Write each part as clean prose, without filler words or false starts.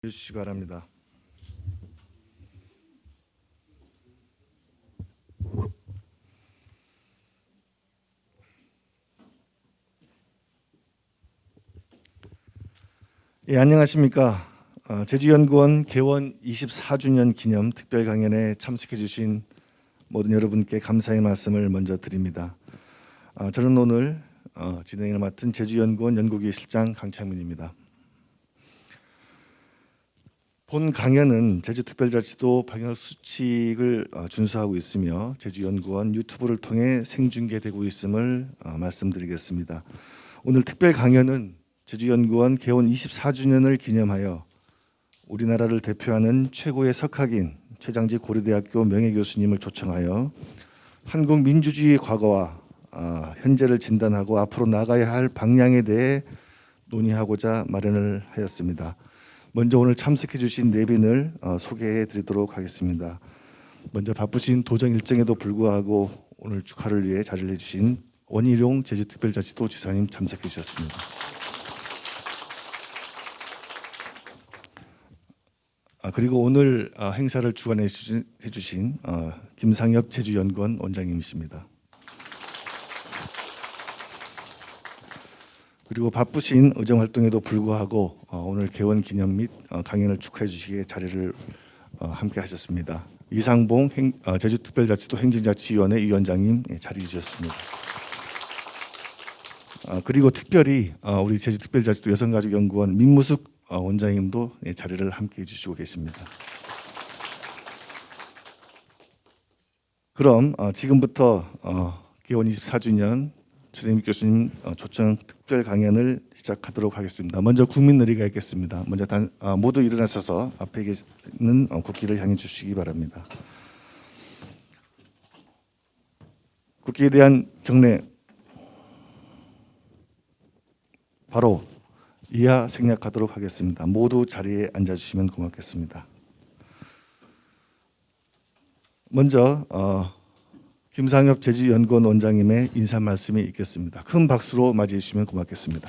해주시기 바랍니다. 예, 안녕하십니까. 제주연구원 개원 24주년 기념 특별 강연에 참석해 주신 모든 여러분께 감사의 말씀을 먼저 드립니다. 저는 오늘 진행을 맡은 제주연구원 연구기 실장 강창민입니다. 본 강연은 제주특별자치도 방역 수칙을 준수하고 있으며 제주연구원 유튜브를 통해 생중계되고 있음을 말씀드리겠습니다. 오늘 특별 강연은 제주연구원 개원 24주년을 기념하여 우리나라를 대표하는 최고의 석학인 최장집 고려대학교 명예교수님을 초청하여 한국 민주주의의 과거와 현재를 진단하고 앞으로 나가야 할 방향에 대해 논의하고자 마련을 하였습니다. 먼저 오늘 참석해 주신 내빈을 소개해 드리도록 하겠습니다. 먼저 바쁘신 도정 일정에도 불구하고 오늘 축하를 위해 자리를 해주신 원희룡 제주특별자치도 지사님 참석해 주셨습니다. 그리고 오늘 행사를 주관해 주신 김상엽 제주연구원 원장님이십니다. 그리고 바쁘신 의정 활동에도 불구하고 오늘 개원 기념 및 강연을 축하해 주시기에 자리를 함께 하셨습니다. 이상봉 제주특별자치도 행정자치위원회 위원장님 자리해 주셨습니다. 그리고 특별히 우리 제주특별자치도 여성가족연구원 민무숙 원장님도 자리를 함께 해주시고 계십니다. 그럼 지금부터 개원 24주년 최재밌 교수님 초청 특별 강연을 시작하도록 하겠습니다. 먼저 국민 의례가 있겠습니다. 먼저 모두 일어나셔서 앞에 있는 국기를 향해 주시기 바랍니다. 국기에 대한 경례 바로 이하 생략하도록 하겠습니다. 모두 자리에 앉아주시면 고맙겠습니다. 먼저 김상엽 제주연구원 원장님의 인사 말씀이 있겠습니다. 큰 박수로 맞이해 주시면 고맙겠습니다.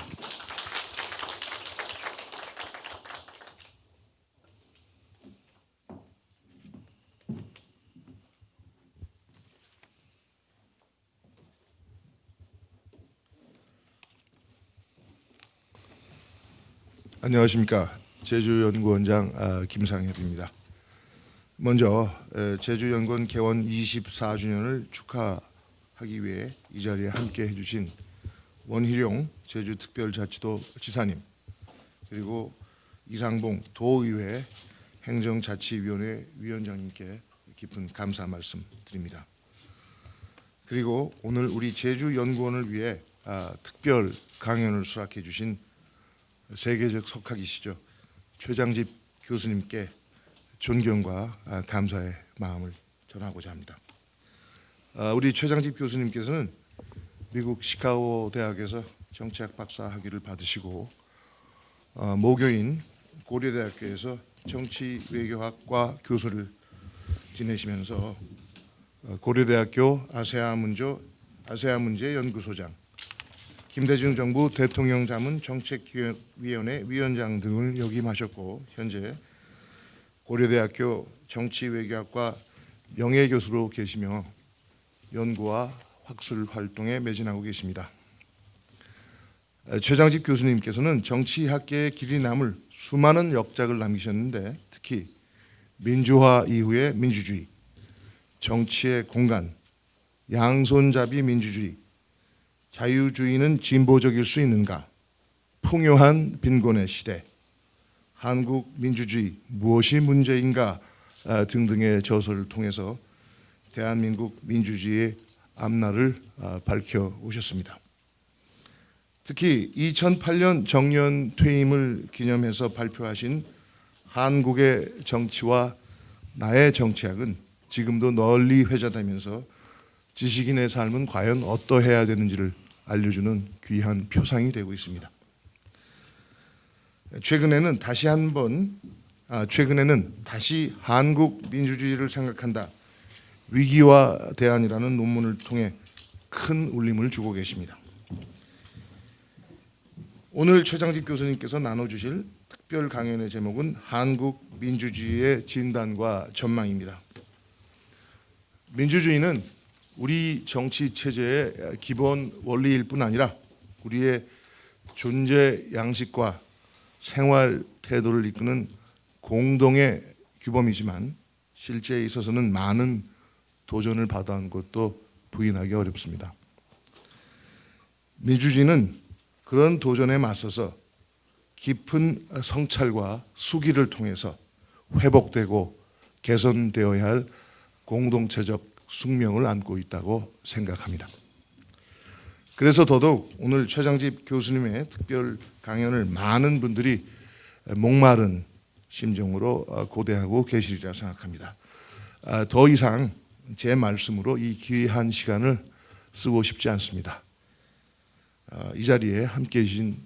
안녕하십니까. 제주연구원장 김상엽입니다. 먼저 제주연구원 개원 24주년을 축하하기 위해 이 자리에 함께 해주신 원희룡 제주특별자치도 지사님, 그리고 이상봉 도의회 행정자치위원회 위원장님께 깊은 감사 말씀 드립니다. 그리고 오늘 우리 제주연구원을 위해 특별 강연을 수락해 주신 세계적 석학이시죠, 최장집 교수님께 존경과 감사의 마음을 전하고자 합니다. 우리 최장집 교수님께서는 미국 시카고 대학에서 정치학 박사 학위를 받으시고 모교인 고려대학교에서 정치외교학과 교수를 지내시면서 고려대학교 아세아 문제 연구소장, 김대중 정부 대통령 자문 정책위원회 위원장 등을 역임하셨고 현재 고려대학교 정치외교학과 명예교수로 계시며 연구와 학술 활동에 매진하고 계십니다. 최장집 교수님께서는 정치학계의 길이 남을 수많은 역작을 남기셨는데 특히 민주화 이후의 민주주의, 정치의 공간, 양손잡이 민주주의, 자유주의는 진보적일 수 있는가, 풍요한 빈곤의 시대, 한국 민주주의 무엇이 문제인가 등등의 저서를 통해서 대한민국 민주주의의 앞날을 밝혀오셨습니다. 특히 2008년 정년 퇴임을 기념해서 발표하신 한국의 정치와 나의 정치학은 지금도 널리 회자되면서 지식인의 삶은 과연 어떠해야 되는지를 알려주는 귀한 표상이 되고 있습니다. 최근에는 다시 한국 민주주의를 생각한다, 위기와 대안이라는 논문을 통해 큰 울림을 주고 계십니다. 오늘 최장집 교수님께서 나눠주실 특별 강연의 제목은 한국 민주주의의 진단과 전망입니다. 민주주의는 우리 정치 체제의 기본 원리일 뿐 아니라 우리의 존재 양식과 생활 태도를 이끄는 공동의 규범이지만 실제에 있어서는 많은 도전을 받아온 것도 부인하기 어렵습니다. 민주주의는 그런 도전에 맞서서 깊은 성찰과 수기를 통해서 회복되고 개선되어야 할 공동체적 숙명을 안고 있다고 생각합니다. 그래서 더더욱 오늘 최장집 교수님의 특별 강연을 많은 분들이 목마른 심정으로 고대하고 계시리라 생각합니다. 더 이상 제 말씀으로 이 귀한 시간을 쓰고 싶지 않습니다. 이 자리에 함께해 주신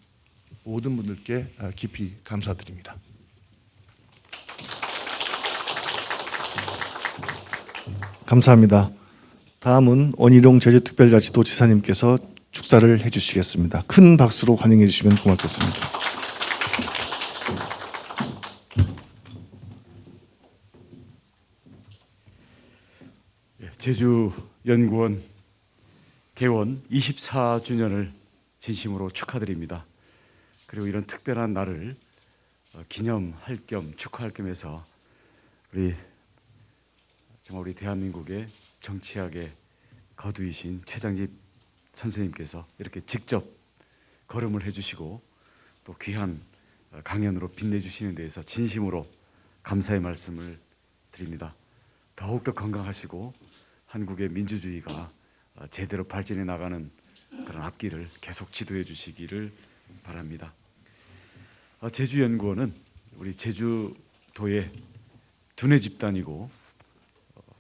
모든 분들께 깊이 감사드립니다. 감사합니다. 다음은 원희룡 제주특별자치도지사님께서 축사를 해주시겠습니다. 큰 박수로 환영해 주시면 고맙겠습니다. 제주연구원 개원 24주년을 진심으로 축하드립니다. 그리고 이런 특별한 날을 기념할 겸 축하할 겸 해서 정말 우리 대한민국의 정치학의 거두이신 최장집 선생님께서 이렇게 직접 걸음을 해주시고 또 귀한 강연으로 빛내주시는 데에서 진심으로 감사의 말씀을 드립니다. 더욱더 건강하시고 한국의 민주주의가 제대로 발전해 나가는 그런 앞길을 계속 지도해 주시기를 바랍니다. 제주연구원은 우리 제주도의 두뇌 집단이고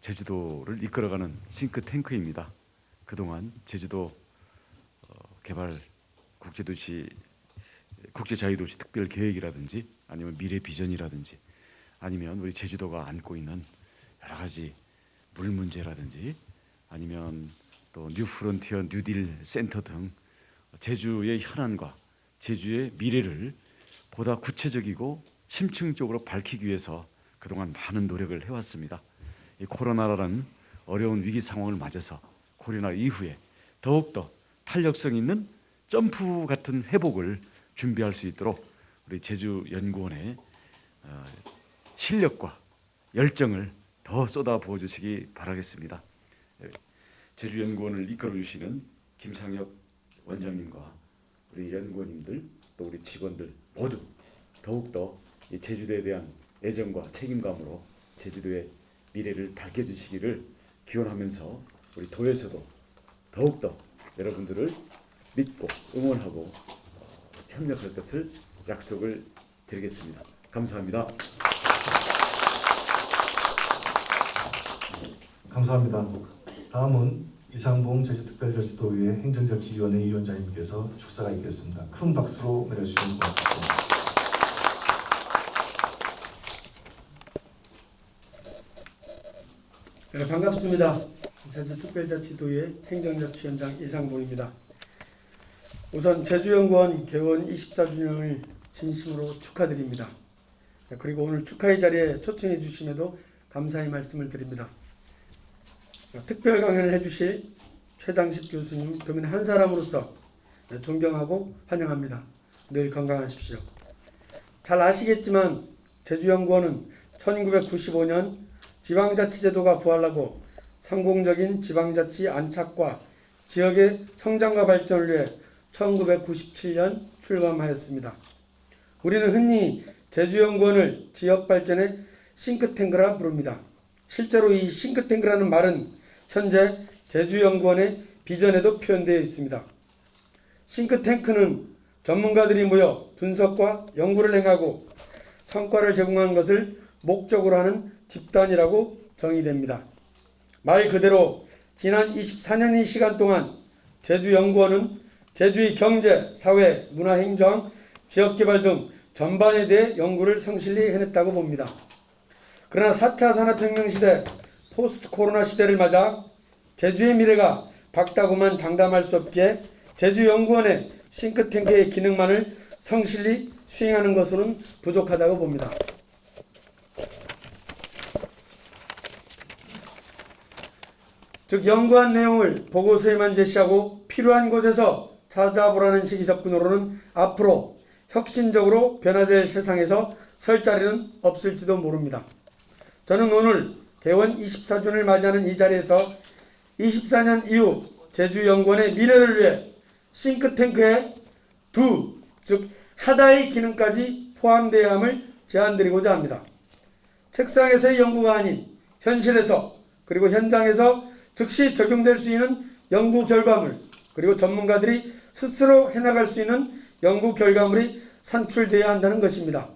제주도를 이끌어가는 싱크탱크입니다. 그동안 제주도 개발 국제자유도시 특별계획이라든지 아니면 미래 비전이라든지 아니면 우리 제주도가 안고 있는 여러 가지 물 문제라든지 아니면 또 뉴프론티어 뉴딜 센터 등 제주의 현안과 제주의 미래를 보다 구체적이고 심층적으로 밝히기 위해서 그동안 많은 노력을 해왔습니다. 이 코로나라는 어려운 위기 상황을 맞아서 코로나 이후에 더욱더 탄력성 있는 점프 같은 회복을 준비할 수 있도록 우리 제주연구원의 실력과 열정을 더 쏟아부어 주시기 바라겠습니다. 제주연구원을 이끌어 주시는 김상혁 원장님과 우리 연구원님들 또 우리 직원들 모두 더욱더 이 제주도에 대한 애정과 책임감으로 제주도의 미래를 밝혀주시기를 기원하면서 우리 도에서도 더욱더 여러분들을 믿고 응원하고 협력할 것을 약속을 드리겠습니다. 감사합니다. 감사합니다. 다음은 이상봉 제주특별자치도의회 행정자치위원회 위원장님께서 축사가 있겠습니다. 큰 박수로 맞아주시면 고맙겠습니다. 네, 반갑습니다. 제주특별자치도의 행정자치위원장 이상봉입니다. 우선 제주연구원 개원 24주년을 진심으로 축하드립니다. 그리고 오늘 축하의 자리에 초청해 주심에도 감사의 말씀을 드립니다. 특별 강연을 해주실 최장식 교수님 도민 한 사람으로서 존경하고 환영합니다. 늘 건강하십시오. 잘 아시겠지만 제주연구원은 1995년 지방자치제도가 부활하고 성공적인 지방자치 안착과 지역의 성장과 발전을 위해 1997년 출범하였습니다. 우리는 흔히 제주연구원을 지역발전의 싱크탱크라 부릅니다. 실제로 이 싱크탱크라는 말은 현재 제주연구원의 비전에도 표현되어 있습니다. 싱크탱크는 전문가들이 모여 분석과 연구를 행하고 성과를 제공하는 것을 목적으로 하는 집단이라고 정의됩니다. 말 그대로 지난 24년의 시간 동안 제주연구원은 제주의 경제, 사회, 문화, 행정, 지역개발 등 전반에 대해 연구를 성실히 해냈다고 봅니다. 그러나 4차 산업혁명 시대, 포스트 코로나 시대를 맞아 제주의 미래가 밝다고만 장담할 수 없기에 제주연구원의 싱크탱크의 기능만을 성실히 수행하는 것으로는 부족하다고 봅니다. 즉 연구한 내용을 보고서에만 제시하고 필요한 곳에서 찾아보라는 식의 접근으로는 앞으로 혁신적으로 변화될 세상에서 설 자리는 없을지도 모릅니다. 저는 오늘 개원 24주년을 맞이하는 이 자리에서 24년 이후 제주연구원의 미래를 위해 싱크탱크의 즉 하다의 기능까지 포함되어야 함을 제안드리고자 합니다. 책상에서의 연구가 아닌 현실에서 그리고 현장에서 즉시 적용될 수 있는 연구 결과물 그리고 전문가들이 스스로 해나갈 수 있는 연구 결과물이 산출되어야 한다는 것입니다.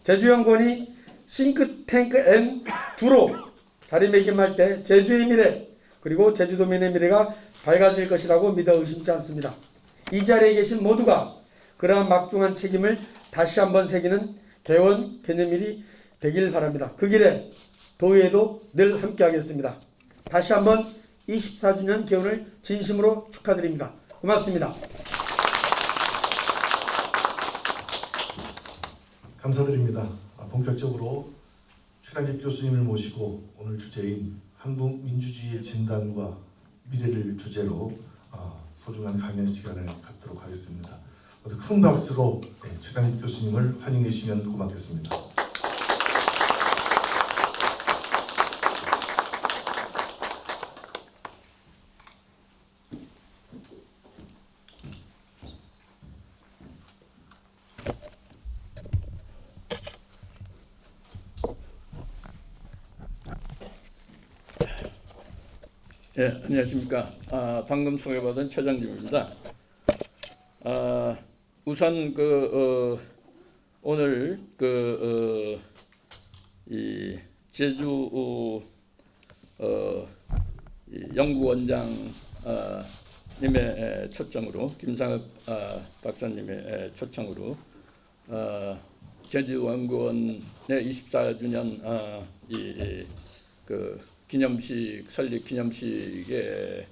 제주연구원이 싱크탱크 N2로 자리매김할 때 제주의 미래 그리고 제주도민의 미래가 밝아질 것이라고 믿어 의심치 않습니다. 이 자리에 계신 모두가 그러한 막중한 책임을 다시 한번 새기는 개원 개념일이 되길 바랍니다. 그 길에 도의회도 늘 함께하겠습니다. 다시 한번 24주년 개원을 진심으로 축하드립니다. 고맙습니다. 감사드립니다. 본격적으로 최강직 교수님을 모시고 오늘 주제인 한국 민주주의의 진단과 미래를 주제로 소중한 강연 시간을 갖도록 하겠습니다. 모두 큰 박수로 최강직 교수님을 환영해 주시면 고맙겠습니다. 예, 안녕하십니까. 방금 소개받은 최장님입니다. 우선 오늘 이 제주 이 연구원장 님의 초청으로 김상엽 박사님의 초청으로 제주연구원의 24주년 기념식 설립 기념식에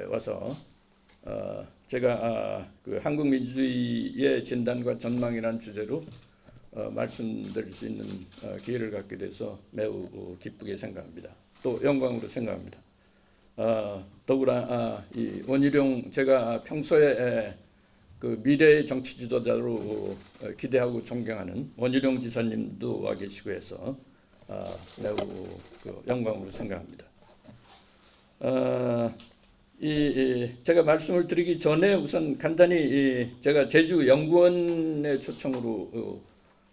와서 제가 한국 민주주의의 진단과 전망이라는 주제로 말씀드릴 수 있는 기회를 갖게 돼서 매우 기쁘게 생각합니다. 또 영광으로 생각합니다. 더구나 이 원희룡 제가 평소에 그 미래의 정치 지도자로 기대하고 존경하는 원희룡 지사님도 와 계시고 해서 매우 영광으로 생각합니다. 제가 말씀을 드리기 전에 우선 간단히 제가 제주 연구원의 초청으로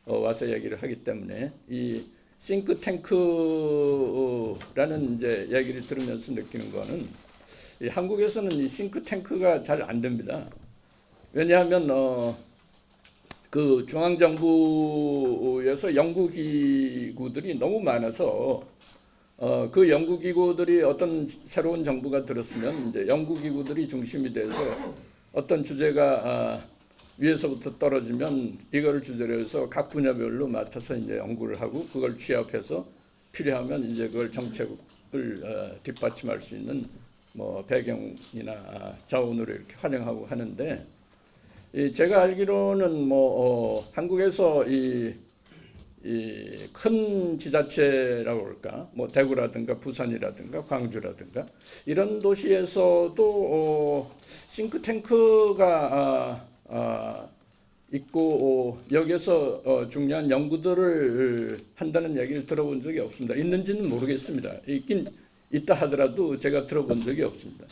와서 얘기를 하기 때문에 이 싱크탱크라는 이제 얘기를 들으면서 느끼는 거는 한국에서는 이 싱크탱크가 잘 안 됩니다. 왜냐하면 그 중앙정부에서 연구기구들이 너무 많아서 그 연구기구들이 어떤 새로운 정부가 들었으면 이제 연구기구들이 중심이 돼서 어떤 주제가 위에서부터 떨어지면 이걸 주제로 해서 각 분야별로 맡아서 이제 연구를 하고 그걸 취합해서 필요하면 이제 그걸 정책을 뒷받침할 수 있는 뭐 배경이나 자원으로 이렇게 활용하고 하는데 제가 알기로는 한국에서 이 큰 지자체라고 할까, 뭐 대구라든가 부산이라든가 광주라든가 이런 도시에서도 싱크탱크가 있고 여기에서 중요한 연구들을 한다는 얘기를 들어본 적이 없습니다. 있는지는 모르겠습니다. 있긴 있다 하더라도 제가 들어본 적이 없습니다.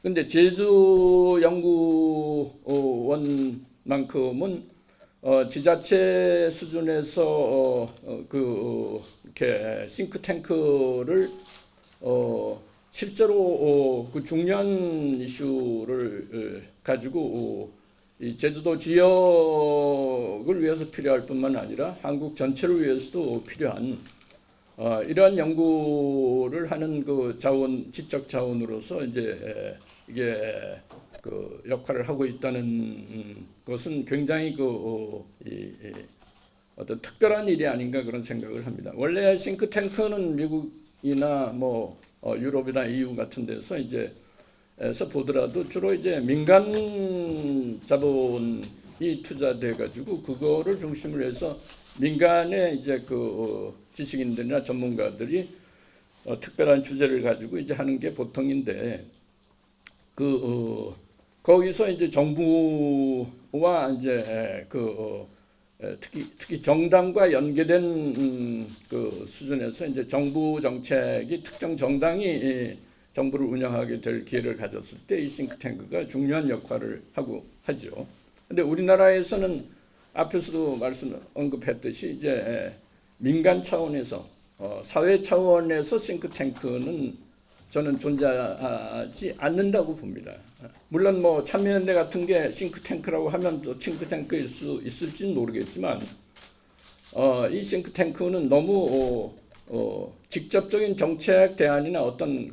근데 제주 연구원만큼은 지자체 수준에서 이렇게 싱크탱크를 실제로 그 중요한 이슈를 가지고 이 제주도 지역을 위해서 필요할 뿐만 아니라 한국 전체를 위해서도 필요한 이러한 연구를 하는 그 자원, 지적 자원으로서 이제 이게 그 역할을 하고 있다는 것은 굉장히 어떤 특별한 일이 아닌가 그런 생각을 합니다. 원래 싱크탱크는 미국이나 뭐 유럽이나 EU 같은 데서 이제 에서 보더라도 주로 이제 민간 자본이 투자돼 가지고 그거를 중심으로 해서 민간의 이제 지식인들이나 전문가들이 특별한 주제를 가지고 이제 하는 게 보통인데 거기서 이제 정부와 이제 특히 정당과 연계된 그 수준에서 이제 정부 정책이 특정 정당이 정부를 운영하게 될 기회를 가졌을 때 이 싱크탱크가 중요한 역할을 하고 하죠. 근데 우리나라에서는 앞에서도 언급했듯이 이제 민간 차원에서 사회 차원에서 싱크탱크는 저는 존재하지 않는다고 봅니다. 물론 뭐 참여연대 같은 게 싱크탱크라고 하면 또 싱크탱크일 수 있을지는 모르겠지만 이 싱크탱크는 너무 직접적인 정책 대안이나 어떤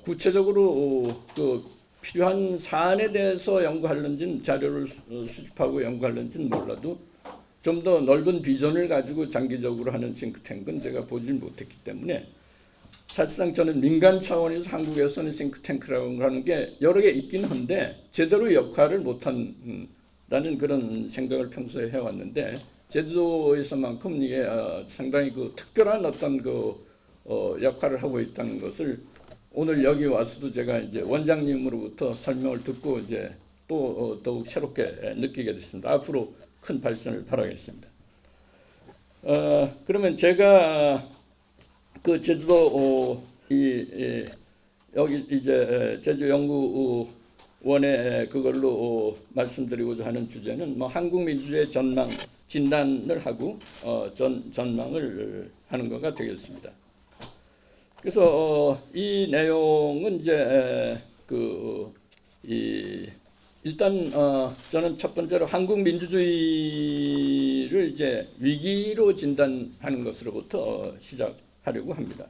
구체적으로 필요한 사안에 대해서 연구하는지는 자료를 수집하고 연구하는지는 몰라도 좀 더 넓은 비전을 가지고 장기적으로 하는 싱크탱크는 제가 보질 못했기 때문에 사실상 저는 민간 차원에서 한국에서는 싱크탱크라고 하는 게 여러 개 있긴 한데 제대로 역할을 못한다는 그런 생각을 평소에 해왔는데 제주도에서만큼 이게 상당히 특별한 어떤 역할을 하고 있다는 것을 오늘 여기 와서도 제가 이제 원장님으로부터 설명을 듣고 이제 또 더욱 새롭게 느끼게 됐습니다. 앞으로 큰 발전을 바라겠습니다. 그러면 제가 제주도 여기 이제 제주연구원에 그걸로 말씀드리고자 하는 주제는 뭐 한국 민주주의 전망 진단을 하고 전망을 하는 거가 되겠습니다. 그래서 이 내용은 이제 일단 저는 첫 번째로 한국 민주주의를 이제 위기로 진단하는 것으로부터 시작하려고 합니다.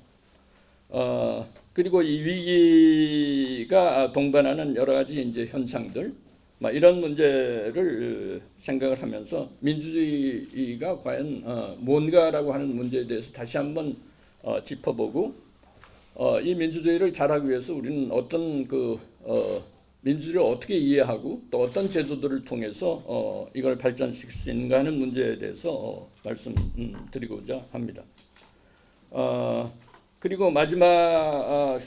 그리고 이 위기가 동반하는 여러 가지 이제 현상들, 이런 문제를 생각을 하면서 민주주의가 과연 뭔가라고 하는 문제에 대해서 다시 한번 짚어보고 이 민주주의를 잘하기 위해서 우리는 어떤 민주주의를 어떻게 이해하고 또 어떤 제도들을 통해서 이걸 발전시킬 수 있는가 하는 문제에 대해서 말씀드리고자 합니다. 그리고 마지막으로는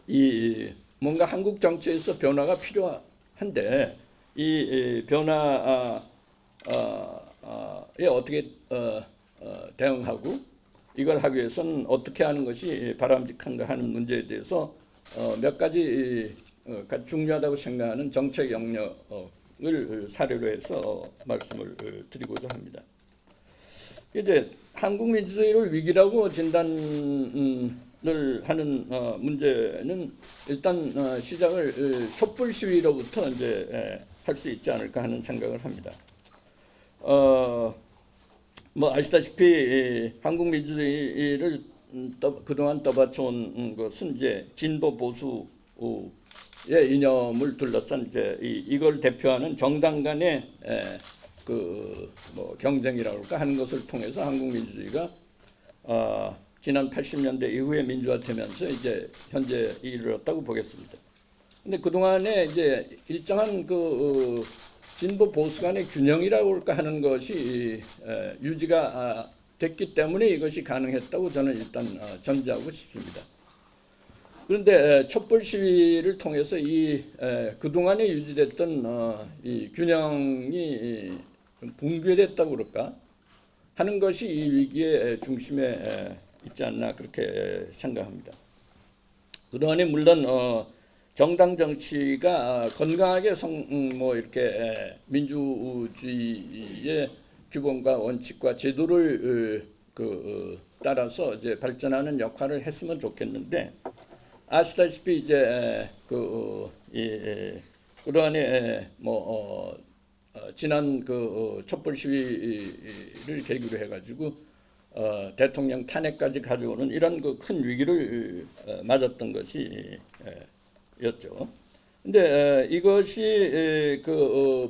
이 뭔가 한국 정치에서 변화가 필요한데 이 변화에 어떻게 대응하고 이걸 하기 위해서는 어떻게 하는 것이 바람직한가 하는 문제에 대해서 몇 가지 중요하다고 생각하는 정책 영역을 사례로 해서 말씀을 드리고자 합니다. 이제 한국 민주주의를 위기라고 진단을 하는 문제는 일단 시작을 촛불 시위로부터 이제 할 수 있지 않을까 하는 생각을 합니다. 뭐 아시다시피 한국 민주주의를 그동안 떠받쳐온 것은 이제 진보 보수의 이념을 둘러싼 이제 이걸 대표하는 정당 간의 경쟁이라고 할까 하는 것을 통해서 한국 민주주의가 지난 80년대 이후에 민주화되면서 이제 현재 이르렀다고 보겠습니다. 근데 그동안에 이제 일정한 진보 보수 간의 균형이라고 할까 하는 것이 유지가 됐기 때문에 이것이 가능했다고 저는 일단 전제하고 싶습니다. 그런데 촛불 시위를 통해서 그동안에 유지됐던 이 균형이 좀 붕괴됐다고 그럴까 하는 것이 이 위기의 중심에 있지 않나 그렇게 생각합니다. 그동안에 물론 정당 정치가 건강하게 이렇게 민주주의의 규범과 원칙과 제도를 따라서 이제 발전하는 역할을 했으면 좋겠는데 아시다시피 이제 그동안에 지난 촛불 시위를 계기로 해가지고 대통령 탄핵까지 가져오는 이런 큰 위기를 맞았던 것이 였죠. 근데 이것이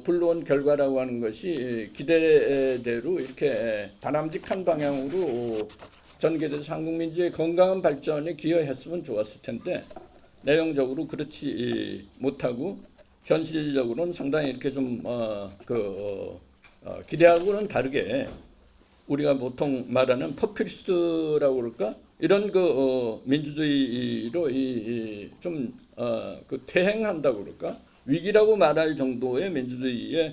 불러온 결과라고 하는 것이 기대대로 이렇게 바람직한 방향으로 전개돼서 한국 민주의 건강한 발전에 기여했으면 좋았을 텐데 내용적으로 그렇지 못하고 현실적으로는 상당히 이렇게 좀 기대하고는 다르게 우리가 보통 말하는 포퓰리스트라고 그럴까 이런 민주주의로 좀 퇴행한다고 그럴까 위기라고 말할 정도의 민주주의의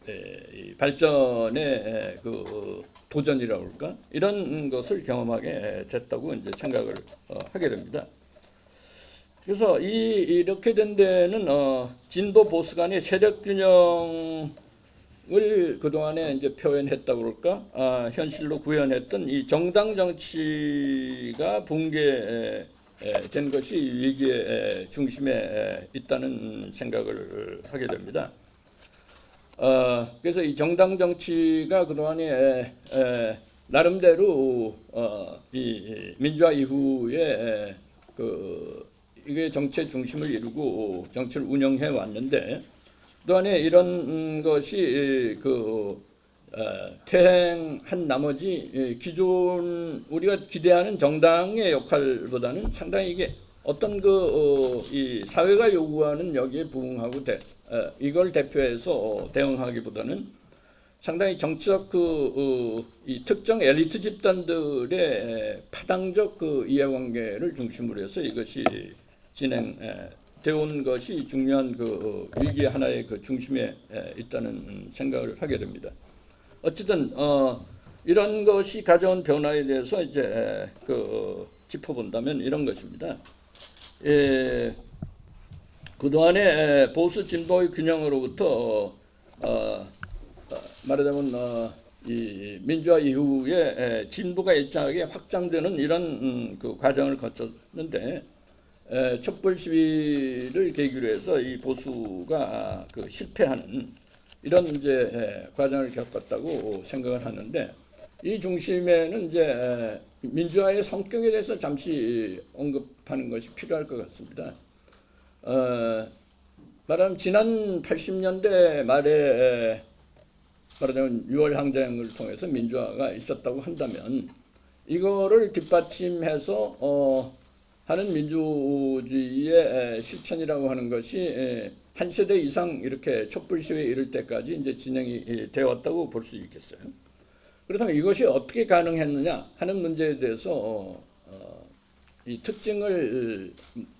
이 발전의 도전이라고 그럴까 이런 것을 경험하게 됐다고 이제 생각을 하게 됩니다. 그래서 이렇게 된 데는 진보 보수 간의 세력 균형을 그동안에 이제 표현했다고 그럴까 현실로 구현했던 이 정당 정치가 붕괴된 것이 위기의 중심에 있다는 생각을 하게 됩니다. 그래서 이 정당 정치가 그동안에 나름대로 이 민주화 이후에 이게 정치의 중심을 이루고 정치를 운영해 왔는데 그동안에 이런 것이 퇴행한 나머지 기존 우리가 기대하는 정당의 역할보다는 상당히 이게 어떤 이 사회가 요구하는 여기에 부응하고 이걸 대표해서 대응하기보다는 상당히 정치적 이 특정 엘리트 집단들의 파당적 이해관계를 중심으로 해서 이것이 진행되어 온 것이 중요한 위기의 하나의 중심에 있다는 생각을 하게 됩니다. 어쨌든 이런 것이 가져온 변화에 대해서 이제 짚어본다면 이런 것입니다. 그동안에 보수 진보의 균형으로부터 말하자면 이 민주화 이후에 진보가 일정하게 확장되는 이런 과정을 거쳤는데 촛불 시위를 계기로 해서 이 보수가 실패하는 이런 이제 과정을 겪었다고 생각을 하는데 이 중심에는 이제 민주화의 성격에 대해서 잠시 언급하는 것이 필요할 것 같습니다. 말하자면 지난 80년대 말에 말하자면 6월 항쟁을 통해서 민주화가 있었다고 한다면 이거를 뒷받침해서 하는 민주주의의 실천이라고 하는 것이 한 세대 이상 이렇게 촛불 시위에 이를 때까지 이제 진행이 되었다고 볼 수 있겠어요. 그렇다면 이것이 어떻게 가능했느냐 하는 문제에 대해서 이 특징을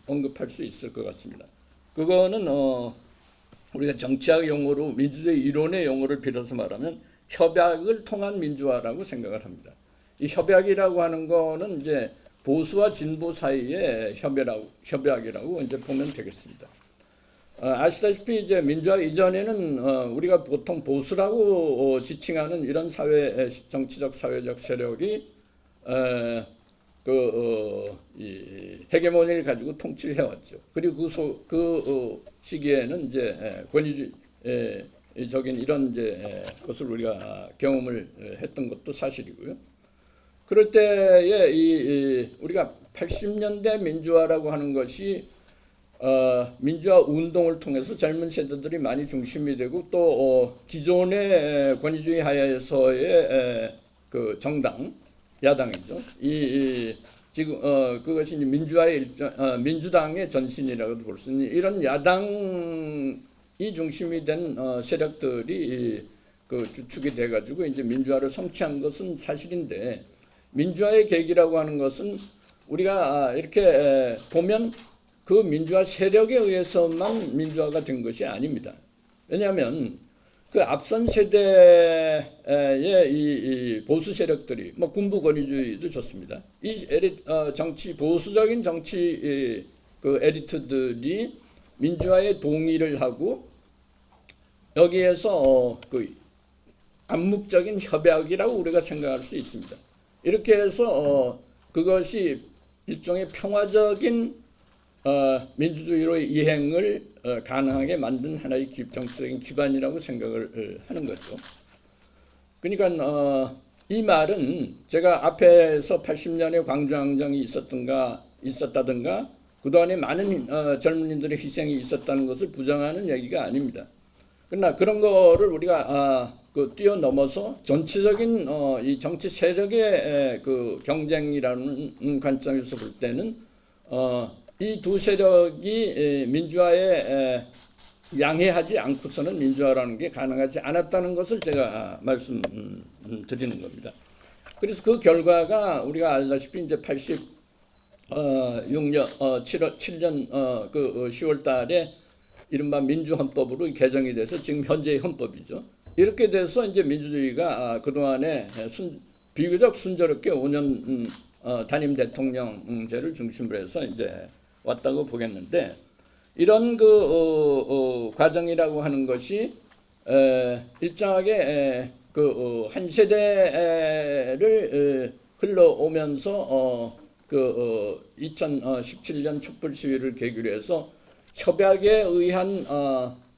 언급할 수 있을 것 같습니다. 그거는 우리가 정치학 용어로 민주주의 이론의 용어를 빌어서 말하면 협약을 통한 민주화라고 생각을 합니다. 이 협약이라고 하는 거는 이제 보수와 진보 사이의 협약이라고 이제 보면 되겠습니다. 아시다시피 이제 민주화 이전에는 우리가 보통 보수라고 지칭하는 이런 정치적 사회적 세력이 이 헤게모니를 가지고 통치를 해왔죠. 그리고 그 시기에는 이제 권위주의적인 이런 이제 것을 우리가 경험을 했던 것도 사실이고요. 그럴 때에 우리가 80년대 민주화라고 하는 것이 민주화 운동을 통해서 젊은 세대들이 많이 중심이 되고 또 기존의 권위주의 하에서의 정당 야당이죠. 지금 그것이 민주화의 민주당의 전신이라고도 볼 수 있는 이런 야당이 중심이 된 세력들이 주축이 돼가지고 이제 민주화를 성취한 것은 사실인데 민주화의 계기라고 하는 것은 우리가 이렇게 보면 그 민주화 세력에 의해서만 민주화가 된 것이 아닙니다. 왜냐하면 그 앞선 세대의 이 보수 세력들이 뭐 군부 권위주의도 좋습니다. 이 보수적인 정치 엘리트들이 민주화에 동의를 하고 여기에서 암묵적인 협약이라고 우리가 생각할 수 있습니다. 이렇게 해서 그것이 일종의 평화적인 민주주의로의 이행을 가능하게 만든 하나의 정치적인 기반이라고 생각을 하는 거죠. 그러니까 이 말은 제가 앞에서 80년에 광주항쟁이 있었다든가 그동안에 많은 젊은이들의 희생이 있었다는 것을 부정하는 얘기가 아닙니다. 그러나 그런 거를 우리가 그 뛰어넘어서 전체적인 이 정치 세력의 그 경쟁이라는 관점에서 볼 때는 이 두 세력이 민주화에 양해하지 않고서는 민주화라는 게 가능하지 않았다는 것을 제가 말씀드리는 겁니다. 그래서 그 결과가 우리가 알다시피 이제 86년 7년 그 10월 달에 이른바 민주헌법으로 개정이 돼서 지금 현재의 헌법이죠. 이렇게 돼서 이제 민주주의가 그동안에 비교적 순조롭게 5년 단임 대통령제를 중심으로 해서 이제 왔다고 보겠는데, 이런 그 과정이라고 하는 것이 일정하게 그 한 세대를 흘러오면서 2017년 촛불 시위를 계기로 해서 협약에 의한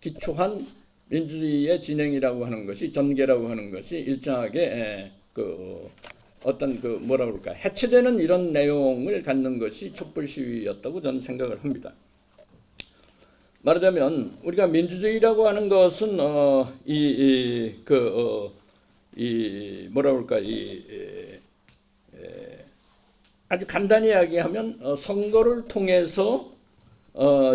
기초한 민주주의의 진행이라고 하는 것이, 전개라고 하는 것이 일정하게 그 어떤 그 뭐라 그럴까, 해체되는 이런 내용을 갖는 것이 촛불 시위였다고 저는 생각을 합니다. 말하자면 우리가 민주주의라고 하는 것은 뭐라 그럴까, 아주 간단히 이야기하면 선거를 통해서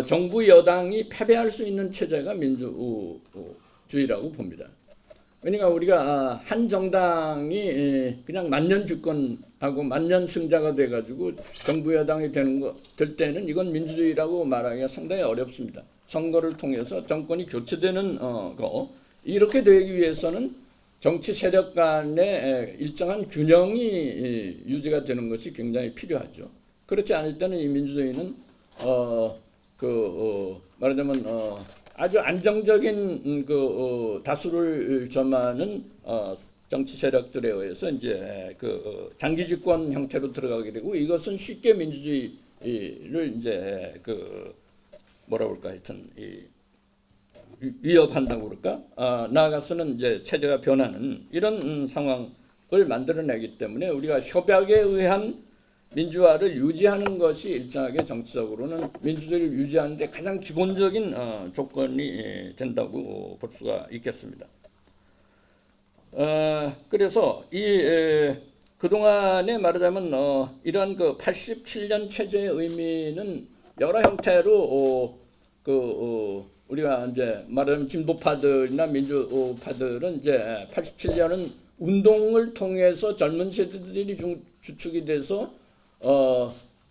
정부 여당이 패배할 수 있는 체제가 민주주의라고 봅니다. 그러니까 우리가 한 정당이 그냥 만년 집권하고 만년 승자가 돼가지고 정부 여당이 될 때는 이건 민주주의라고 말하기가 상당히 어렵습니다. 선거를 통해서 정권이 교체되는 거, 이렇게 되기 위해서는 정치 세력 간의 일정한 균형이 유지가 되는 것이 굉장히 필요하죠. 그렇지 않을 때는 이 민주주의는 말하자면 아주 안정적인 다수를 점하는 정치 세력들에 의해서 이제 장기 집권 형태로 들어가게 되고, 이것은 쉽게 민주주의를 이제 뭐라 그럴까, 하여튼 위협한다고 그럴까, 나아가서는 이제 체제가 변하는 이런 상황을 만들어내기 때문에 우리가 협약에 의한 민주화를 유지하는 것이 일정하게 정치적으로는 민주주의를 유지하는 데 가장 기본적인 조건이 된다고 볼 수가 있겠습니다. 그래서 그동안에 말하자면 이런 87년 체제의 의미는 여러 형태로 우리가 이제 말하자면 진보파들이나 민주파들은 이제 87년은 운동을 통해서 젊은 세대들이 주축이 돼서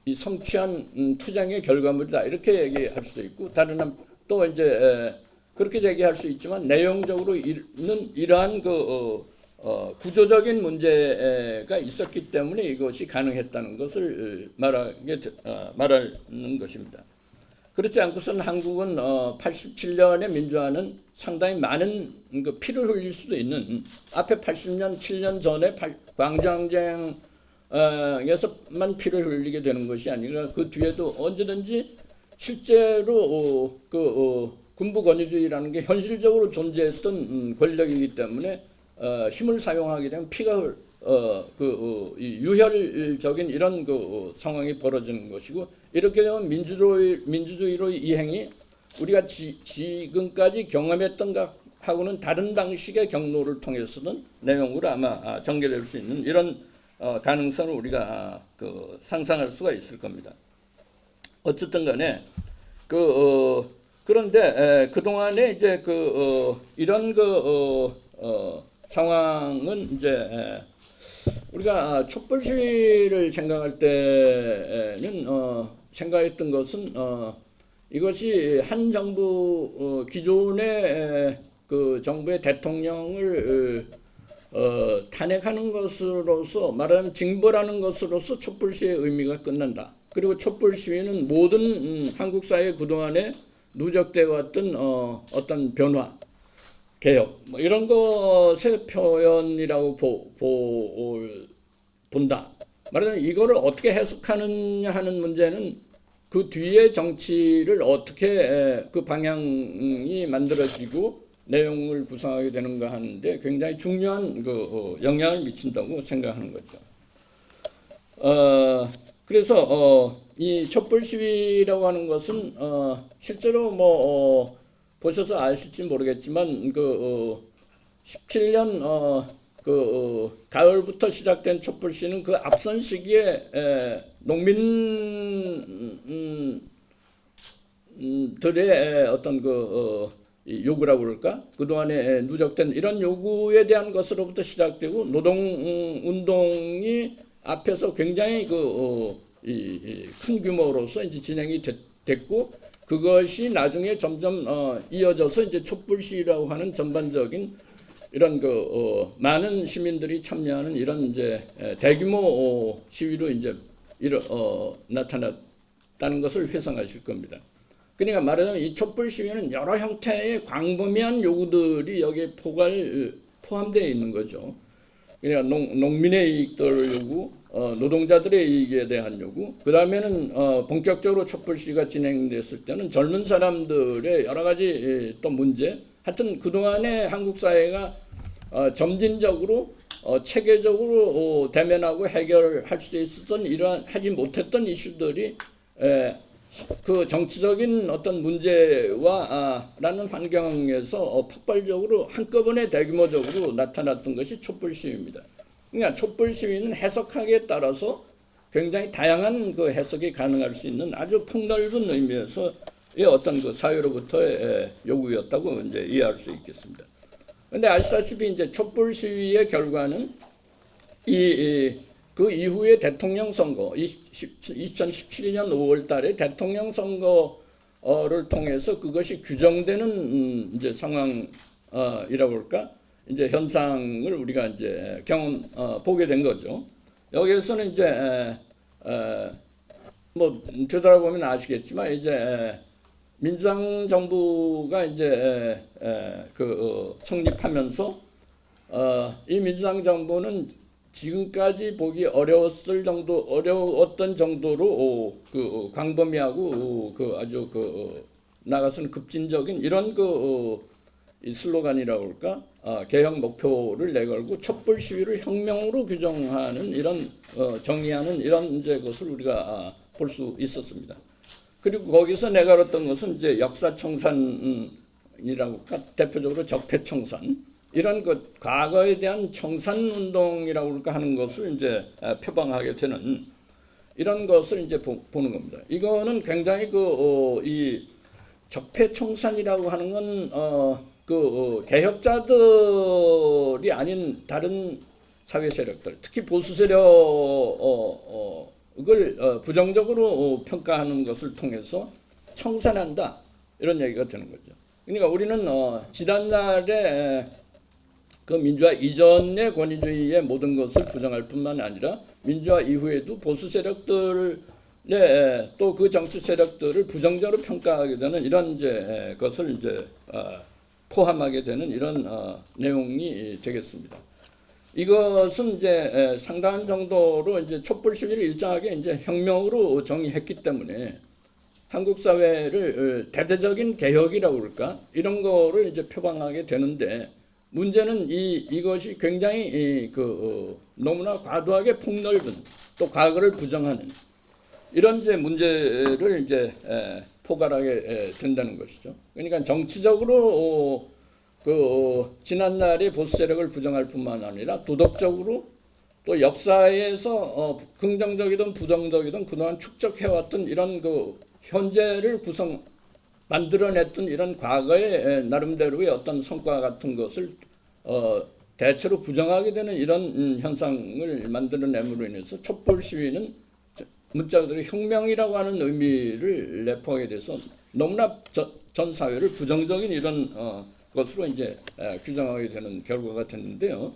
이 성취한 투쟁의 결과물이다, 이렇게 얘기할 수도 있고, 다른 한 또 이제 그렇게 얘기할 수 있지만, 내용적으로는 이러한 구조적인 문제가 있었기 때문에 이것이 가능했다는 것을 말하는 것입니다. 그렇지 않고서는 한국은 87년의 민주화는 상당히 많은 피를 흘릴 수도 있는, 앞에 80년, 7년 전에 광장쟁 에서만 피를 흘리게 되는 것이 아니라 그 뒤에도 언제든지 실제로 군부 권위주의라는 게 현실적으로 존재했던 권력이기 때문에 힘을 사용하게 되면 피가 유혈적인 이런 상황이 벌어지는 것이고, 이렇게 되면 민주주의로의 이행이 우리가 지금까지 경험했던 것하고는 다른 방식의 경로를 통해서는 내용으로 아마 전개될 수 있는 이런 가능성을 우리가 상상할 수가 있을 겁니다. 어쨌든 간에 그런데 그동안에 이제 이런 상황은 이제 우리가 촛불 시위를 생각할 때는 생각했던 것은 이것이 한 정부 기존의 정부의 대통령을 탄핵하는 것으로서, 말하자면 징벌하는 것으로서 촛불 시위의 의미가 끝난다. 그리고 촛불 시위는 모든 한국 사회 그동안에 누적되어 왔던 어떤 변화, 개혁, 뭐 이런 것의 표현이라고 본다. 말하자면 이거를 어떻게 해석하느냐 하는 문제는 그 뒤에 정치를 어떻게 그 방향이 만들어지고 내용을 구성하게 되는가 하는데 굉장히 중요한 영향을 미친다고 생각하는 거죠. 그래서 이 촛불 시위라고 하는 것은 실제로 보셔서 아실지 모르겠지만 17년 가을부터 시작된 촛불 시위는 그 앞선 시기에 농민들의 어떤 이 요구라고 그럴까? 그동안에 누적된 이런 요구에 대한 것으로부터 시작되고 노동운동이 앞에서 굉장히 큰 규모로서 이제 진행이 됐고 그것이 나중에 점점 이어져서 이제 촛불 시위라고 하는 전반적인 이런 많은 시민들이 참여하는 이런 이제 대규모 시위로 이제 나타났다는 것을 회상하실 겁니다. 그러니까 말하자면 이 촛불 시위는 여러 형태의 광범위한 요구들이 여기에 포함되어 있는 거죠. 그러니까 농민의 이익들 요구, 노동자들의 이익에 대한 요구, 그 다음에는 본격적으로 촛불 시위가 진행됐을 때는 젊은 사람들의 여러 가지 또 문제, 하여튼 그동안에 한국 사회가 점진적으로 체계적으로 대면하고 해결할 수 있었던 이러한 하지 못했던 이슈들이 그 정치적인 어떤 문제와 라는 환경에서 폭발적으로 한꺼번에 대규모적으로 나타났던 것이 촛불 시위입니다. 그러니까 촛불 시위는 해석하기에 따라서 굉장히 다양한 그 해석이 가능할 수 있는 아주 폭넓은 의미에서의 어떤 그 사회로부터의 요구였다고 이제 이해할 수 있겠습니다. 그런데 아시다시피 이제 촛불 시위의 결과는 그 이후에 대통령 선거, 2017년 5월달에 대통령 선거를 통해서 그것이 규정되는 이제 상황이라고 할까, 이제 현상을 우리가 이제 보게 된 거죠. 여기에서는 이제 뭐 되돌아보면 아시겠지만 이제 민주당 정부가 이제 성립하면서 이 민주당 정부는 지금까지 보기 어려웠던 정도로 광범위하고 아주 나가서는 급진적인 이런 이 슬로건이라고 할까, 개혁 목표를 내걸고 촛불 시위를 혁명으로 규정하는 이런 정의하는 이런 이제 것을 우리가 볼 수 있었습니다. 그리고 거기서 내걸었던 것은 이제 역사청산이라고 할까, 대표적으로 적폐청산. 이런 과거에 대한 청산 운동이라고 그럴까 하는 것을 이제 표방하게 되는 이런 것을 이제 보는 겁니다. 이거는 굉장히 이 적폐 청산이라고 하는 건 개혁자들이 아닌 다른 사회 세력들, 특히 보수 세력을 부정적으로 평가하는 것을 통해서 청산한다 이런 얘기가 되는 거죠. 그러니까 우리는 지난날에 그 민주화 이전의 권위주의의 모든 것을 부정할 뿐만 아니라 민주화 이후에도 보수 세력들의 또 그 정치 세력들을 부정적으로 평가하게 되는 이런 이제 것을 이제 포함하게 되는 이런 내용이 되겠습니다. 이것은 이제 상당한 정도로 이제 촛불 시위를 일정하게 이제 혁명으로 정의했기 때문에 한국 사회를 대대적인 개혁이라고 그럴까, 이런 거를 이제 표방하게 되는데, 문제는 이것이 굉장히 너무나 과도하게 폭넓은 또 과거를 부정하는 이런 이제 문제를 이제 포괄하게 된다는 것이죠. 그러니까 정치적으로 지난날의 보수 세력을 부정할 뿐만 아니라 도덕적으로 또 역사에서 긍정적이든 부정적이든 그동안 축적해왔던 이런 현재를 만들어냈던 이런 과거의 나름대로의 어떤 성과 같은 것을 대체로 부정하게 되는 이런 현상을 만들어냄으로 인해서 촛불 시위는 문자 그대로 혁명이라고 하는 의미를 내포하게 돼서 너무나 전 사회를 부정적인 이런 것으로 이제 규정하게 되는 결과가 됐는데요.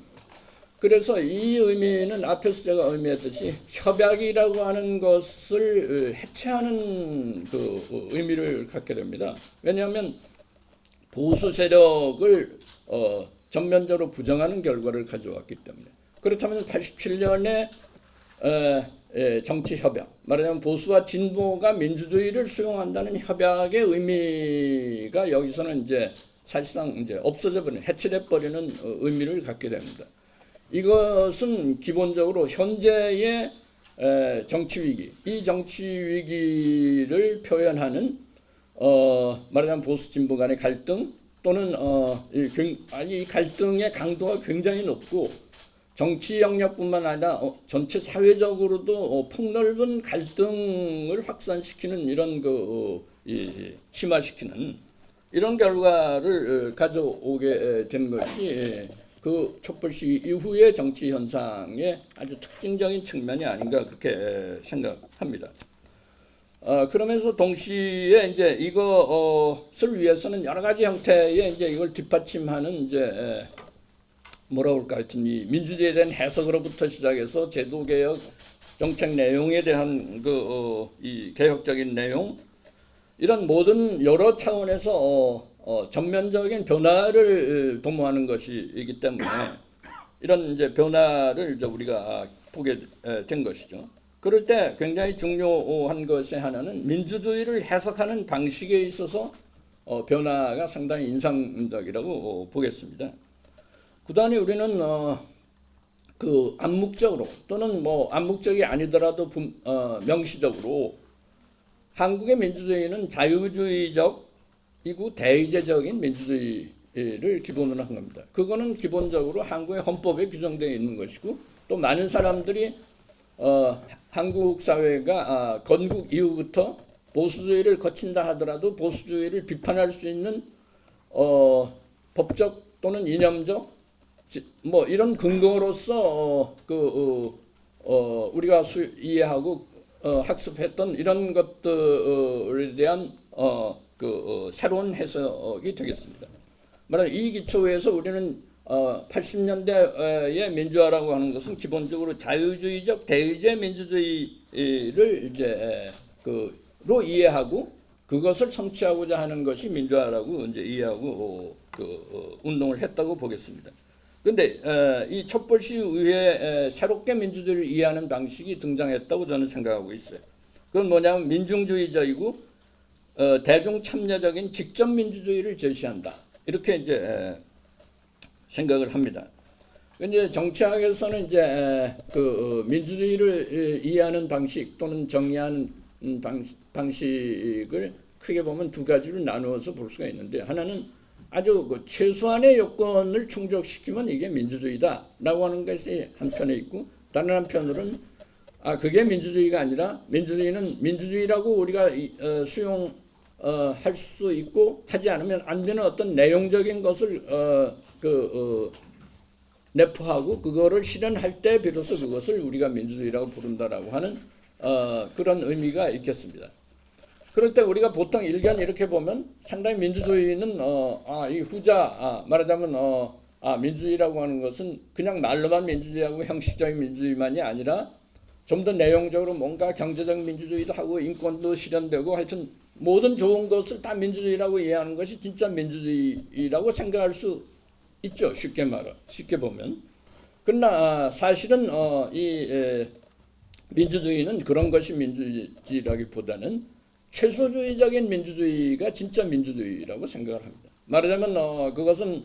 그래서 이 의미는 앞에서 제가 의미했듯이 협약이라고 하는 것을 해체하는 의미를 갖게 됩니다. 왜냐하면 보수 세력을 전면적으로 부정하는 결과를 가져왔기 때문에. 그렇다면 87년에 정치 협약, 말하자면 보수와 진보가 민주주의를 수용한다는 협약의 의미가 여기서는 이제 사실상 이제 없어져 버리는, 해체돼 버리는 의미를 갖게 됩니다. 이것은 기본적으로 현재의 정치 위기, 이 정치 위기를 표현하는 말하자면 보수 진보 간의 갈등, 또는 이 갈등의 강도가 굉장히 높고 정치 영역뿐만 아니라 전체 사회적으로도 폭넓은 갈등을 확산시키는 이런 심화시키는 이런 결과를 가져오게 된 것이 그 촛불 시위 이후의 정치 현상의 아주 특징적인 측면이 아닌가 그렇게 생각합니다. 그러면서 동시에 이제 이것을 위해서는 여러 가지 형태의 이제 이걸 뒷받침하는 이제 뭐라고 할까 하여튼 이 민주주의에 대한 해석으로부터 시작해서 제도 개혁 정책 내용에 대한 이 개혁적인 내용 이런 모든 여러 차원에서 전면적인 변화를 도모하는 것이기 때문에 이런 이제 변화를 이제 우리가 보게 된 것이죠. 그럴 때 굉장히 중요한 것의 하나는 민주주의를 해석하는 방식에 있어서 변화가 상당히 인상적이라고 보겠습니다. 그다음에 우리는 그 암묵적으로 또는 뭐 암묵적이 아니더라도 명시적으로 한국의 민주주의는 자유주의적이고 대의제적인 민주주의를 기본으로 한 겁니다. 그거는 기본적으로 한국의 헌법에 규정되어 있는 것이고 또 많은 사람들이 한국 사회가 건국 이후부터 보수주의를 거친다 하더라도 보수주의를 비판할 수 있는 법적 또는 이념적 뭐 이런 근거로서 우리가 이해하고 학습했던 이런 것들에 대한 새로운 해석이 되겠습니다. 말하자면 이 기초에서 우리는 80년대의 민주화라고 하는 것은 기본적으로 자유주의적 대의제 민주주의를 이제 로 이해하고 그것을 성취하고자 하는 것이 민주화라고 이제 이해하고 운동을 했다고 보겠습니다. 그런데 이 촛불 시위 이후에 새롭게 민주주의를 이해하는 방식이 등장했다고 저는 생각하고 있어요. 그건 뭐냐면 민중주의적이고 대중 참여적인 직접 민주주의를 제시한다. 이렇게 이제 생각을 합니다. 이제 정치학에서는 이제 민주주의를 이해하는 방식 또는 정의하는 방식을 크게 보면 두 가지로 나누어서 볼 수가 있는데 하나는 아주 최소한의 요건을 충족시키면 이게 민주주의다라고 하는 것이 한편에 있고 다른 한편으로는 그게 민주주의가 아니라 민주주의는 민주주의라고 우리가 수용할 수 있고 하지 않으면 안 되는 어떤 내용적인 것을 내포하고 그거를 실현할 때 비로소 그것을 우리가 민주주의라고 부른다라고 하는 그런 의미가 있겠습니다. 그럴 때 우리가 보통 일견 이렇게 보면 상당히 민주주의는 이 후자 말하자면 민주주의라고 하는 것은 그냥 말로만 민주주의하고 형식적인 민주주의만이 아니라 좀 더 내용적으로 뭔가 경제적 민주주의도 하고 인권도 실현되고 하여튼 모든 좋은 것을 다 민주주의라고 이해하는 것이 진짜 민주주의라고 생각할 수 있죠. 쉽게 보면. 그러나 사실은 이 민주주의는 그런 것이 민주주의라기보다는 최소주의적인 민주주의가 진짜 민주주의라고 생각을 합니다. 말하자면 그것은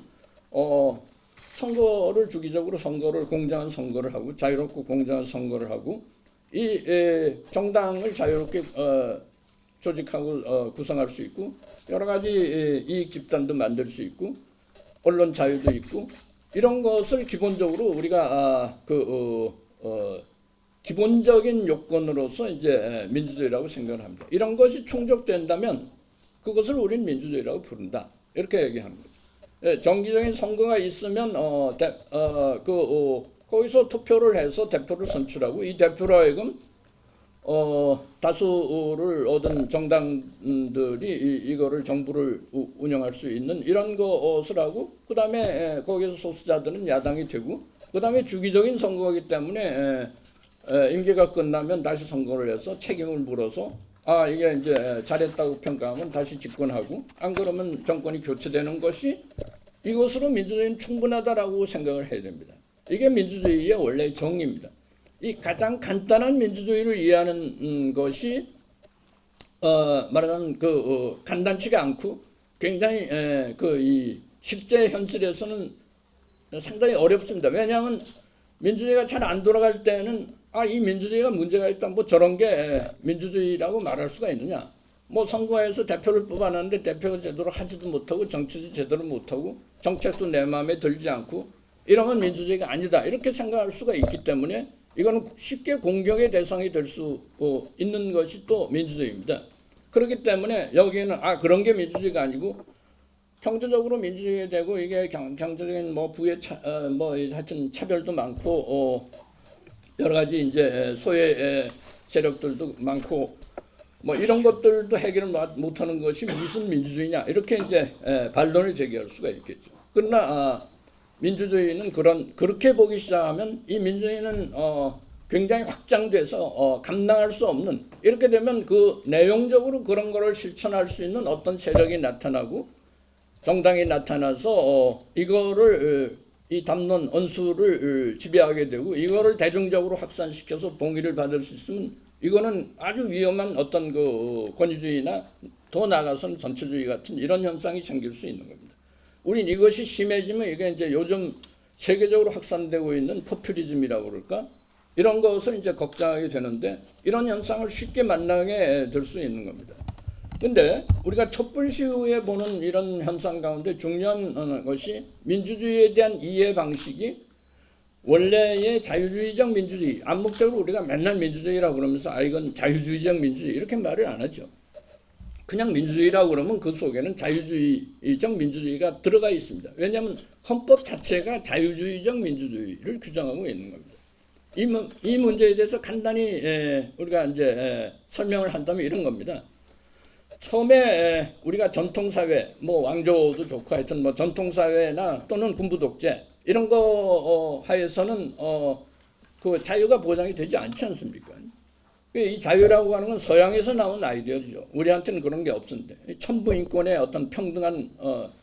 선거를 주기적으로 공정한 선거를 하고 자유롭고 공정한 선거를 하고 이 정당을 자유롭게 조직하고 구성할 수 있고 여러 가지 이익 집단도 만들 수 있고 언론 자유도 있고 이런 것을 기본적으로 우리가 기본적인 요건으로서 이제 민주주의라고 생각을 합니다. 이런 것이 충족된다면 그것을 우리는 민주주의라고 부른다. 이렇게 얘기하는 거죠. 정기적인 선거가 있으면 거기서 투표를 해서 대표를 선출하고 이 대표로 하여금 다수를 얻은 정당들이 이거를 정부를 운영할 수 있는 이런 것을 하고 그 다음에 거기서 소수자들은 야당이 되고 그 다음에 주기적인 선거이기 때문에 임기가 끝나면 다시 선거를 해서 책임을 물어서 이게 이제 잘했다고 평가하면 다시 집권하고 안 그러면 정권이 교체되는 것이 이것으로 민주주의는 충분하다라고 생각을 해야 됩니다. 이게 민주주의의 원래의 정의입니다. 이 가장 간단한 민주주의를 이해하는 것이 말하자면 간단치가 않고 굉장히 이 실제 현실에서는 상당히 어렵습니다. 왜냐하면 민주주의가 잘 안 돌아갈 때는 이 민주주의가 문제가 있다 뭐 저런 게 민주주의라고 말할 수가 있느냐 뭐 선거에서 대표를 뽑아놨는데 대표가 제대로 하지도 못하고 정치도 제대로 못하고 정책도 내 마음에 들지 않고 이러면 민주주의가 아니다 이렇게 생각할 수가 있기 때문에 이거는 쉽게 공격의 대상이 될 수 있는 것이 또 민주주의입니다. 그렇기 때문에 여기에는 그런 게 민주주의가 아니고 경제적으로 민주주의가 되고 이게 경제적인 뭐 부의 뭐 하여튼 차별도 많고 여러 가지 이제 소외 세력들도 많고 뭐 이런 것들도 해결을 못하는 것이 무슨 민주주의냐 이렇게 이제 반론을 제기할 수가 있겠죠. 그러나 민주주의는 그렇게 보기 시작하면 이 민주주의는 굉장히 확장돼서 감당할 수 없는 이렇게 되면 그 내용적으로 그런 거를 실천할 수 있는 어떤 세력이 나타나고 정당이 나타나서 이거를 이 담론 언수를 지배하게 되고 이거를 대중적으로 확산시켜서 동의를 받을 수 있으면 이거는 아주 위험한 어떤 그 권위주의나 더 나아가서는 전체주의 같은 이런 현상이 생길 수 있는 겁니다. 우린 이것이 심해지면 이게 이제 요즘 세계적으로 확산되고 있는 포퓰리즘이라고 그럴까? 이런 것을 이제 걱정하게 되는데 이런 현상을 쉽게 만나게 될 수 있는 겁니다. 근데 우리가 촛불 시위에 보는 이런 현상 가운데 중요한 것이 민주주의에 대한 이해 방식이 원래의 자유주의적 민주주의, 암묵적으로 우리가 맨날 민주주의라고 그러면서 이건 자유주의적 민주주의 이렇게 말을 안 하죠. 그냥 민주주의라고 그러면 그 속에는 자유주의적 민주주의가 들어가 있습니다. 왜냐하면 헌법 자체가 자유주의적 민주주의를 규정하고 있는 겁니다. 이 문제에 대해서 간단히 우리가 이제 설명을 한다면 이런 겁니다. 처음에 우리가 전통사회, 뭐 왕조도 좋고 하여튼 뭐 전통사회나 또는 군부독재 이런 거 하에서는 그 자유가 보장이 되지 않지 않습니까? 이 자유라고 하는 건 서양에서 나온 아이디어죠. 우리한테는 그런 게 없었는데 천부인권의 어떤 평등한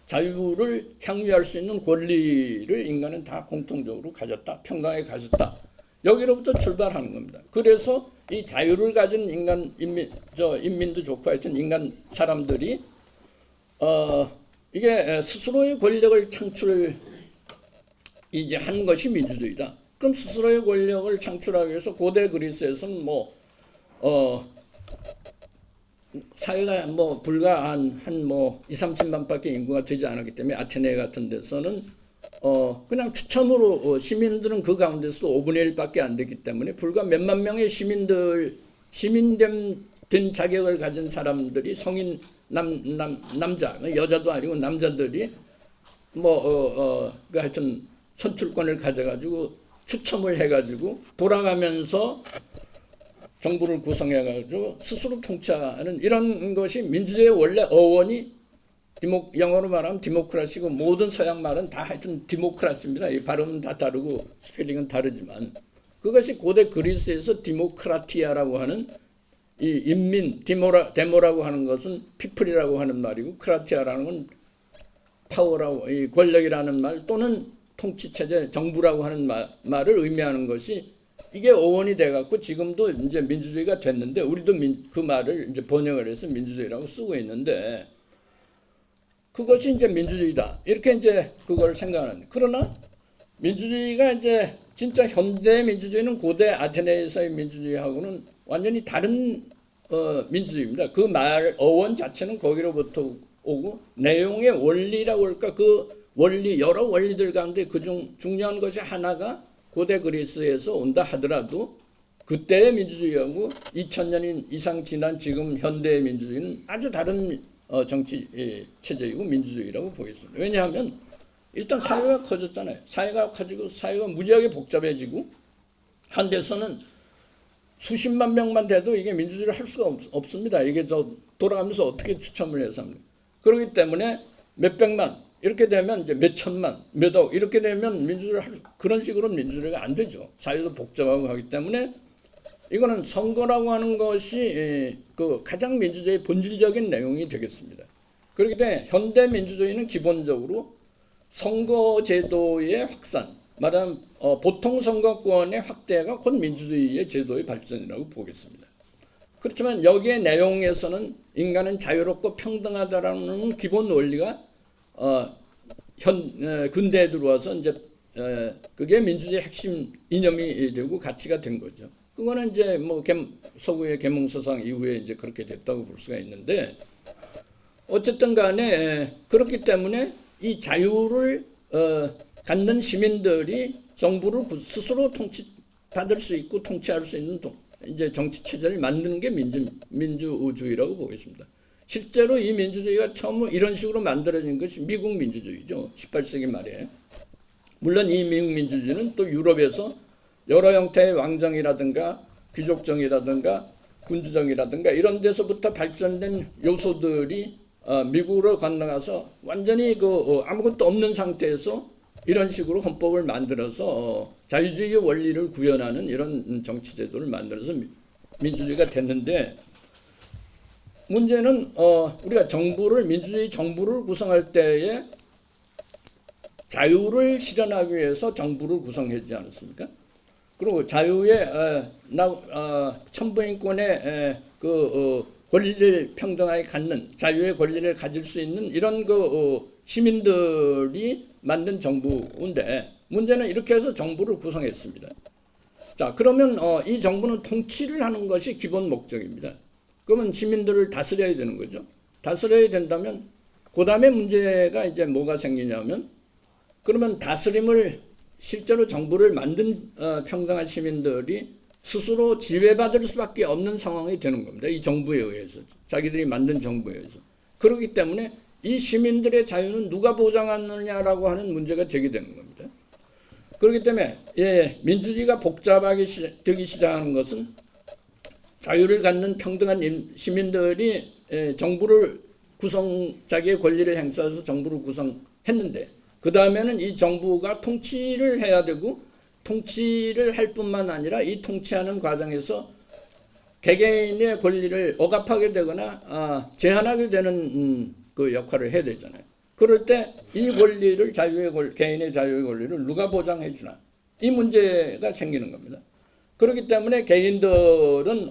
자유를 향유할 수 있는 권리를 인간은 다 공통적으로 가졌다, 평등하게 가졌다. 여기로부터 출발하는 겁니다. 그래서 이 자유를 가진 인민도 좋고 하여튼 인간 사람들이 이게 스스로의 권력을 이제 한 것이 민주주의다. 그럼 스스로의 권력을 창출하기 위해서 고대 그리스에서는 사회가 불과 한 20-30만밖에 인구가 되지 않았기 때문에 아테네 같은 데서는 그냥 추첨으로 시민들은 그 가운데서도 5분의 1밖에 안 됐기 때문에 불과 몇만 명의 시민된 자격을 가진 사람들이 성인 남자 여자도 아니고 남자들이 하여튼 선출권을 가져가지고 추첨을 해가지고 돌아가면서 정부를 구성해가지고 스스로 통치하는 이런 것이 민주주의의 원래 어원이 영어로 말하면 디모크라시고 모든 서양 말은 다 하여튼 디모크라시입니다. 이 발음은 다 다르고 스펠링은 다르지만 그것이 고대 그리스에서 디모크라티아라고 하는 이 인민 데모라고 하는 것은 피플이라고 하는 말이고 크라티아라는 건 파워라고 이 권력이라는 말 또는 통치체제 정부라고 하는 말을 의미하는 것이 이게 어원이 돼갖고 지금도 이제 민주주의가 됐는데 우리도 그 말을 이제 번역을 해서 민주주의라고 쓰고 있는데 그것이 이제 민주주의다. 이렇게 이제 그걸 생각하는. 그러나 민주주의가 이제 진짜 현대 민주주의는 고대 아테네에서의 민주주의하고는 완전히 다른 민주주의입니다. 그 말 어원 자체는 거기로부터 오고 내용의 원리라고 할까 그 원리 여러 원리들 가운데 그중 중요한 것이 하나가 고대 그리스에서 온다 하더라도 그때의 민주주의하고 2000년 이상 지난 지금 현대의 민주주의는 아주 다른 정치 체제이고 민주주의라고 보겠습니다. 왜냐하면 일단 사회가 커졌잖아요. 사회가 커지고 사회가 무지하게 복잡해지고 한 데서는 수십만 명만 돼도 이게 민주주의를 할 수가 없습니다. 이게 돌아가면서 어떻게 추첨을 해서 합니까? 그렇기 때문에 몇백만 이렇게 되면 이제 몇천만 몇억 이렇게 되면 민주주의를 그런 식으로 민주주의가 안 되죠. 사회도 복잡하고 하기 때문에 이거는 선거라고 하는 것이 그 가장 민주주의의 본질적인 내용이 되겠습니다. 그렇기 때문에 현대 민주주의는 기본적으로 선거제도의 확산, 말하면 보통 선거권의 확대가 곧 민주주의의 제도의 발전이라고 보겠습니다. 그렇지만 여기에 내용에서는 인간은 자유롭고 평등하다라는 기본 원리가 근대에 들어와서 이제 그게 민주주의의 핵심 이념이 되고 가치가 된 거죠. 그거는 이제 뭐 서구의 계몽서상 이후에 이제 그렇게 됐다고 볼 수가 있는데 어쨌든 간에 그렇기 때문에 이 자유를 갖는 시민들이 정부를 스스로 통치받을 수 있고 통치할 수 있는 이제 정치 체제를 만드는 게 민주주의라고 보겠습니다. 실제로 이 민주주의가 처음 이런 식으로 만들어진 것이 미국 민주주의죠. 18세기 말에. 물론 이 미국 민주주의는 또 유럽에서 여러 형태의 왕정이라든가 귀족정이라든가 군주정이라든가 이런 데서부터 발전된 요소들이 미국으로 건너가서 완전히 아무것도 없는 상태에서 이런 식으로 헌법을 만들어서 자유주의의 원리를 구현하는 이런 정치제도를 만들어서 민주주의가 됐는데 문제는 우리가 민주주의 정부를 구성할 때에 자유를 실현하기 위해서 정부를 구성하지 않았습니까? 그리고 자유의 천부인권의 권리를 평등하게 갖는 자유의 권리를 가질 수 있는 이런 시민들이 만든 정부인데 문제는 이렇게 해서 정부를 구성했습니다. 자, 그러면 이 정부는 통치를 하는 것이 기본 목적입니다. 그러면 시민들을 다스려야 되는 거죠. 다스려야 된다면 그 다음에 문제가 이제 뭐가 생기냐면 그러면 다스림을 실제로 정부를 만든 평등한 시민들이 스스로 지배받을 수밖에 없는 상황이 되는 겁니다. 이 정부에 의해서 자기들이 만든 정부에 의해서. 그렇기 때문에 이 시민들의 자유는 누가 보장하느냐라고 하는 문제가 제기되는 겁니다. 그렇기 때문에 민주주의가 복잡하게 되기 시작하는 것은 자유를 갖는 평등한 시민들이 정부를 자기의 권리를 행사해서 정부를 구성했는데 그 다음에는 이 정부가 통치를 해야 되고 통치를 할 뿐만 아니라 이 통치하는 과정에서 개개인의 권리를 억압하게 되거나 제한하게 되는 그 역할을 해야 되잖아요. 그럴 때 이 권리를 개인의 자유의 권리를 누가 보장해 주나 이 문제가 생기는 겁니다. 그렇기 때문에 개인들은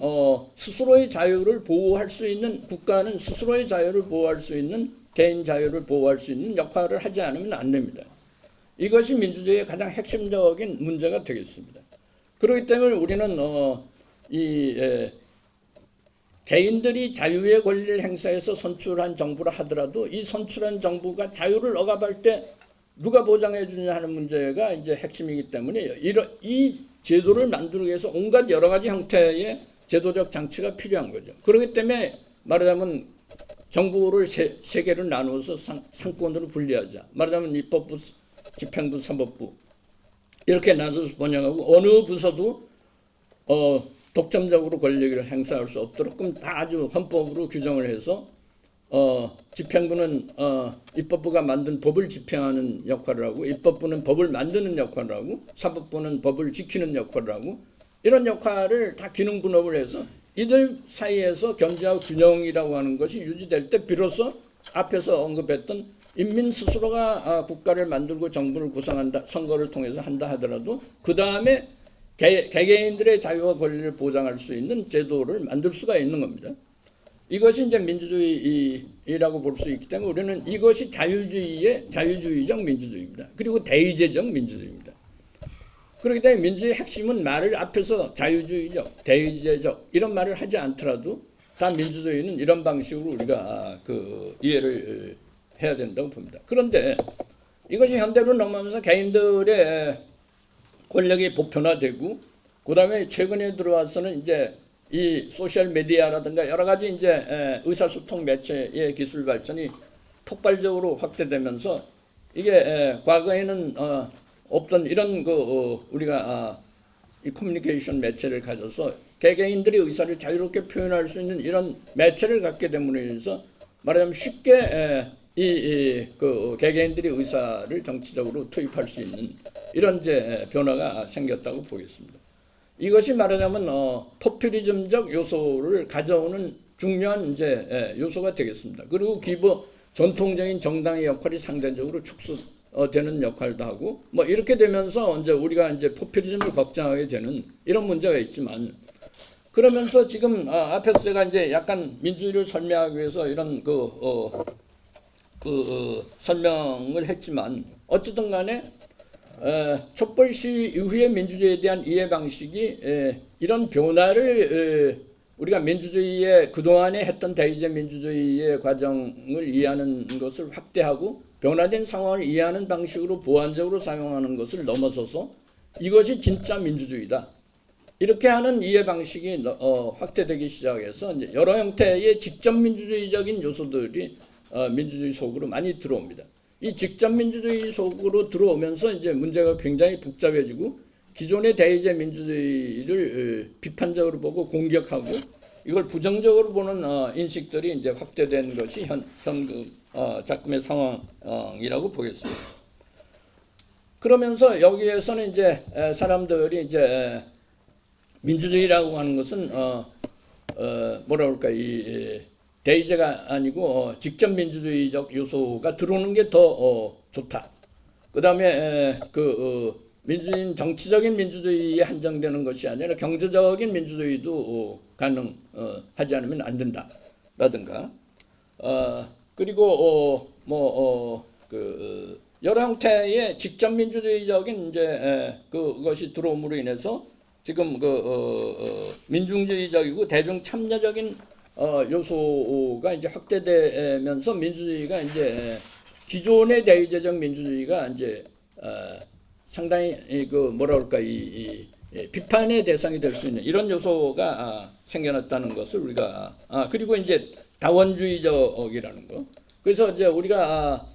스스로의 자유를 보호할 수 있는 국가는 스스로의 자유를 보호할 수 있는 개인 자유를 보호할 수 있는 역할을 하지 않으면 안 됩니다. 이것이 민주주의의 가장 핵심적인 문제가 되겠습니다. 그렇기 때문에 우리는 개인들이 자유의 권리를 행사해서 선출한 정부라 하더라도 이 선출한 정부가 자유를 억압할 때 누가 보장해 주냐 하는 문제가 이제 핵심이기 때문에 이 제도를 만들기 위해서 온갖 여러 가지 형태의 제도적 장치가 필요한 거죠. 그렇기 때문에 말하자면 정부를 세 개로 나누어서 상권으로 분리하자. 말하자면 입법부, 집행부, 사법부 이렇게 나눠서 번영하고 어느 부서도 독점적으로 권력을 행사할 수 없도록 그럼 다 아주 헌법으로 규정을 해서 집행부는 입법부가 만든 법을 집행하는 역할을 하고 입법부는 법을 만드는 역할을 하고 사법부는 법을 지키는 역할을 하고 이런 역할을 다 기능 분업을 해서 이들 사이에서 견제와 균형이라고 하는 것이 유지될 때 비로소 앞에서 언급했던 인민 스스로가 국가를 만들고 정부를 구성한다, 선거를 통해서 한다 하더라도 그 다음에 개개인들의 자유와 권리를 보장할 수 있는 제도를 만들 수가 있는 겁니다. 이것이 이제 민주주의라고 볼 수 있기 때문에 우리는 이것이 자유주의적 민주주의입니다. 그리고 대의제적 민주주의입니다. 그렇기 때문에 민주주의의 핵심은 말을 앞에서 자유주의적, 대의제적 이런 말을 하지 않더라도 다 민주주의는 이런 방식으로 우리가 이해를 해야 된다고 봅니다. 그런데 이것이 현대로 넘어가면서 개인들의 권력이 보편화되고 그다음에 최근에 들어와서는 이제 이 소셜 미디어라든가 여러 가지 이제 의사소통 매체의 기술 발전이 폭발적으로 확대되면서 이게 과거에는 없던 이런 우리가 이 커뮤니케이션 매체를 가져서 개개인들의 의사를 자유롭게 표현할 수 있는 이런 매체를 갖게 됨으로 인해서 말하자면 쉽게 개개인들의 의사를 정치적으로 투입할 수 있는 이런 이제 변화가 생겼다고 보겠습니다. 이것이 말하자면 포퓰리즘적 요소를 가져오는 중요한 이제 요소가 되겠습니다. 그리고 전통적인 정당의 역할이 상대적으로 축소되는 역할도 하고 뭐 이렇게 되면서 이제 우리가 이제 포퓰리즘을 걱정하게 되는 이런 문제가 있지만 그러면서 지금 앞에서 제가 이제 약간 민주주의를 설명하기 위해서 이런 설명을 했지만 어쨌든 간에 촛불 시위 이후의 민주주의에 대한 이해 방식이 이런 변화를 우리가 민주주의의 그동안에 했던 대의제 민주주의의 과정을 이해하는 것을 확대하고 변화된 상황을 이해하는 방식으로 보완적으로 사용하는 것을 넘어서서 이것이 진짜 민주주의다. 이렇게 하는 이해 방식이 확대되기 시작해서 이제 여러 형태의 직접 민주주의적인 요소들이 민주주의 속으로 많이 들어옵니다. 이 직접 민주주의 속으로 들어오면서 이제 문제가 굉장히 복잡해지고 기존의 대의제 민주주의를 비판적으로 보고 공격하고 이걸 부정적으로 보는 인식들이 이제 확대된 것이 현금 작금의 상황이라고 보겠습니다. 그러면서 여기에서는 이제 사람들이 이제 민주주의라고 하는 것은 뭐라 그럴까 이 대의제가 아니고 직접 민주주의적 요소가 들어오는 게 더 좋다. 그다음에 민주주의는 정치적인 민주주의에 한정되는 것이 아니라 경제적인 민주주의도 가능하지 않으면 안 된다라든가 그리고 여러 형태의 직접 민주주의적인 이제 그것이 들어옴으로 인해서 지금 민중주의적이고 대중 참여적인 요소가 이제 확대되면서 민주주의가 이제 기존의 대의제적 민주주의가 이제 상당히 뭐라 그럴까 비판의 대상이 될 수 있는 이런 요소가 생겨났다는 것을 우리가 그리고 이제 다원주의적이라는 거. 그래서 이제 우리가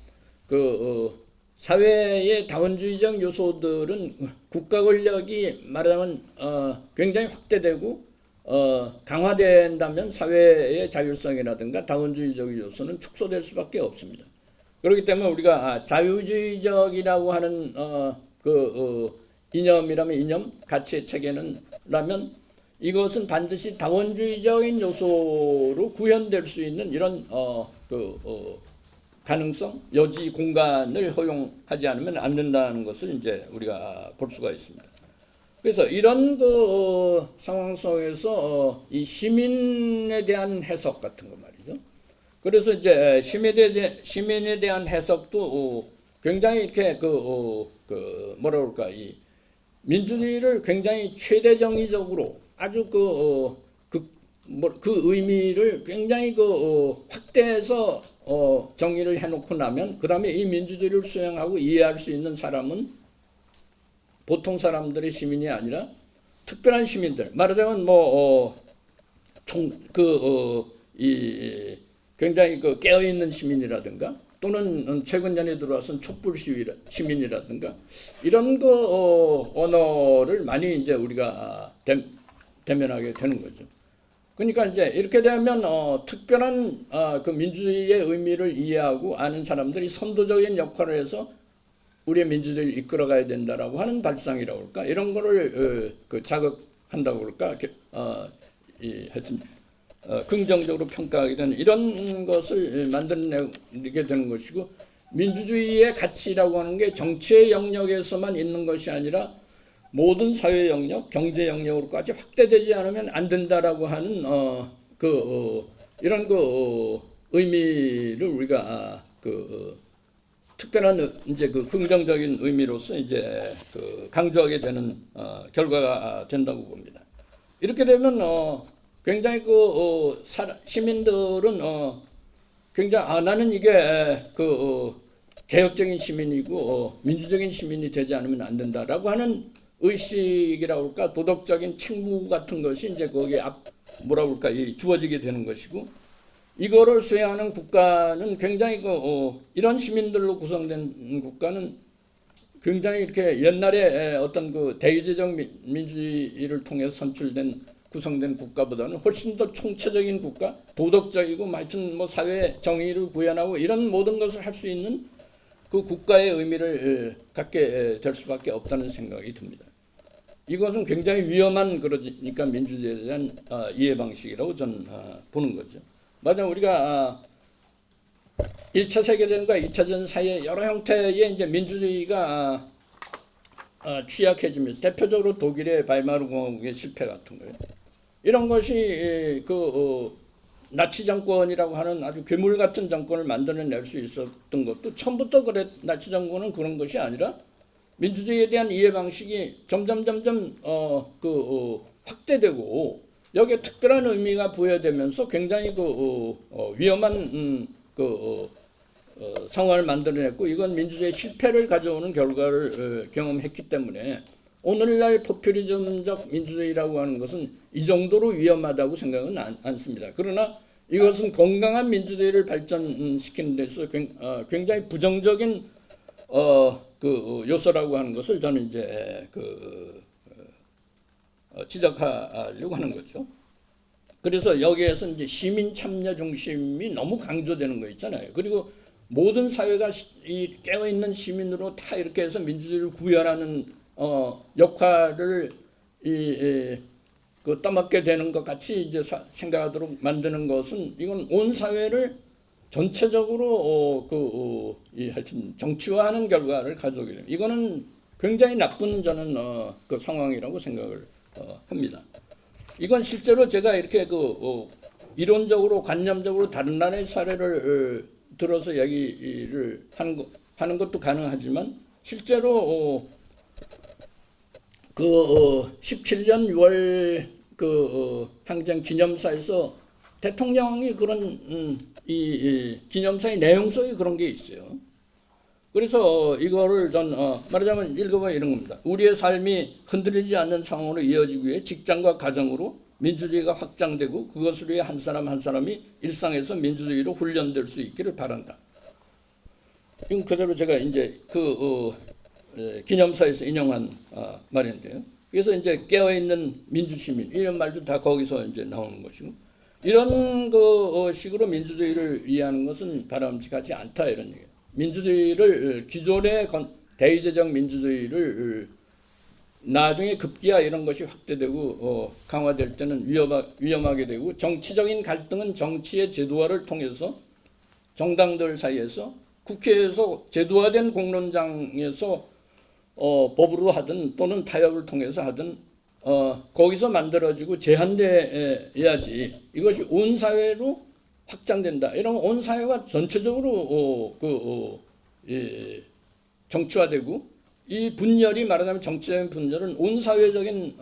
사회의 다원주의적 요소들은 국가 권력이 말하자면 굉장히 확대되고 강화된다면 사회의 자율성이라든가 다원주의적 요소는 축소될 수밖에 없습니다. 그렇기 때문에 우리가 자유주의적이라고 하는 이념이라면 이념, 가치의 체계는라면 이것은 반드시 다원주의적인 요소로 구현될 수 있는 이런 가능성, 여지 공간을 허용하지 않으면 안 된다는 것을 이제 우리가 볼 수가 있습니다. 그래서 이런 상황 속에서 이 시민에 대한 해석 같은 거 말이죠. 그래서 이제 시민에 대한 해석도 굉장히 이렇게 뭐라 그럴까 이 민주주의를 굉장히 최대 정의적으로 아주 그 의미를 굉장히 확대해서 정의를 해놓고 나면 그 다음에 이 민주주의를 수행하고 이해할 수 있는 사람은 보통 사람들의 시민이 아니라 특별한 시민들 말하자면 굉장히 깨어있는 시민이라든가 또는 최근 년에 들어와선 촛불 시민이라든가 이런 언어를 많이 이제 우리가 대면하게 되는 거죠. 그러니까 이제 이렇게 되면 특별한 그 민주주의의 의미를 이해하고 아는 사람들이 선도적인 역할을 해서 우리의 민주주의를 이끌어가야 된다라고 하는 발상이라고 할까 이런 거를 자극한다고 그럴까 하여튼 긍정적으로 평가하게 되는 이런 것을 만들어내게 되는 것이고 민주주의의 가치라고 하는 게 정치의 영역에서만 있는 것이 아니라 모든 사회 영역, 경제 영역으로까지 확대되지 않으면 안 된다라고 하는 이런 의미를 우리가 특별한 이제 긍정적인 의미로서 이제 강조하게 되는 결과가 된다고 봅니다. 이렇게 되면 굉장히 시민들은 굉장히 나는 이게 개혁적인 시민이고 민주적인 시민이 되지 않으면 안 된다라고 하는 의식이라고 할까 도덕적인 책무 같은 것이 이제 거기에 뭐라고 할까 주어지게 되는 것이고 이거를 수행하는 국가는 굉장히 이런 시민들로 구성된 국가는 굉장히 이렇게 옛날에 어떤 대의제적 민주주의를 통해서 구성된 국가보다는 훨씬 더 총체적인 국가, 도덕적이고 하여튼 사회 정의를 구현하고 이런 모든 것을 할 수 있는 그 국가의 의미를 갖게 될 수밖에 없다는 생각이 듭니다. 이것은 굉장히 위험한 그러니까 민주주의에 대한 이해 방식이라고 저는 보는 거죠. 맞아 우리가 1차 세계대전과 2차 전 사이에 여러 형태의 이제 민주주의가 취약해지면서 대표적으로 독일의 바이마르 공화국의 실패 같은 거예요. 이런 것이 나치 정권이라고 하는 아주 괴물 같은 정권을 만들어낼 수 있었던 것도 처음부터 나치 정권은 그런 것이 아니라 민주주의에 대한 이해 방식이 점점 확대되고 여기에 특별한 의미가 부여되면서 굉장히 위험한 상황을 만들어냈고 이건 민주주의 실패를 가져오는 결과를 경험했기 때문에 오늘날 포퓰리즘적 민주주의라고 하는 것은 이 정도로 위험하다고 생각은 않습니다. 그러나 이것은 건강한 민주주의를 발전시키는 데서 굉장히 부정적인 요소라고 하는 것을 저는 이제 지적하려고 하는 거죠. 그래서 여기에서 이제 시민 참여 중심이 너무 강조되는 거 있잖아요. 그리고 모든 사회가 이 깨어있는 시민으로 다 이렇게 해서 민주주의를 구현하는 역할을 떠맡게 되는 것 같이 이제 생각하도록 만드는 것은 이건 온 사회를 전체적으로 하여튼 정치화하는 결과를 가져오게 됩니다. 이거는 굉장히 나쁜 저는 그 상황이라고 생각을 합니다. 이건 실제로 제가 이렇게 이론적으로 관념적으로 다른 나라의 사례를 들어서 얘기를 하는 것도 가능하지만 실제로 17년 6월 항쟁 기념사에서 대통령이 그런 이 기념사의 내용 속에 그런 게 있어요. 그래서 이거를 전 말하자면 읽어보면 이런 겁니다. 우리의 삶이 흔들리지 않는 상황으로 이어지기 위해 직장과 가정으로 민주주의가 확장되고 그것을 위해 한 사람 한 사람이 일상에서 민주주의로 훈련될 수 있기를 바란다. 이건 그대로 제가 이제 기념사에서 인용한 말인데요. 그래서 이제 깨어있는 민주시민 이런 말도 다 거기서 이제 나오는 것이고 이런 식으로 민주주의를 이해하는 것은 바람직하지 않다 이런 얘기예요. 민주주의를 기존의 대의제적 민주주의를 나중에 급기야 이런 것이 확대되고 강화될 때는 위험하게 되고 정치적인 갈등은 정치의 제도화를 통해서 정당들 사이에서 국회에서 제도화된 공론장에서 법으로 하든 또는 타협을 통해서 하든 거기서 만들어지고 제한돼야지 이것이 온 사회로 확장된다. 이러면 온 사회가 전체적으로 정치화되고 이 분열이 말하자면 정치적인 분열은 온 사회적인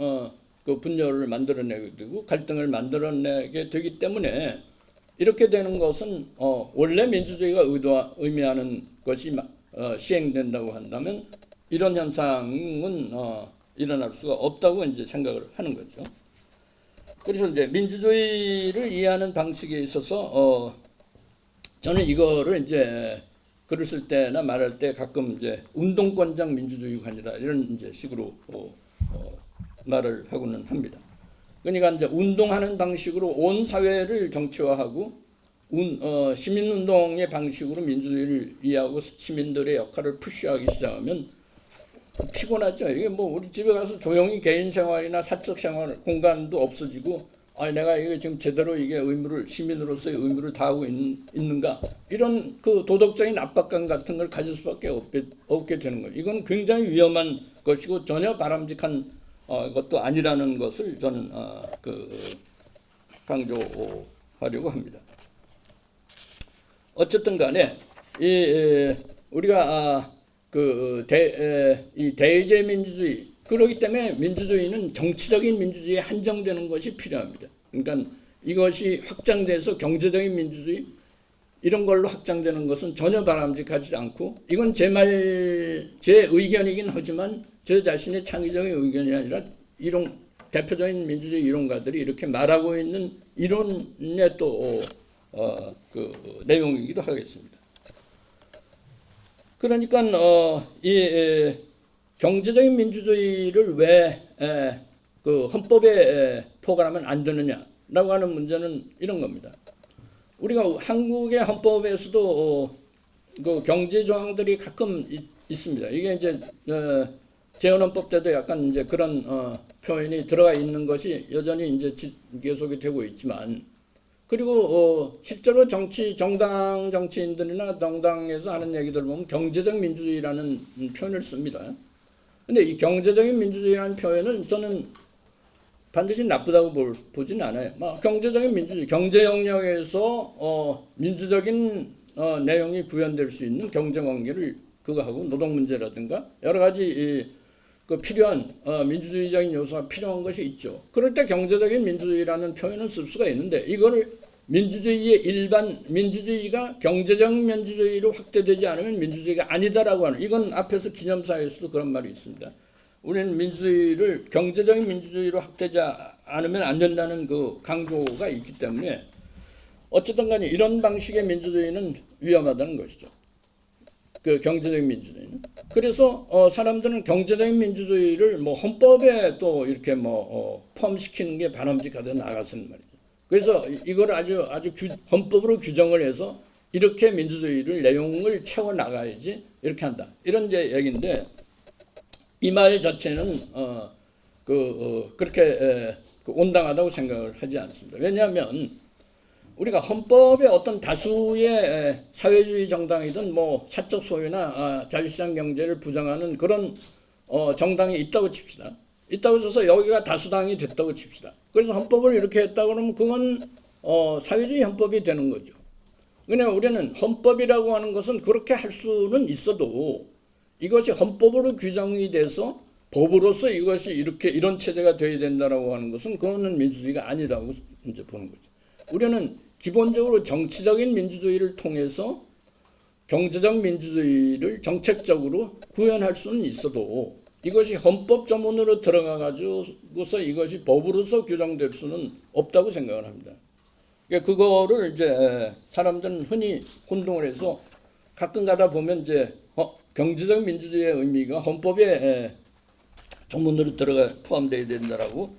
분열을 만들어내게 되고 갈등을 만들어내게 되기 때문에 이렇게 되는 것은 원래 민주주의가 의미하는 것이 시행된다고 한다면 이런 현상은 일어날 수가 없다고 이제 생각을 하는 거죠. 그래서 이제 민주주의를 이해하는 방식에 있어서 저는 이거를 이제 글을 쓸 때나 말할 때 가끔 이제 운동권적 민주주의관이다 이런 이제 식으로 말을 하고는 합니다. 그러니까 이제 운동하는 방식으로 온 사회를 정치화하고 시민운동의 방식으로 민주주의를 이해하고 시민들의 역할을 푸시하기 시작하면 피곤하죠. 이게 뭐 우리 집에 가서 조용히 개인 생활이나 사적 생활 공간도 없어지고 내가 이게 지금 제대로 이게 시민으로서의 의무를 다하고 있는가 이런 도덕적인 압박감 같은 걸 가질 수밖에 없게 되는 거예요. 이건 굉장히 위험한 것이고 전혀 바람직한 것도 아니라는 것을 저는 강조하려고 합니다. 어쨌든 간에 우리가 이 대의제 민주주의 그렇기 때문에 민주주의는 정치적인 민주주의에 한정되는 것이 필요합니다. 그러니까 이것이 확장돼서 경제적인 민주주의 이런 걸로 확장되는 것은 전혀 바람직하지 않고 이건 제 의견이긴 하지만 저 자신의 창의적인 의견이 아니라 대표적인 민주주의 이론가들이 이렇게 말하고 있는 이론의 또 내용이기도 하겠습니다. 그러니까 이 경제적인 민주주의를 왜 헌법에 포괄하면 안 되느냐라고 하는 문제는 이런 겁니다. 우리가 한국의 헌법에서도 경제 조항들이 가끔 있습니다. 이게 이제 재헌헌법 때도 약간 이제 그런 표현이 들어가 있는 것이 여전히 이제 계속이 되고 있지만 그리고 실제로 정당 정치인들이나 정당에서 하는 얘기들 보면 경제적 민주주의라는 표현을 씁니다. 근데 이 경제적인 민주주의라는 표현은 저는 반드시 나쁘다고 보진 않아요. 경제적인 민주주의, 경제 영역에서 민주적인 내용이 구현될 수 있는 경제 관계를 그거하고 노동 문제라든가 여러 가지 그 필요한 민주주의적인 요소가 필요한 것이 있죠. 그럴 때 경제적인 민주주의라는 표현을 쓸 수가 있는데 이거를 민주주의의 일반 민주주의가 경제적 민주주의로 확대되지 않으면 민주주의가 아니다라고 하는 이건 앞에서 기념사에서도 그런 말이 있습니다. 우리는 민주주의를 경제적인 민주주의로 확대하지 않으면 안 된다는 그 강조가 있기 때문에 어쨌든 간에 이런 방식의 민주주의는 위험하다는 것이죠. 그 경제적인 민주주의는. 그래서 사람들은 경제적인 민주주의를 뭐 헌법에 또 이렇게 포함시키는 게 바람직하다 나가서는 말이죠. 그래서 이걸 아주 헌법으로 규정을 해서 이렇게 민주주의를 내용을 채워 나가야지 이렇게 한다. 이런 이제 얘기인데 이 말 자체는 그렇게 온당하다고 생각을 하지 않습니다. 왜냐하면 우리가 헌법에 어떤 다수의 사회주의 정당이든 뭐 사적 소유나 자유시장 경제를 부정하는 그런 정당이 있다고 칩시다. 있다고 해서 여기가 다수당이 됐다고 칩시다. 그래서 헌법을 이렇게 했다 그러면 그건 사회주의 헌법이 되는 거죠. 그냥 우리는 헌법이라고 하는 것은 그렇게 할 수는 있어도 이것이 헌법으로 규정이 돼서 법으로서 이것이 이렇게 이런 체제가 되어야 된다라고 하는 것은 그거는 민주주의가 아니라고 이제 보는 거죠. 우리는 기본적으로 정치적인 민주주의를 통해서 경제적 민주주의를 정책적으로 구현할 수는 있어도 이것이 헌법 전문으로 들어가 가지고서 이것이 법으로서 규정될 수는 없다고 생각을 합니다. 그러니까 그거를 이제 사람들은 흔히 혼동을 해서 가끔 가다 보면 이제 경제적 민주주의의 의미가 헌법에 전문으로 들어가 포함되어야 된다라고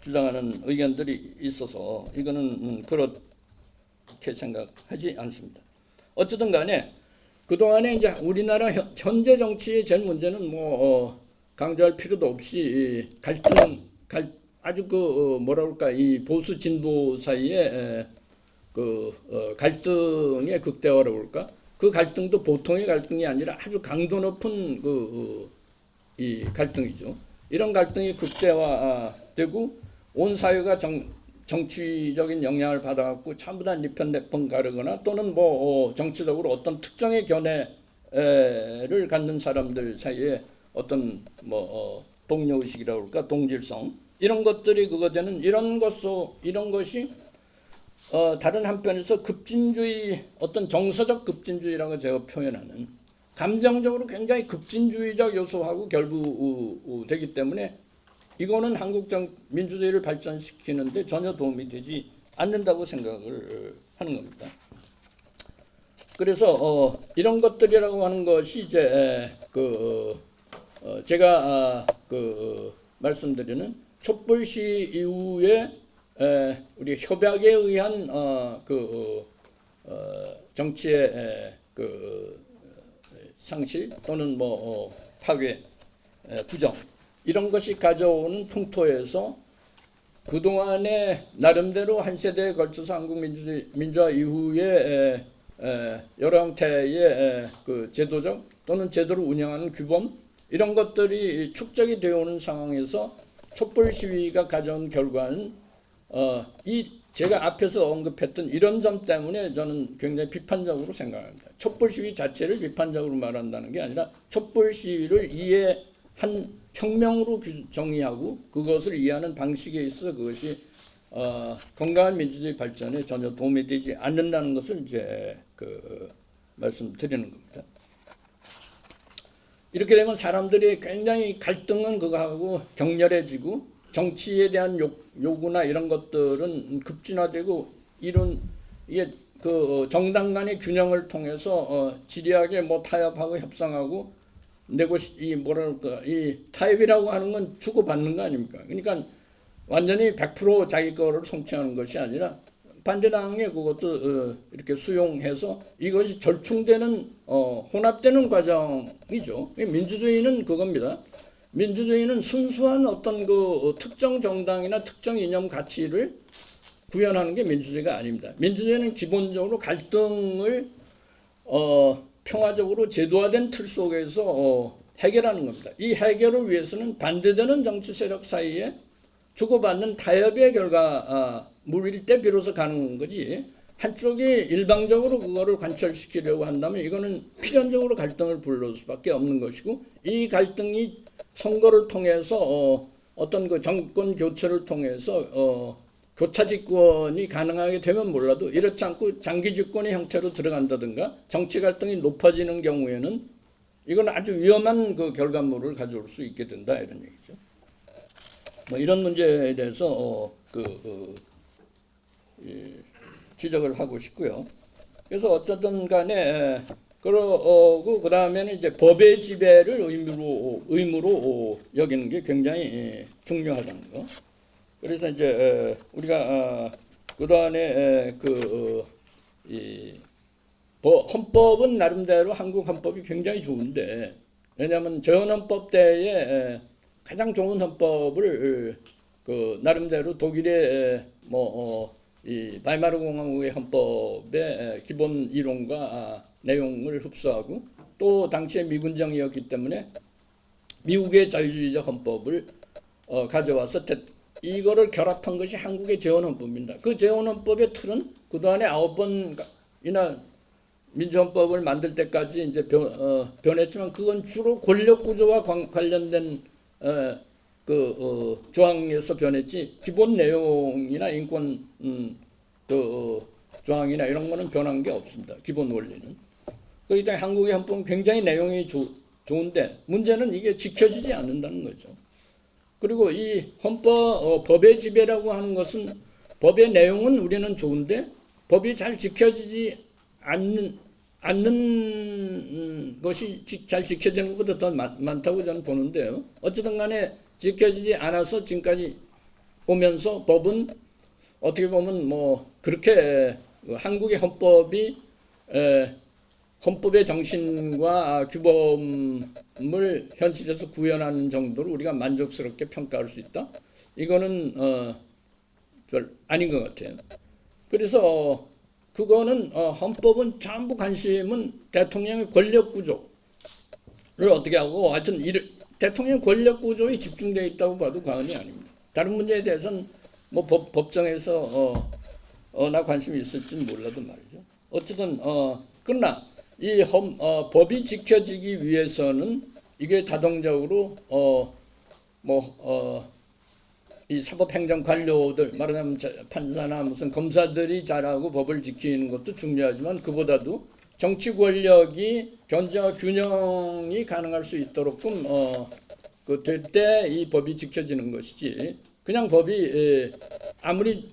주장하는 의견들이 있어서 이거는 그렇게 생각하지 않습니다. 어쨌든 간에 그동안에 이제 우리나라 현재 정치의 제일 문제는 강조할 필요도 없이 아주 뭐라 그럴까 이 보수 진보 사이에 갈등의 극대화라고 그럴까 그 갈등도 보통의 갈등이 아니라 아주 강도 높은 이 갈등이죠. 이런 갈등이 극대화되고 온 사회가 정치적인 영향을 받아갖고 전부 다 니편내편 가르거나 또는 정치적으로 어떤 특정의 견해를 갖는 사람들 사이에 어떤 동료의식이라고 할까 동질성 이런 것들이 되는 이런 것이 다른 한편에서 급진주의 어떤 정서적 급진주의라고 제가 표현하는 감정적으로 굉장히 급진주의적 요소하고 결부되기 때문에 이거는 한국 민주주의를 발전시키는데 전혀 도움이 되지 않는다고 생각을 하는 겁니다. 그래서 이런 것들이라고 하는 것이 이제 제가 말씀드리는 촛불시 이후에 우리 협약에 의한 정치의 상실 또는 파괴, 부정 이런 것이 가져오는 풍토에서 그동안에 나름대로 한 세대에 걸쳐서 한국 민주화 이후에 여러 형태의 제도적 또는 제도를 운영하는 규범 이런 것들이 축적이 되어 오는 상황에서 촛불 시위가 가져온 결과는 제가 앞에서 언급했던 이런 점 때문에 저는 굉장히 비판적으로 생각합니다. 촛불 시위 자체를 비판적으로 말한다는 게 아니라 촛불 시위를 이해한 혁명으로 정의하고 그것을 이해하는 방식에 있어 그것이 건강한 민주주의 발전에 전혀 도움이 되지 않는다는 것을 이제 말씀드리는 겁니다. 이렇게 되면 사람들이 굉장히 갈등은 그거하고 격렬해지고 정치에 대한 요구나 이런 것들은 급진화되고 이게 정당 간의 균형을 통해서 지리하게 타협하고 협상하고 이 타협이라고 하는 건 주고받는 거 아닙니까? 그러니까 완전히 100% 자기 거를 성취하는 것이 아니라 반대당의 그것도 이렇게 수용해서 이것이 절충되는 혼합되는 과정이죠. 민주주의는 그겁니다. 민주주의는 순수한 어떤 특정 정당이나 특정 이념 가치를 구현하는 게 민주주의가 아닙니다. 민주주의는 기본적으로 갈등을 평화적으로 제도화된 틀 속에서 해결하는 겁니다. 이 해결을 위해서는 반대되는 정치 세력 사이에 주고받는 타협의 결과물일 때 비로소 가는 거지 한쪽이 일방적으로 그거를 관철시키려고 한다면 이거는 필연적으로 갈등을 불러올 수밖에 없는 것이고, 이 갈등이 선거를 통해서 어떤 그 정권 교체를 통해서 교차 집권이 가능하게 되면 몰라도, 이렇지 않고 장기 집권의 형태로 들어간다든가 정치 갈등이 높아지는 경우에는 이건 아주 위험한 그 결과물을 가져올 수 있게 된다, 이런 얘기죠. 뭐 이런 문제에 대해서 지적을 하고 싶고요. 그래서 어쨌든 간에 그러고 그다음에는 이제 법의 지배를 의무로 여기는 게 굉장히 중요하다는 거. 그래서 이제 우리가 그동안에 이 헌법은 나름대로 한국 헌법이 굉장히 좋은데, 왜냐하면 재헌헌법 때에 가장 좋은 헌법을 그 나름대로 독일의 이 바이마르 공화국의 헌법의 기본 이론과 내용을 흡수하고, 또 당시에 미군정이었기 때문에 미국의 자유주의적 헌법을 가져와서 이거를 결합한 것이 한국의 재헌헌법입니다. 그 재헌헌법의 틀은 그동안에 9번이나 민주헌법을 만들 때까지 이제 변했지만, 그건 주로 권력구조와 관련된 조항에서 변했지, 기본 내용이나 인권 조항이나 이런 거는 변한 게 없습니다. 기본 원리는. 그렇기 때문에 한국의 헌법은 굉장히 내용이 좋은데, 문제는 이게 지켜지지 않는다는 거죠. 그리고 이 법의 지배라고 하는 것은, 법의 내용은 우리는 좋은데 법이 잘 지켜지지 않는 것이 잘 지켜지는 것보다 더 많다고 저는 보는데요. 어쨌든 간에 지켜지지 않아서 지금까지 오면서 법은 어떻게 보면 뭐 그렇게 한국의 헌법이 헌법의 정신과 규범을 현실에서 구현하는 정도로 우리가 만족스럽게 평가할 수 있다? 이거는 별 아닌 것 같아요. 그래서 그거는 헌법은 전부 관심은 대통령의 권력 구조를 어떻게 하고, 하여튼 대통령 권력 구조에 집중되어 있다고 봐도 과언이 아닙니다. 다른 문제에 대해서는 뭐 법정에서 나 관심이 있을지는 몰라도 말이죠. 어쨌든 그러나 이 법이 지켜지기 위해서는 이게 자동적으로 이 사법행정 관료들, 말하자면 판사나 무슨 검사들이 잘하고 법을 지키는 것도 중요하지만, 그보다도 정치 권력이 견제와 균형이 가능할 수 있도록끔 될 때 이 법이 지켜지는 것이지, 그냥 법이 아무리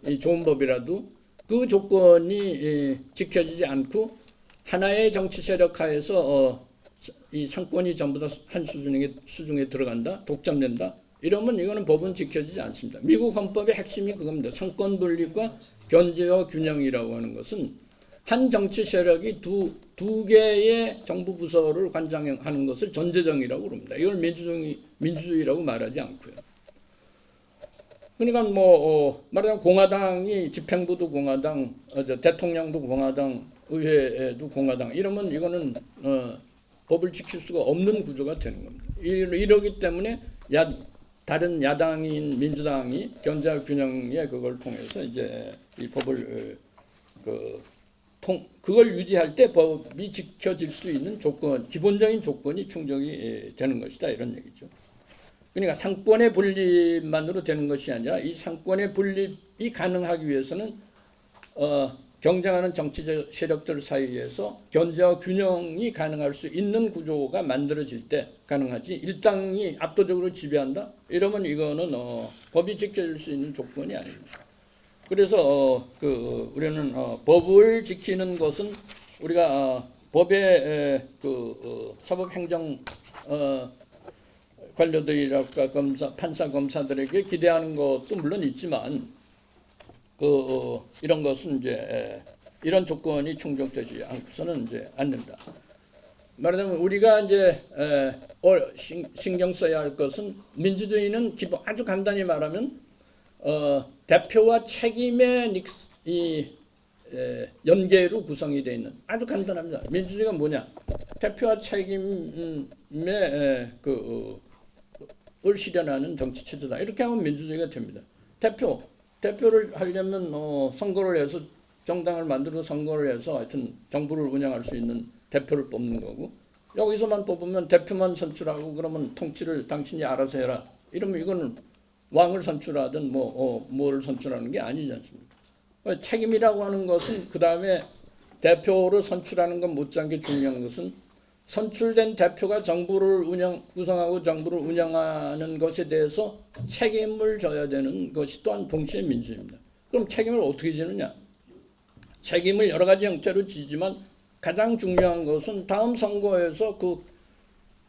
이 좋은 법이라도 그 조건이 지켜지지 않고 하나의 정치 세력 하에서 이 상권이 전부 다 한 수중에 들어간다, 독점된다, 이러면 이거는 법은 지켜지지 않습니다. 미국 헌법의 핵심이 그겁니다. 상권 분립과 견제와 균형이라고 하는 것은 한 정치 세력이 두 개의 정부 부서를 관장하는 것을 전제정의라고 그럽니다. 이걸 민주주의라고 말하지 않고요. 그러니까 말하자면 공화당이 집행부도 공화당, 대통령도 공화당, 의회도 공화당, 이러면 이거는 법을 지킬 수가 없는 구조가 되는 겁니다. 이러기 때문에 다른 야당인 민주당이 견제와 균형의 그걸 통해서 이제 이 법을 그걸 유지할 때 법이 지켜질 수 있는 기본적인 조건이 충족이 되는 것이다, 이런 얘기죠. 그러니까 상권의 분립만으로 되는 것이 아니라, 이 상권의 분립이 가능하기 위해서는 경쟁하는 정치적 세력들 사이에서 견제와 균형이 가능할 수 있는 구조가 만들어질 때 가능하지, 일당이 압도적으로 지배한다? 이러면 이거는 법이 지켜질 수 있는 조건이 아닙니다. 그래서 우리는 법을 지키는 것은 우리가 법의 사법행정 관료들이랄까 판사 검사들에게 기대하는 것도 물론 있지만, 이런 것은 이제 이런 조건이 충족되지 않고서는 이제 않는다. 말하자면 우리가 이제 신경 써야 할 것은, 민주주의는 아주 간단히 말하면 대표와 책임의 연계로 구성이 되어 있는, 아주 간단합니다. 민주주의가 뭐냐? 대표와 책임의 을 실현하는 정치 체제다. 이렇게 하면 민주주의가 됩니다. 대표를 하려면 선거를 해서 정당을 만들어 선거를 해서 하여튼 정부를 운영할 수 있는 대표를 뽑는 거고, 여기서만 뽑으면 대표만 선출하고 그러면 통치를 당신이 알아서 해라 이러면 이거는 왕을 선출하든 뭐를 선출하는 게 아니지 않습니까? 책임이라고 하는 것은 그 다음에 대표를 선출하는 건 못지않게 중요한 것은 선출된 대표가 정부를 구성하고 정부를 운영하는 것에 대해서 책임을 져야 되는 것이 또한 동시에 민주입니다. 그럼 책임을 어떻게 지느냐? 책임을 여러 가지 형태로 지지만 가장 중요한 것은 다음 선거에서 그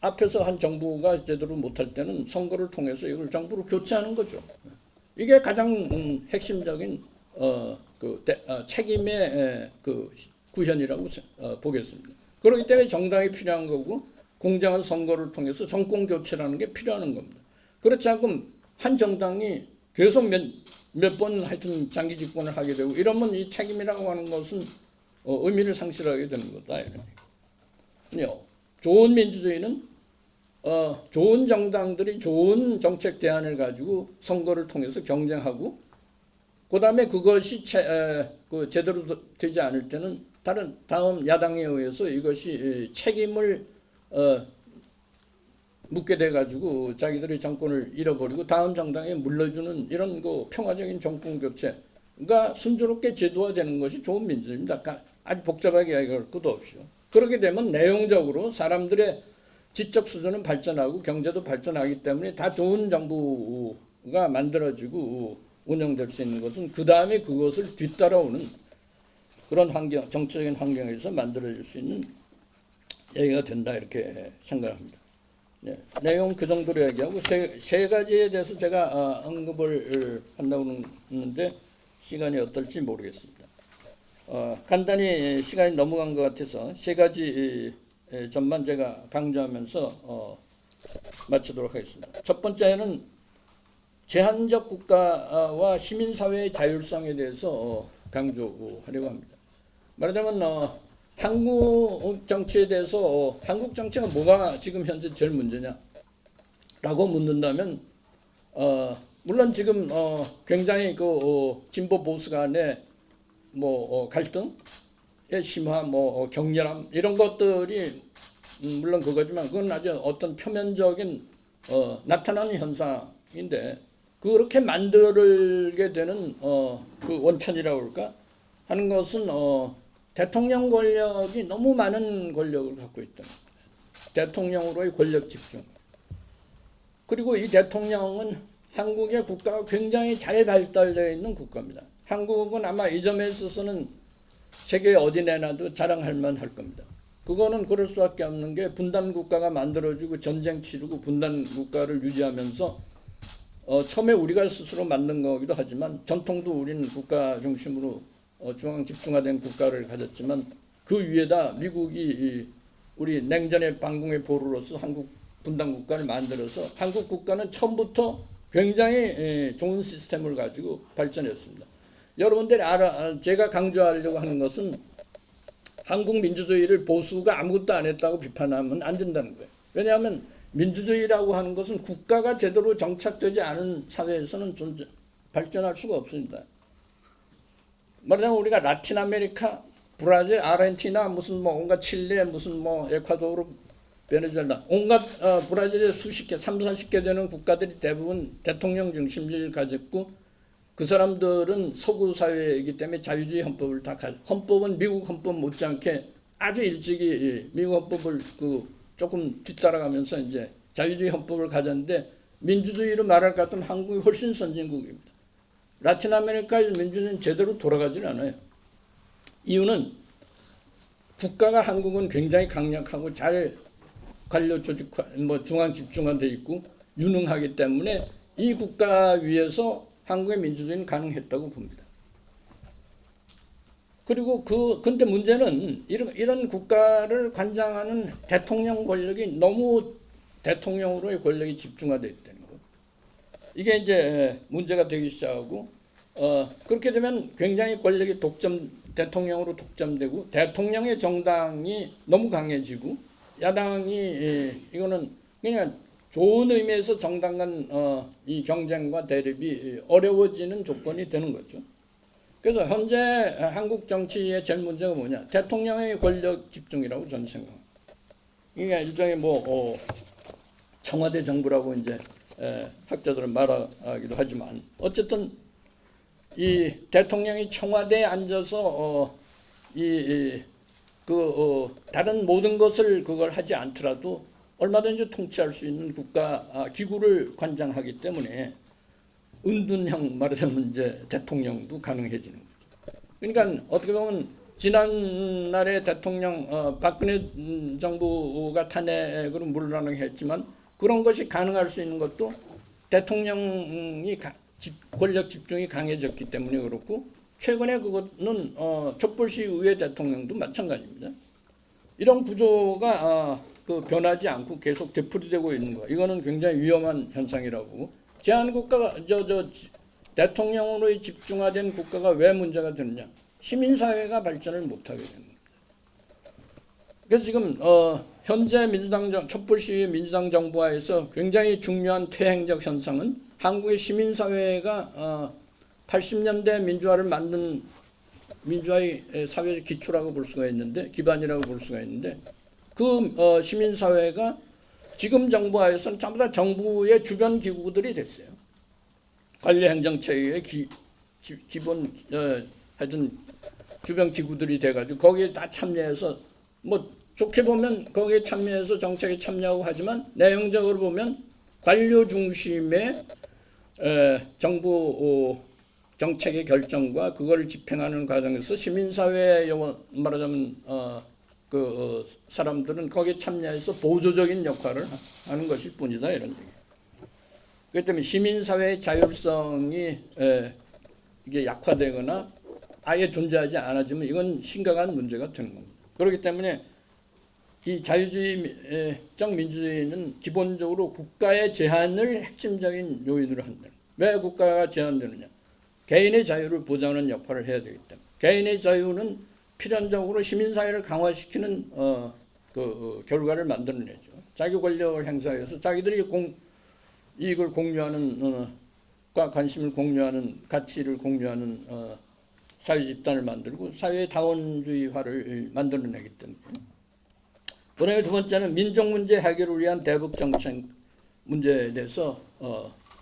앞에서 한 정부가 제대로 못할 때는 선거를 통해서 이걸 정부를 교체하는 거죠. 이게 가장 핵심적인 책임의 그 구현이라고 보겠습니다. 그렇기 때문에 정당이 필요한 거고 공정한 선거를 통해서 정권 교체라는 게 필요한 겁니다. 그렇지 않고 한 정당이 계속 몇 번 하여튼 장기 집권을 하게 되고 이러면 이 책임이라고 하는 것은 의미를 상실하게 되는 거다. 이런. 좋은 민주주의는 좋은 정당들이 좋은 정책 대안을 가지고 선거를 통해서 경쟁하고 그다음에 그것이 제대로 되지 않을 때는 다음 야당에 의해서 이것이 책임을 묻게 돼가지고 자기들의 정권을 잃어버리고 다음 정당에 물려주는 이런 그 평화적인 정권 교체가 순조롭게 제도화되는 것이 좋은 민주주의입니다. 아주 복잡하게 이야기할 것도 없이요. 그렇게 되면 내용적으로 사람들의 지적 수준은 발전하고 경제도 발전하기 때문에 다 좋은 정부가 만들어지고 운영될 수 있는 것은 그 다음에 그것을 뒤따라오는 그런 정치적인 환경에서 만들어질 수 있는 얘기가 된다 이렇게 생각합니다. 네, 내용 그 정도로 얘기하고 세 가지에 대해서 제가 언급을 한다고 하는데 시간이 어떨지 모르겠습니다. 간단히 시간이 넘어간 것 같아서 세 가지 점만 제가 강조하면서 마치도록 하겠습니다. 첫 번째는 제한적 국가와 시민사회의 자율성에 대해서 강조하려고 합니다. 말하자면 한국 정치에 대해서 한국 정치가 뭐가 지금 현재 제일 문제냐라고 묻는다면 물론 지금 굉장히 그 진보 보수 간의 갈등의 심화, 격렬함 이런 것들이 물론 그거지만 그건 아주 어떤 표면적인 나타나는 현상인데 그렇게 만들게 되는 그 원천이라고 할까 하는 것은 대통령 권력이 너무 많은 권력을 갖고 있다. 대통령으로의 권력 집중. 그리고 이 대통령은 한국의 국가가 굉장히 잘 발달되어 있는 국가입니다. 한국은 아마 이 점에 있어서는 세계 어디 내놔도 자랑할 만할 겁니다. 그거는 그럴 수밖에 없는 게 분단 국가가 만들어지고 전쟁 치르고 분단 국가를 유지하면서 처음에 우리가 스스로 만든 거기도 하지만 전통도 우리는 국가 중심으로 중앙 집중화된 국가를 가졌지만 그 위에다 미국이 우리 냉전의 반공의 보루로서 한국 분단 국가를 만들어서 한국 국가는 처음부터 굉장히 좋은 시스템을 가지고 발전했습니다. 여러분들이 제가 강조하려고 하는 것은 한국 민주주의를 보수가 아무것도 안 했다고 비판하면 안 된다는 거예요. 왜냐하면 민주주의라고 하는 것은 국가가 제대로 정착되지 않은 사회에서는 발전할 수가 없습니다. 말하자면 우리가 라틴 아메리카, 브라질, 아르헨티나, 무슨 온갖 칠레, 무슨 에콰도르, 베네수엘라, 온갖 브라질의 수십 개, 30-40개 되는 국가들이 대부분 대통령 중심주의를 가졌고 그 사람들은 서구 사회이기 때문에 자유주의 헌법을 헌법은 미국 헌법 못지않게 아주 일찍이 미국 헌법을 조금 뒤따라가면서 이제 자유주의 헌법을 가졌는데 민주주의로 말할 것 같으면 한국이 훨씬 선진국입니다. 라틴 아메리카의 민주주의는 제대로 돌아가질 않아요. 이유는 국가가 한국은 굉장히 강력하고 잘 관료 조직화, 중앙 집중화돼 있고 유능하기 때문에 이 국가 위에서 한국의 민주주의는 가능했다고 봅니다. 그리고 근데 문제는 이런 국가를 관장하는 대통령 권력이 너무 대통령으로의 권력이 집중화되어 있다는 거. 이게 이제 문제가 되기 시작하고 그렇게 되면 굉장히 권력이 대통령으로 독점되고 대통령의 정당이 너무 강해지고 야당이 이거는 그냥 좋은 의미에서 정당 간 이 경쟁과 대립이 어려워지는 조건이 되는 거죠. 그래서 현재 한국 정치의 제일 문제가 뭐냐? 대통령의 권력 집중이라고 저는 생각합니다. 이게 일종의 청와대 정부라고 이제 학자들은 말하기도 하지만 어쨌든 이 대통령이 청와대에 앉아서 다른 모든 것을 그걸 하지 않더라도 얼마든지 통치할 수 있는 국가 기구를 관장하기 때문에 은둔형 말하자면 이제 대통령도 가능해지는 거죠. 그러니까 어떻게 보면 지난날의 대통령 박근혜 정부가 탄핵으로 물러나게 했지만 그런 것이 가능할 수 있는 것도 대통령이 권력 집중이 강해졌기 때문에 그렇고 최근에 그거는 촛불시 의회 대통령도 마찬가지입니다. 이런 구조가 변하지 않고 계속 되풀이되고 있는 거. 이거는 굉장히 위험한 현상이라고. 제한국가가 대통령으로 집중화된 국가가 왜 문제가 되느냐? 시민사회가 발전을 못하게 되는 거예요. 그래서 지금 현재 촛불시위 민주당 정부하에서 굉장히 중요한 퇴행적 현상은 한국의 시민사회가 80년대 민주화를 만든 민주화의 사회적 기초라고 볼 수가 있는데 기반이라고 볼 수가 있는데 그 시민사회가 지금 정부하에서는 전부 다 정부의 주변 기구들이 됐어요. 관리행정체의 기본 하여튼 주변 기구들이 돼가지고 거기에 다 참여해서 뭐 좋게 보면 거기에 참여해서 정책에 참여하고 하지만 내용적으로 보면 관료 중심의 정부 정책의 결정과 그걸 집행하는 과정에서 시민사회 말하자면 사람들은 거기에 참여해서 보조적인 역할을 하는 것일 뿐이다 이런 얘기. 그렇기 때문에 시민사회의 자율성이 이게 약화되거나 아예 존재하지 않아지면 이건 심각한 문제가 되는 겁니다. 그렇기 때문에 이 자유주의적 민주주의는 기본적으로 국가의 제한을 핵심적인 요인으로 한다. 왜 국가가 제한되느냐? 개인의 자유를 보장하는 역할을 해야 되기 때문에 개인의 자유는 필연적으로 시민사회를 강화시키는 결과를 만들어내죠. 자기 권력을 행사해서 자기들이 이익을 공유하는 관심을 공유하는 가치를 공유하는 사회 집단을 만들고 사회 다원주의화를 만들어내기 때문에. 그다음에 두 번째는 민족 문제 해결을 위한 대북 정책 문제에 대해서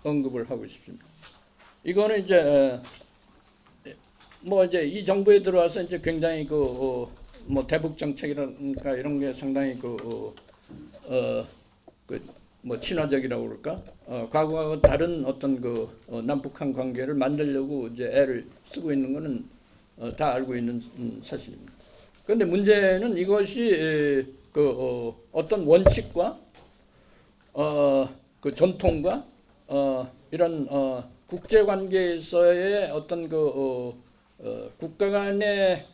언급을 하고 싶습니다. 이거는 이제 이 정부에 들어와서 이제 굉장히 대북 정책이라든가 이런 게 상당히 친화적이라고 그럴까? 과거와 다른 어떤 남북한 관계를 만들려고 이제 애를 쓰고 있는 거는 다 알고 있는 사실입니다. 그런데 문제는 이것이 어떤 원칙과 전통과 이런 국제 관계에서의 어떤 국가 간의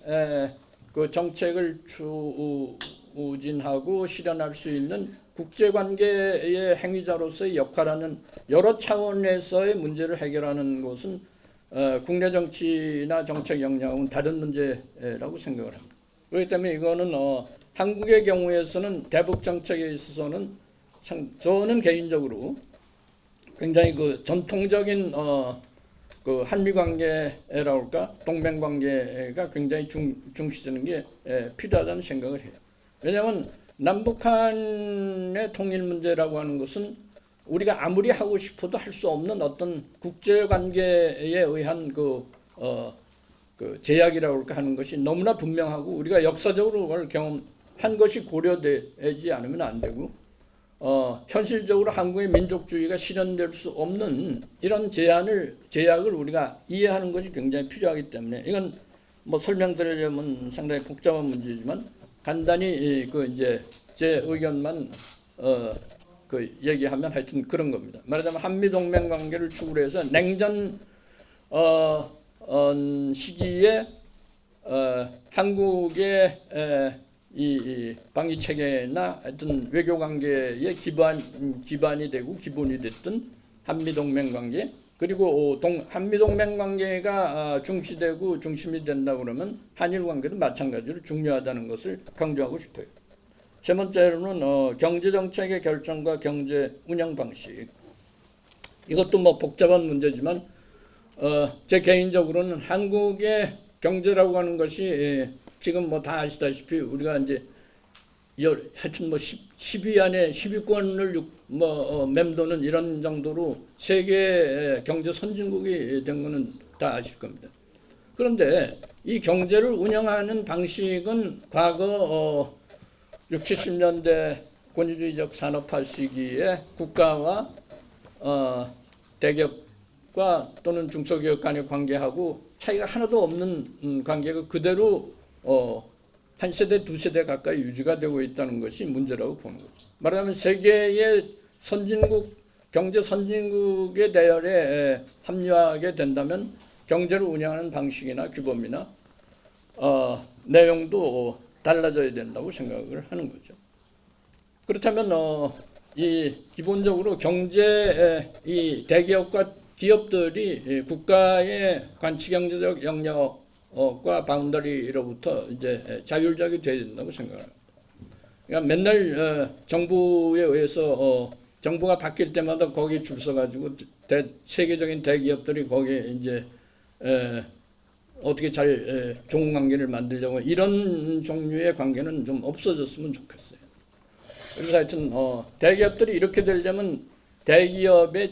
정책을 추진하고 실현할 수 있는 국제 관계의 행위자로서의 역할하는 여러 차원에서의 문제를 해결하는 것은 국내 정치나 정책 역량은 다른 문제라고 생각을 합니다. 그렇기 때문에 이거는 한국의 경우에서는 대북 정책에 있어서는 저는 개인적으로 굉장히 전통적인 한미 관계라고 할까 동맹 관계가 굉장히 중시되는 게 필요하다는 생각을 해요. 왜냐하면 남북한의 통일 문제라고 하는 것은 우리가 아무리 하고 싶어도 할 수 없는 어떤 국제 관계에 의한 제약이라고 할까 하는 것이 너무나 분명하고 우리가 역사적으로 그걸 경험한 것이 고려되지 않으면 안 되고 현실적으로 한국의 민족주의가 실현될 수 없는 이런 제약을 우리가 이해하는 것이 굉장히 필요하기 때문에 이건 설명드리려면 상당히 복잡한 문제지만 간단히 제 의견만 얘기하면 하여튼 그런 겁니다. 말하자면 한미 동맹 관계를 축으로 해서 냉전 시기에 한국의 이 방위 체계나 하여튼 외교 관계의 기반이 되고 기본이 됐던 한미 동맹 관계 그리고 한미 동맹 관계가 중시되고 중심이 된다 그러면 한일 관계도 마찬가지로 중요하다는 것을 강조하고 싶어요. 세 번째로는 경제 정책의 결정과 경제 운영 방식. 이것도 복잡한 문제지만 제 개인적으로는 한국의 경제라고 하는 것이 지금 뭐 다 아시다시피 우리가 이제 하여튼 뭐 10위 안에 10위권을 맴도는 이런 정도로 세계 경제 선진국이 된 거는 다 아실 겁니다. 그런데 이 경제를 운영하는 방식은 과거 60, 70년대 권위주의적 산업화 시기에 국가와 대기업과 또는 중소기업 간의 관계하고 차이가 하나도 없는 관계가 그대로 한 세대, 두 세대 가까이 유지가 되고 있다는 것이 문제라고 보는 거죠. 말하자면 세계의 선진국, 경제 선진국의 대열에 합류하게 된다면 경제를 운영하는 방식이나 규범이나 내용도 달라져야 된다고 생각을 하는 거죠. 그렇다면 이 기본적으로 경제 이 대기업과 기업들이 국가의 관치 경제적 영역과 바운더리로부터 이제 자율적이 돼야 된다고 생각합니다. 그러니까 맨날 정부에 의해서 정부가 바뀔 때마다 거기 줄 서가지고 세계적인 대기업들이 거기에 이제 어떻게 잘 좋은 관계를 만들려고 이런 종류의 관계는 좀 없어졌으면 좋겠어요. 그래서 하여튼 대기업들이 이렇게 되려면 대기업의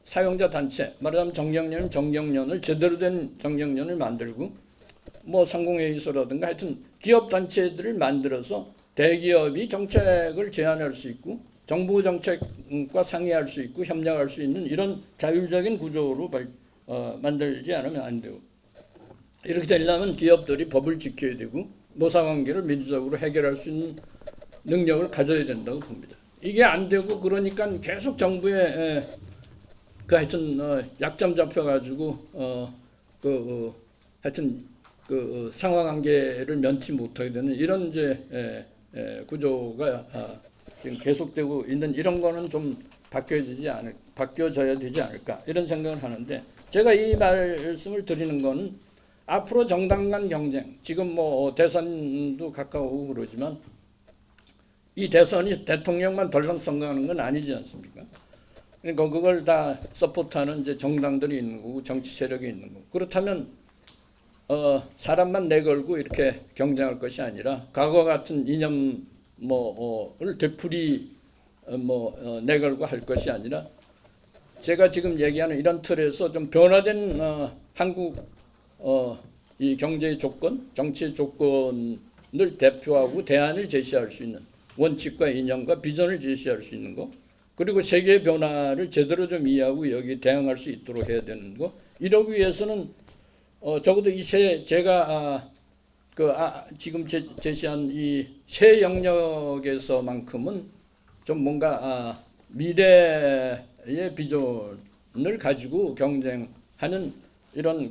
사용자 단체, 말하자면 정경련을 제대로 된 정경련을 만들고 뭐 상공회의소라든가 하여튼 기업 단체들을 만들어서 대기업이 정책을 제안할 수 있고 정부 정책과 상의할 수 있고 협력할 수 있는 이런 자율적인 구조로 만들지 않으면 안 되고, 이렇게 되려면 기업들이 법을 지켜야 되고 노사관계를 민주적으로 해결할 수 있는 능력을 가져야 된다고 봅니다. 이게 안 되고 그러니까 계속 정부의 하여튼 약점 잡혀가지고 하여튼 상하관계를 면치 못하게 되는 이런 이제 구조가 지금 계속되고 있는 이런 거는 좀 바뀌어져야 되지 않을까 이런 생각을 하는데, 제가 이 말씀을 드리는 거는 앞으로 정당 간 경쟁, 지금 뭐 대선도 가까우고 그러지만 이 대선이 대통령만 덜렁 선거하는 건 아니지 않습니까? 그러니까 그걸 다 서포트하는 이제 정당들이 있는 거고 정치 세력이 있는 거고, 그렇다면 사람만 내걸고 이렇게 경쟁할 것이 아니라 과거 같은 이념을 되풀이 내걸고 할 것이 아니라 제가 지금 얘기하는 이런 틀에서 좀 변화된 한국 이 경제의 조건, 정치의 조건을 대표하고 대안을 제시할 수 있는 원칙과 이념과 비전을 제시할 수 있는 거, 그리고 세계의 변화를 제대로 좀 이해하고 여기에 대응할 수 있도록 해야 되는 거, 이러기 위해서는 적어도 제가 지금 제시한 이 세 영역에서만큼은 좀 뭔가 미래의 비전을 가지고 경쟁하는 이런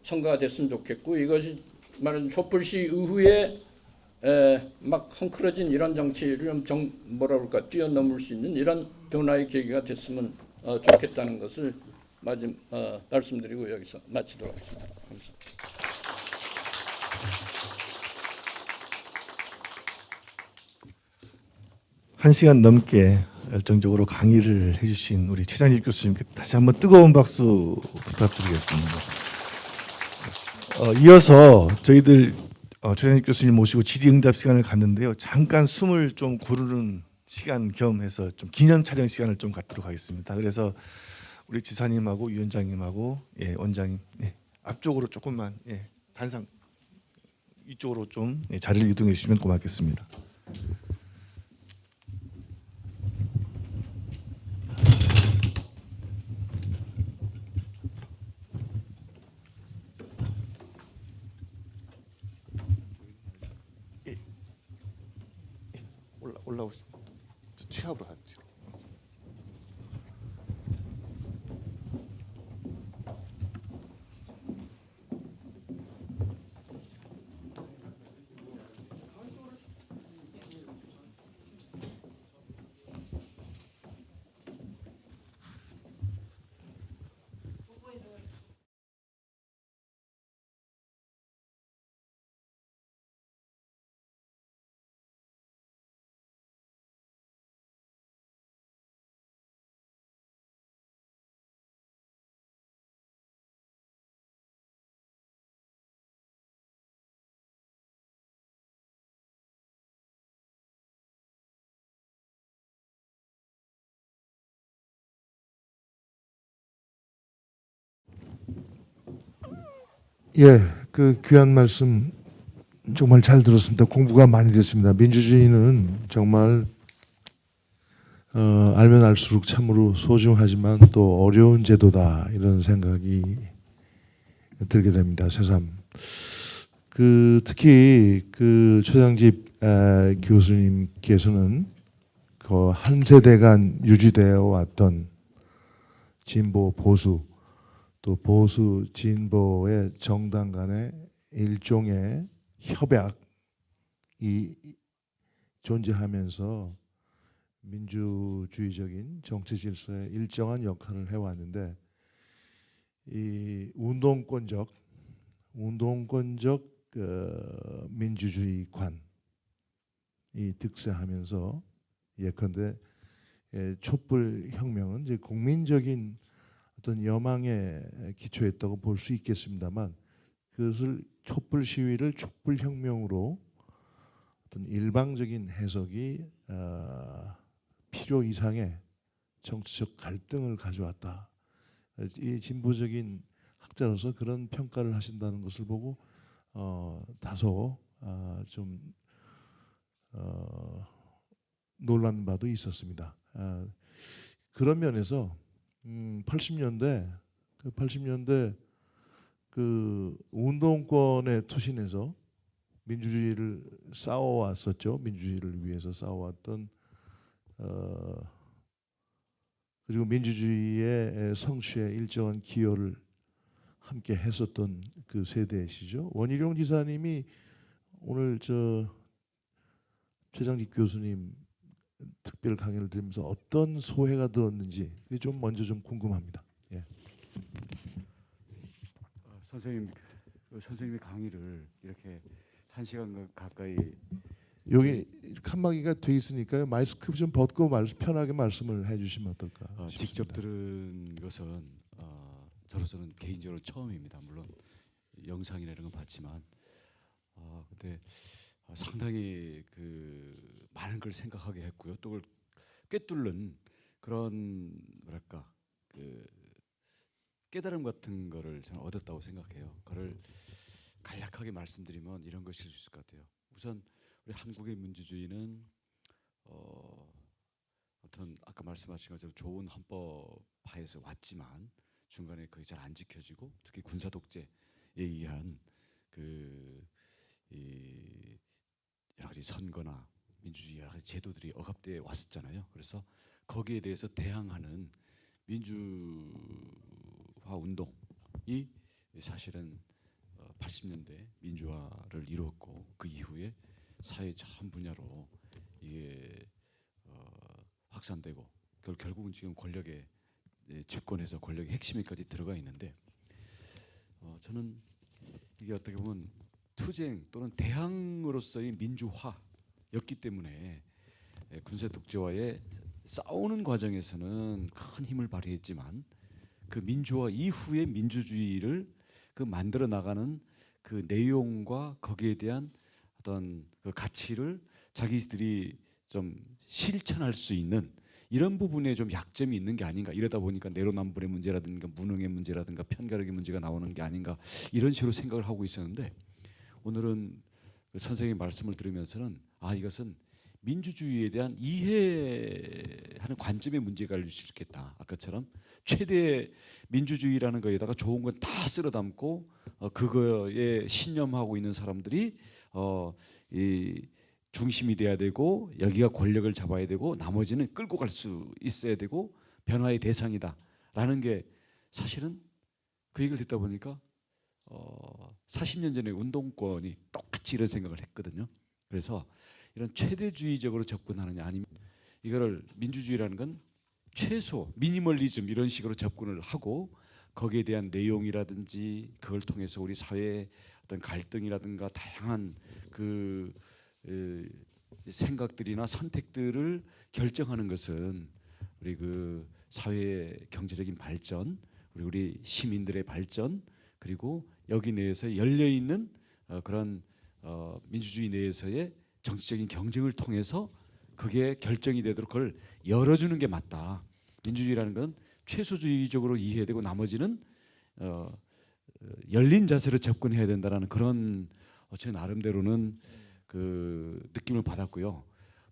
선거가 됐으면 좋겠고, 이것이 말하는 촛불시 이후에 막 헝클어진 이런 정치를 좀 뛰어넘을 수 있는 이런 변화의 계기가 됐으면 좋겠다는 것을 말씀드리고 여기서 마치도록 하겠습니다. 감사합니다. 1시간 넘게 열정적으로 강의를 해주신 우리 최장립 교수님께 다시 한번 뜨거운 박수 부탁드리겠습니다. 이어서 저희들 최장립 교수님 모시고 질의응답 시간을 갖는데요. 잠깐 숨을 좀 고르는 시간 겸해서 좀 기념 촬영 시간을 좀 갖도록 하겠습니다. 그래서 우리 지사님하고 위원장님하고 원장님 앞쪽으로 조금만 단상 이쪽으로 좀 자리를 이동해 주시면 고맙겠습니다. 올라오시죠. 취합으로 하죠. 예, 그 귀한 말씀 정말 잘 들었습니다. 공부가 많이 됐습니다. 민주주의는 정말 알면 알수록 참으로 소중하지만 또 어려운 제도다 이런 생각이 들게 됩니다. 새삼. 특히 그 최장집 교수님께서는 그 한 세대간 유지되어 왔던 진보 보수 또 보수 진보의 정당 간의 일종의 협약이 존재하면서 민주주의적인 정치 질서에 일정한 역할을 해왔는데 이 운동권적 민주주의관이 득세하면서 예컨대 촛불 혁명은 이제 국민적인 어떤 여망에 기초했다고 볼 수 있겠습니다만 그것을 촛불 시위를 촛불 혁명으로 어떤 일방적인 해석이 필요 이상의 정치적 갈등을 가져왔다. 이 진보적인 학자로서 그런 평가를 하신다는 것을 보고 다소 좀 놀란 바도 있었습니다. 그런 면에서 80년대 그 운동권에 투신해서 민주주의를 싸워왔었죠. 민주주의를 위해서 싸워왔던 그리고 민주주의의 성취에 일정한 기여를 함께 했었던 그 세대시죠. 원희룡 지사님이 오늘 최장직 교수님 특별 강연을 들으면서 어떤 소회가 들었는지 좀 먼저 좀 궁금합니다. 예. 선생님의 강의를 이렇게 1시간 가까이 여기 칸막이가 돼 있으니까요. 마스크 좀 벗고 편하게 말씀을 해주시면 어떨까 싶습니다. 직접 들은 것은 저로서는 개인적으로 처음입니다. 물론 영상이나 이런 건 봤지만 근데 상당히 그 많은 걸 생각하게 했고요. 또 그걸 꿰뚫는 그런 뭐랄까 그 깨달음 같은 거를 저는 얻었다고 생각해요. 그걸 간략하게 말씀드리면 이런 것일 수 있을 것 같아요. 우선 우리 한국의 민주주의는 어떤 아까 말씀하신 것처럼 좋은 헌법 하에서 왔지만 중간에 그게 잘 안 지켜지고 특히 군사 독재에 의한 여러 가지 선거나 민주주의 여러 가지 제도들이 억압돼 왔었잖아요. 그래서 거기에 대해서 대항하는 민주화 운동이 사실은 80년대 민주화를 이루었고 그 이후에 사회 전 분야로 이게 확산되고 결국은 지금 권력의 집권에서 권력의 핵심에까지 들어가 있는데 저는 이게 어떻게 보면 투쟁 또는 대항으로서의 민주화였기 때문에 군사 독재와의 싸우는 과정에서는 큰 힘을 발휘했지만 그 민주화 이후의 민주주의를 그 만들어 나가는 그 내용과 거기에 대한 어떤 그 가치를 자기들이 좀 실천할 수 있는 이런 부분에 좀 약점이 있는 게 아닌가. 이러다 보니까 내로남불의 문제라든가 무능의 문제라든가 편가르기 문제가 나오는 게 아닌가 이런 식으로 생각을 하고 있었는데 오늘은 그 선생님의 말씀을 들으면서는 이것은 민주주의에 대한 이해하는 관점의 문제가 될 수 있겠다. 아까처럼 최대 민주주의라는 거에다가 좋은 건 다 쓸어 담고 그거에 신념하고 있는 사람들이 이 중심이 돼야 되고 여기가 권력을 잡아야 되고 나머지는 끌고 갈 수 있어야 되고 변화의 대상이다라는 게 사실은 그 얘기를 듣다 보니까 40년 전에 운동권이 똑같이 이런 생각을 했거든요. 그래서 이런 최대주의적으로 접근하느냐 아니면 이거를 민주주의라는 건 최소 미니멀리즘 이런 식으로 접근을 하고 거기에 대한 내용이라든지 그걸 통해서 우리 사회의 어떤 갈등이라든가 다양한 그 생각들이나 선택들을 결정하는 것은 우리 그 사회의 경제적인 발전, 우리 시민들의 발전, 그리고 여기 내에서 열려 있는 그런 민주주의 내에서의 정치적인 경쟁을 통해서 그게 결정이 되도록 그걸 열어주는 게 맞다. 민주주의라는 건 최소주의적으로 이해되고 나머지는 열린 자세로 접근해야 된다라는 그런 제 나름대로는 그 느낌을 받았고요.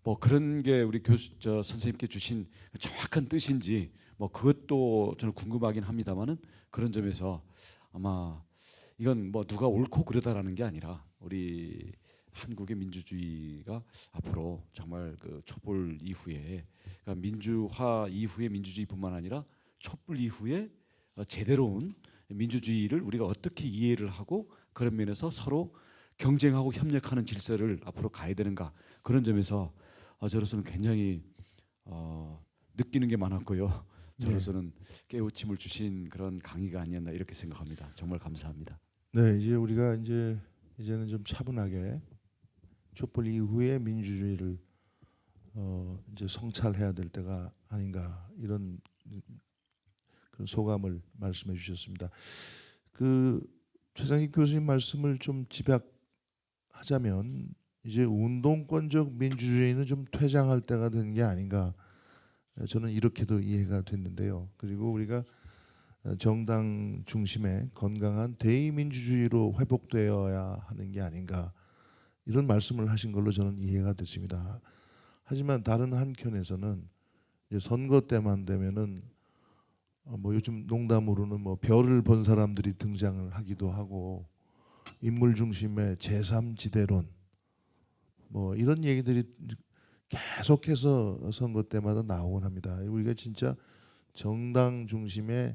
뭐 그런 게 우리 선생님께 주신 정확한 뜻인지 뭐 그것도 저는 궁금하긴 합니다만은 그런 점에서 아마 이건 뭐 누가 옳고 그르다라는 게 아니라 우리 한국의 민주주의가 앞으로 정말 그 촛불 이후에 그러니까 민주화 이후의 민주주의뿐만 아니라 촛불 이후에 제대로운 민주주의를 우리가 어떻게 이해를 하고 그런 면에서 서로 경쟁하고 협력하는 질서를 앞으로 가야 되는가 그런 점에서 저로서는 굉장히 느끼는 게 많았고요. 저로서는 깨우침을 주신 그런 강의가 아니었나 이렇게 생각합니다. 정말 감사합니다. 네, 이제 우리가 이제는 좀 차분하게 촛불 이후의 민주주의를 이제 성찰해야 될 때가 아닌가 이런 그런 소감을 말씀해 주셨습니다. 그 최상익 교수님 말씀을 좀 집약하자면 이제 운동권적 민주주의는 좀 퇴장할 때가 된 게 아닌가 저는 이렇게도 이해가 됐는데요. 그리고 우리가 정당 중심의 건강한 대의민주주의로 회복되어야 하는 게 아닌가 이런 말씀을 하신 걸로 저는 이해가 됐습니다. 하지만 다른 한켠에서는 이제 선거 때만 되면은 뭐 요즘 농담으로는 뭐 별을 본 사람들이 등장을 하기도 하고 인물 중심의 제3지대론 뭐 이런 얘기들이 계속해서 선거 때마다 나오곤 합니다. 우리가 진짜 정당 중심의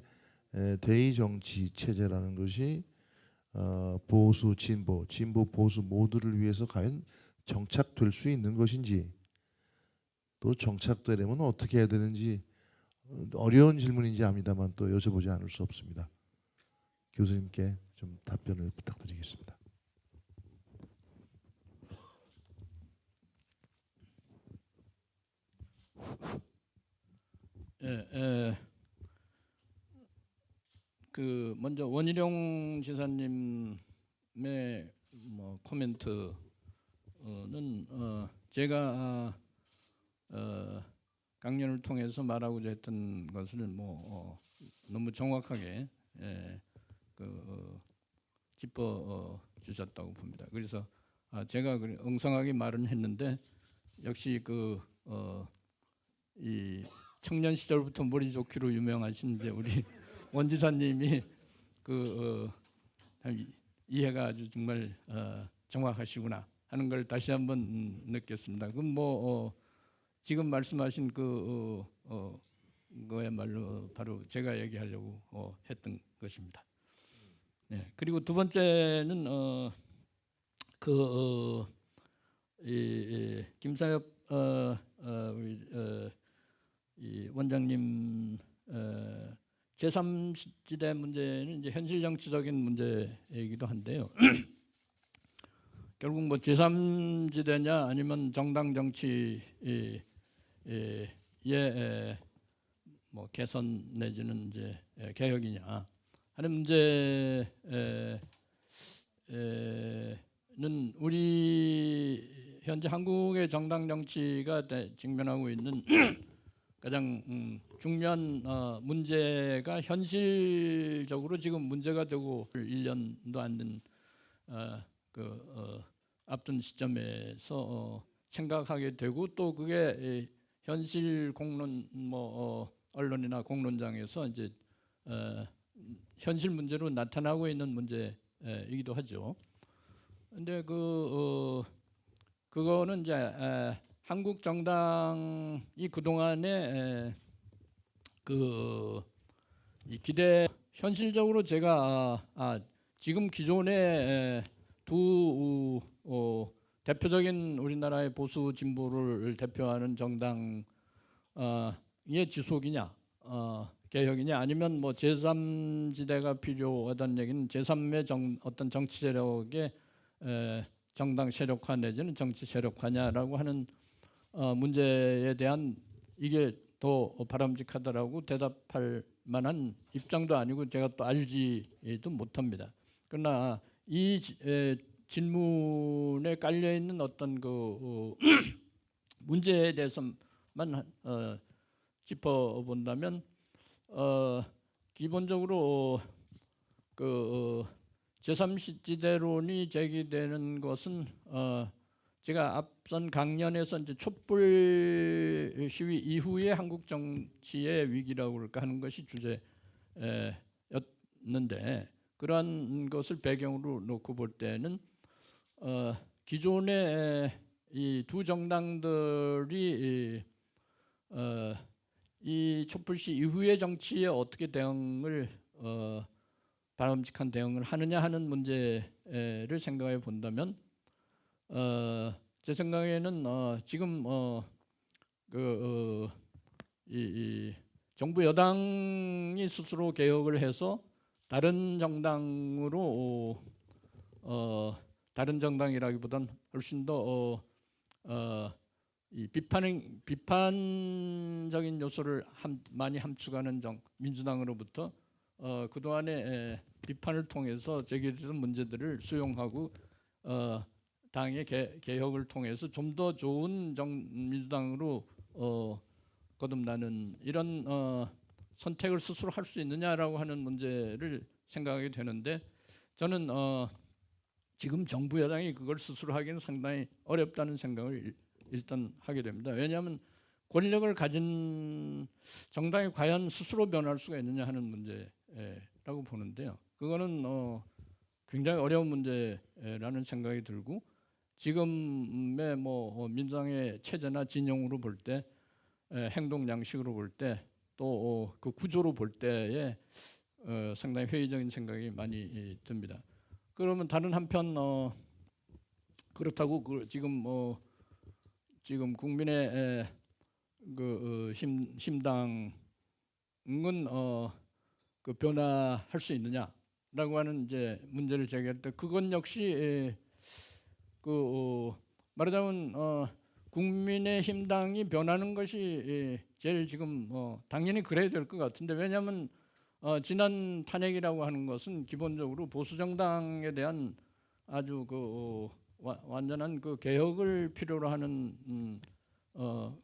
대의 정치 체제라는 것이 보수, 진보, 보수 모두를 위해서 과연 정착될 수 있는 것인지 또 정착되려면 어떻게 해야 되는지 어려운 질문인지 압니다만 또 여쭤보지 않을 수 없습니다. 교수님께 좀 답변을 부탁드리겠습니다. 그 먼저 원희룡 지사님의 뭐 코멘트는 제가 강연을 통해서 말하고자 했던 것을 뭐 너무 정확하게 짚어 주셨다고 봅니다. 그래서 제가 엉성하게 말은 했는데 역시 이 청년 시절부터 머리 좋기로 유명하신 이제 우리 원 지사님이 이해가 아주 정말 정확하시구나 하는 걸 다시 한번 느꼈습니다. 그럼 뭐 지금 말씀하신 그거야말로 바로 제가 얘기하려고 했던 것입니다. 네. 그리고 두 번째는 김사엽 우리 이 원장님 제3지대 문제는 이제 현실 정치적인 문제이기도 한데요. 결국 뭐 제3지대냐 아니면 정당 정치의 뭐 개선 내지는 이제 개혁이냐 하는 문제는 우리 현재 한국의 정당 정치가 직면하고 있는 가장 중요한 문제가 현실적으로 지금 문제가 되고 1년도 안 된 앞둔 시점에서 생각하게 되고 또 그게 현실 공론 언론이나 공론장에서 이제 현실 문제로 나타나고 있는 문제이기도 하죠. 근데 그거는 이제 한국 정당이 그동안에 이 기대 현실적으로 제가 지금 기존의 두 대표적인 우리나라의 보수 진보를 대표하는 정당의 지속이냐 개혁이냐 아니면 뭐 제3지대가 필요하다는 얘기는 제3의 어떤 정치 세력의 정당 세력화 내지는 정치 세력화냐라고 하는 문제에 대한 이게 더 바람직하다라고 대답할 만한 입장도 아니고 제가 또 알지도 못합니다. 그러나 이 질문에 깔려 있는 어떤 문제에 대해서만 짚어본다면 기본적으로 제3지대론이 제기되는 것은 제가 앞선 강연에서 이제 촛불 시위 이후에 한국 정치의 위기라고 그럴까 하는 것이 주제였는데, 그러한 것을 배경으로 놓고 볼 때는 기존의 이 두 정당들이 이 촛불 시위 이후의 정치에 어떻게 대응을 바람직한 대응을 하느냐 하는 문제를 생각해 본다면, 제 생각에는 지금 이 정부 여당이 스스로 개혁을 해서 다른 정당으로 다른 정당이라기보단 훨씬 더 이 비판적인 요소를 많이 함축하는 민주당으로부터 그동안의 비판을 통해서 제기된 문제들을 수용하고 당의 개혁을 통해서 좀 더 좋은 민주당으로 거듭나는 이런 선택을 스스로 할 수 있느냐라고 하는 문제를 생각하게 되는데, 저는 지금 정부 여당이 그걸 스스로 하기는 상당히 어렵다는 생각을 일단 하게 됩니다. 왜냐하면 권력을 가진 정당이 과연 스스로 변할 수가 있느냐 하는 문제라고 보는데요. 그거는 굉장히 어려운 문제라는 생각이 들고, 지금의 뭐 민주당의 체제나 진영으로 볼 때, 행동 양식으로 볼 때, 또 그 구조로 볼 때에 상당히 회의적인 생각이 많이 듭니다. 그러면 다른 한편 그렇다고 지금 국민의 힘당은 그 변화할 수 있느냐라고 하는 이제 문제를 제기할 때, 그건 역시 말하자면 국민의 힘당이 변하는 것이 제일 지금 당연히 그래야 될 것 같은데, 왜냐하면 지난 탄핵이라고 하는 것은 기본적으로 보수 정당에 대한 아주 완전한 그 개혁을 필요로 하는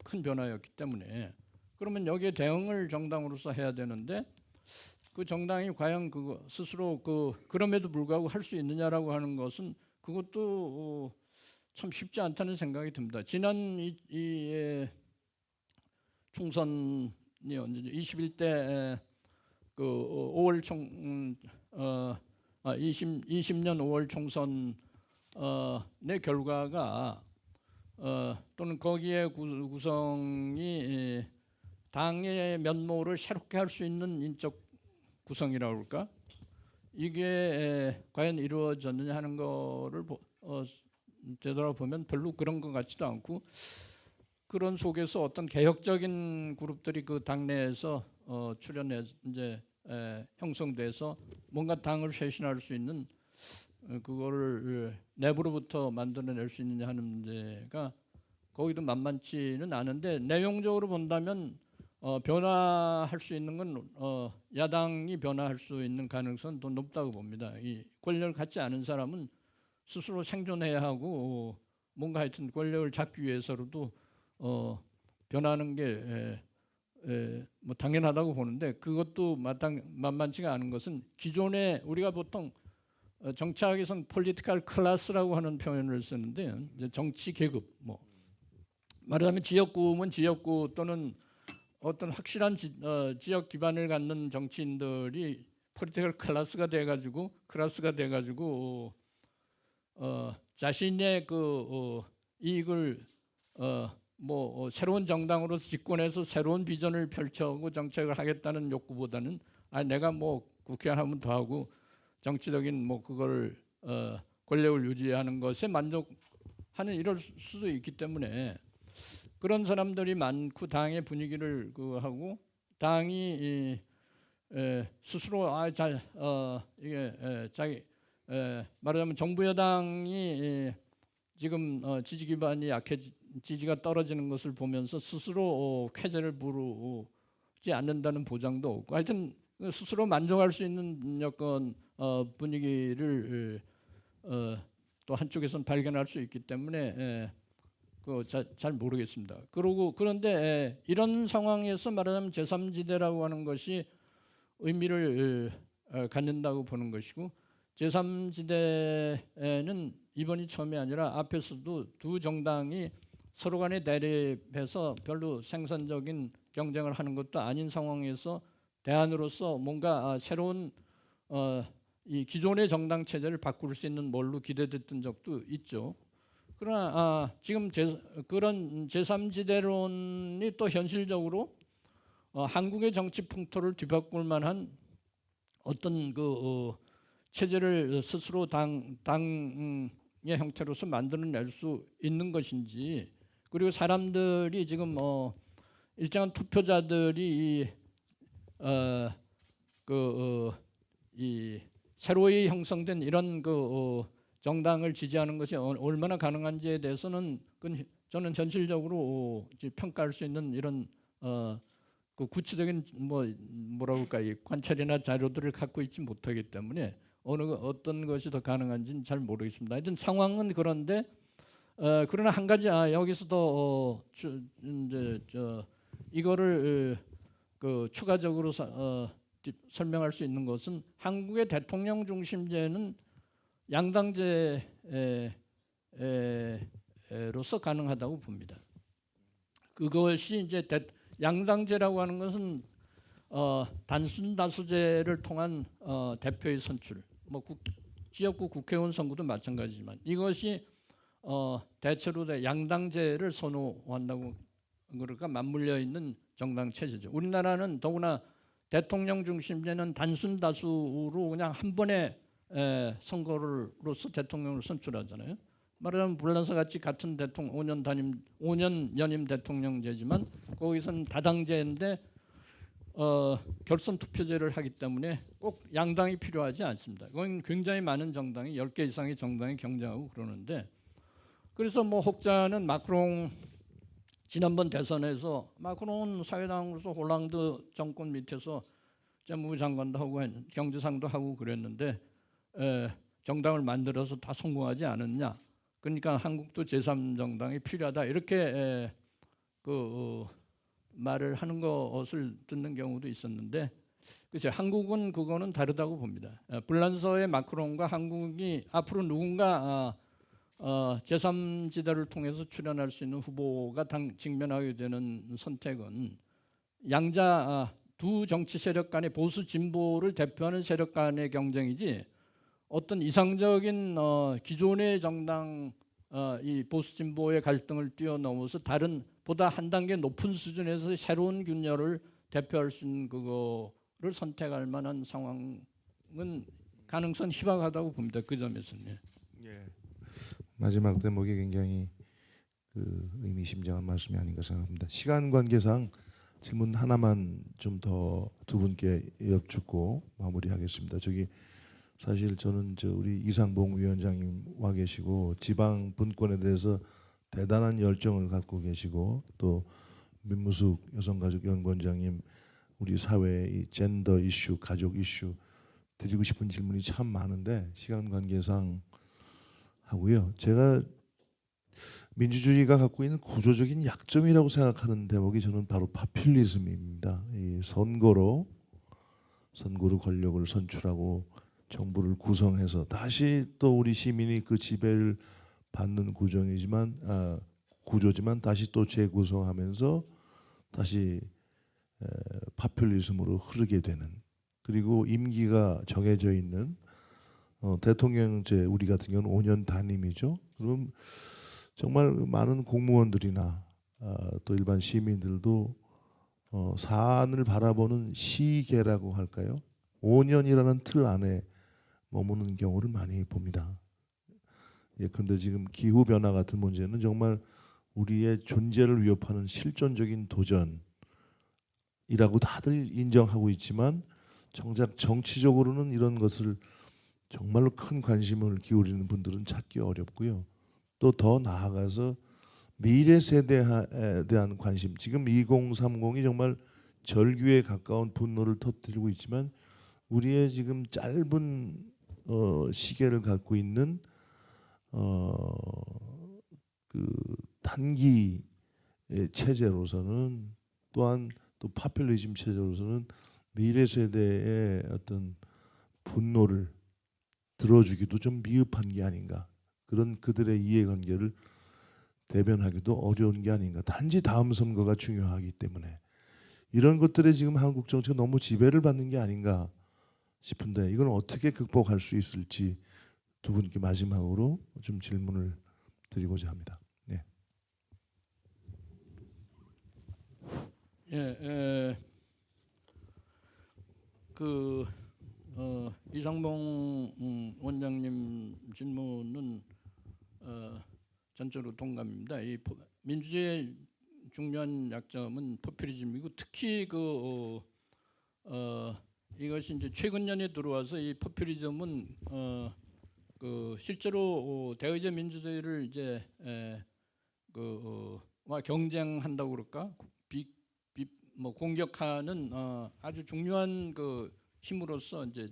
큰 변화였기 때문에, 그러면 여기에 대응을 정당으로서 해야 되는데, 그 정당이 과연 그거 스스로 그럼에도 불구하고 할 수 있느냐라고 하는 것은 그것도 참 쉽지 않다는 생각이 듭니다. 지난 이 총선이 언제죠? 21대 그 5월 20년 5월 총선의 결과가 또는 거기에 구성이 당의 면모를 새롭게 할 수 있는 인적 구성이라고 할까? 이게 과연 이루어졌느냐 하는 거를 되돌아보면 별로 그런 것 같지도 않고, 그런 속에서 어떤 개혁적인 그룹들이 그 당내에서 출현해 이제 형성돼서 뭔가 당을 쇄신할 수 있는 그거를 내부로부터 만들어낼 수 있느냐 하는 문제가 거기도 만만치는 않은데, 내용적으로 본다면 변화할 수 있는 건 야당이 변화할 수 있는 가능성은 더 높다고 봅니다. 이 권력을 갖지 않은 사람은 스스로 생존해야 하고 뭔가 하여튼 권력을 잡기 위해서라도 변하는 게 뭐 당연하다고 보는데, 그것도 만만치가 않은 것은 기존에 우리가 보통 정치학에서는 폴리티컬 클래스라고 하는 표현을 쓰는데, 이제 정치 계급, 뭐 말하자면 지역구면 지역구 또는 어떤 확실한 지역 기반을 갖는 정치인들이 폴리티컬 클래스가 돼가지고 자신의 이익을 새로운 정당으로서 집권해서 새로운 비전을 펼쳐고 정책을 하겠다는 욕구보다는 내가 국회의원 한 번 더 하고 정치적인 그걸 권력을 유지하는 것에 만족하는 이럴 수도 있기 때문에, 그런 사람들이 많고 당의 분위기를 하고 당이 스스로 이게 자기 말하자면 정부 여당이 지금 지지 기반이 지지가 떨어지는 것을 보면서 스스로 쾌재를 부르지 않는다는 보장도 없고, 하여튼 스스로 만족할 수 있는 여건 분위기를 또 한쪽에서는 발견할 수 있기 때문에 잘 모르겠습니다. 그런데 이런 상황에서 말하자면 제3지대라고 하는 것이 의미를 갖는다고 보는 것이고, 제3지대에는 이번이 처음이 아니라 앞에서도 두 정당이 서로 간에 대립해서 별로 생산적인 경쟁을 하는 것도 아닌 상황에서 대안으로서 뭔가 새로운 이 기존의 정당 체제를 바꿀 수 있는 뭘로 기대됐던 적도 있죠. 그러나 지금 그런 제3지대론이 또 현실적으로 한국의 정치 풍토를 뒤바꿀 만한 어떤 그 체제를 스스로 당의 형태로서 만들어낼 수 있는 것인지, 그리고 사람들이 지금 일정한 투표자들이 이 새로이 형성된 이런 정당을 지지하는 것이 얼마나 가능한지에 대해서는 저는 현실적으로 평가할 수 있는 이런 그 구체적인 뭐라고 할까, 이 관찰이나 자료들을 갖고 있지 못하기 때문에 어떤 것이 더 가능한지는 잘 모르겠습니다. 하여튼 상황은 그런데 그러나 한 가지 여기서도 이제 이거를 추가적으로 설명할 수 있는 것은 한국의 대통령 중심제는 양당제로서 가능하다고 봅니다. 그것이 이제 양당제라고 하는 것은 단순 다수제를 통한 대표의 선출, 지역구 국회의원 선거도 마찬가지지만 이것이 대체로 양당제를 선호한다고, 그러니까 맞물려 있는 정당 체제죠. 우리나라는 더구나 대통령 중심제는 단순 다수로 그냥 한 번에 선거로서 대통령을 선출하잖아요. 말하자면 불란서 같이 같은 대통령 5년 연임 대통령제지만 거기서는 다당제인데 결선 투표제를 하기 때문에 꼭 양당이 필요하지 않습니다. 그건 굉장히 많은 정당이 10개 이상의 정당이 경쟁하고 그러는데, 그래서 혹자는 마크롱 지난번 대선에서 마크롱은 사회당으로서 홀랑드 정권 밑에서 재무부 장관도 하고 경제상도 하고 그랬는데 정당을 만들어서 다 성공하지 않았냐. 그러니까 한국도 제3정당이 필요하다, 이렇게 말을 하는 것을 듣는 경우도 있었는데, 그렇죠. 한국은 그거는 다르다고 봅니다. 불란서의 마크롱과 한국이 앞으로 누군가 제3지대를 통해서 출연할 수 있는 후보가 직면하게 되는 선택은 양자 두 정치 세력 간의 보수 진보를 대표하는 세력 간의 경쟁이지, 어떤 이상적인 기존의 정당 이 보수 진보의 갈등을 뛰어넘어서 다른 보다 한 단계 높은 수준에서 새로운 균열을 대표할 수 있는 그거를 선택할 만한 상황은 가능성 희박하다고 봅니다. 그 점에서는. 예. 마지막 대목이 굉장히 의미심장한 말씀이 아닌가 생각합니다. 시간 관계상 질문 하나만 좀 더 두 분께 여쭙고 마무리하겠습니다. 사실 저는 우리 이상봉 위원장님 와 계시고 지방 분권에 대해서 대단한 열정을 갖고 계시고, 또 민무숙 여성가족연구원장님 우리 사회의 이 젠더 이슈, 가족 이슈 드리고 싶은 질문이 참 많은데 시간 관계상 하고요. 제가 민주주의가 갖고 있는 구조적인 약점이라고 생각하는 대목이 저는 바로 파퓰리즘입니다. 이 선거로 권력을 선출하고 정부를 구성해서 다시 또 우리 시민이 그 지배를 받는 구조지만 다시 또 재구성하면서 다시 파퓰리즘으로 흐르게 되는, 그리고 임기가 정해져 있는 대통령제 우리 같은 경우는 5년 단임이죠. 그럼 정말 많은 공무원들이나 또 일반 시민들도 사안을 바라보는 시계라고 할까요? 5년이라는 틀 안에 머무는 경우를 많이 봅니다. 예컨대 지금 기후 변화 같은 문제는 정말 우리의 존재를 위협하는 실존적인 도전이라고 다들 인정하고 있지만 정작 정치적으로는 이런 것을 정말로 큰 관심을 기울이는 분들은 찾기 어렵고요. 또 더 나아가서 미래 세대에 대한 관심, 지금 2030이 정말 절규에 가까운 분노를 터뜨리고 있지만 우리의 지금 짧은 시계를 갖고 있는 그 단기 체제로서는, 또한 또 파퓰리즘 체제로서는 미래 세대의 어떤 분노를 들어주기도 좀 미흡한 게 아닌가. 그런 그들의 이해관계를 대변하기도 어려운 게 아닌가. 단지 다음 선거가 중요하기 때문에 이런 것들에 지금 한국 정치가 너무 지배를 받는 게 아닌가 싶은데 이건 어떻게 극복할 수 있을지 두 분께 마지막으로 좀 질문을 드리고자 합니다. 네. 예, 이상봉 원장님 질문은 전적으로 동감입니다. 이 민주주의의 중요한 약점은 포퓰리즘이고 특히 이것이 이제 최근 년에 들어와서 이 포퓰리즘은 실제로 대의제 민주주의를 이제 와 경쟁한다고 그럴까 뭐 공격하는 아주 중요한 힘으로서 이제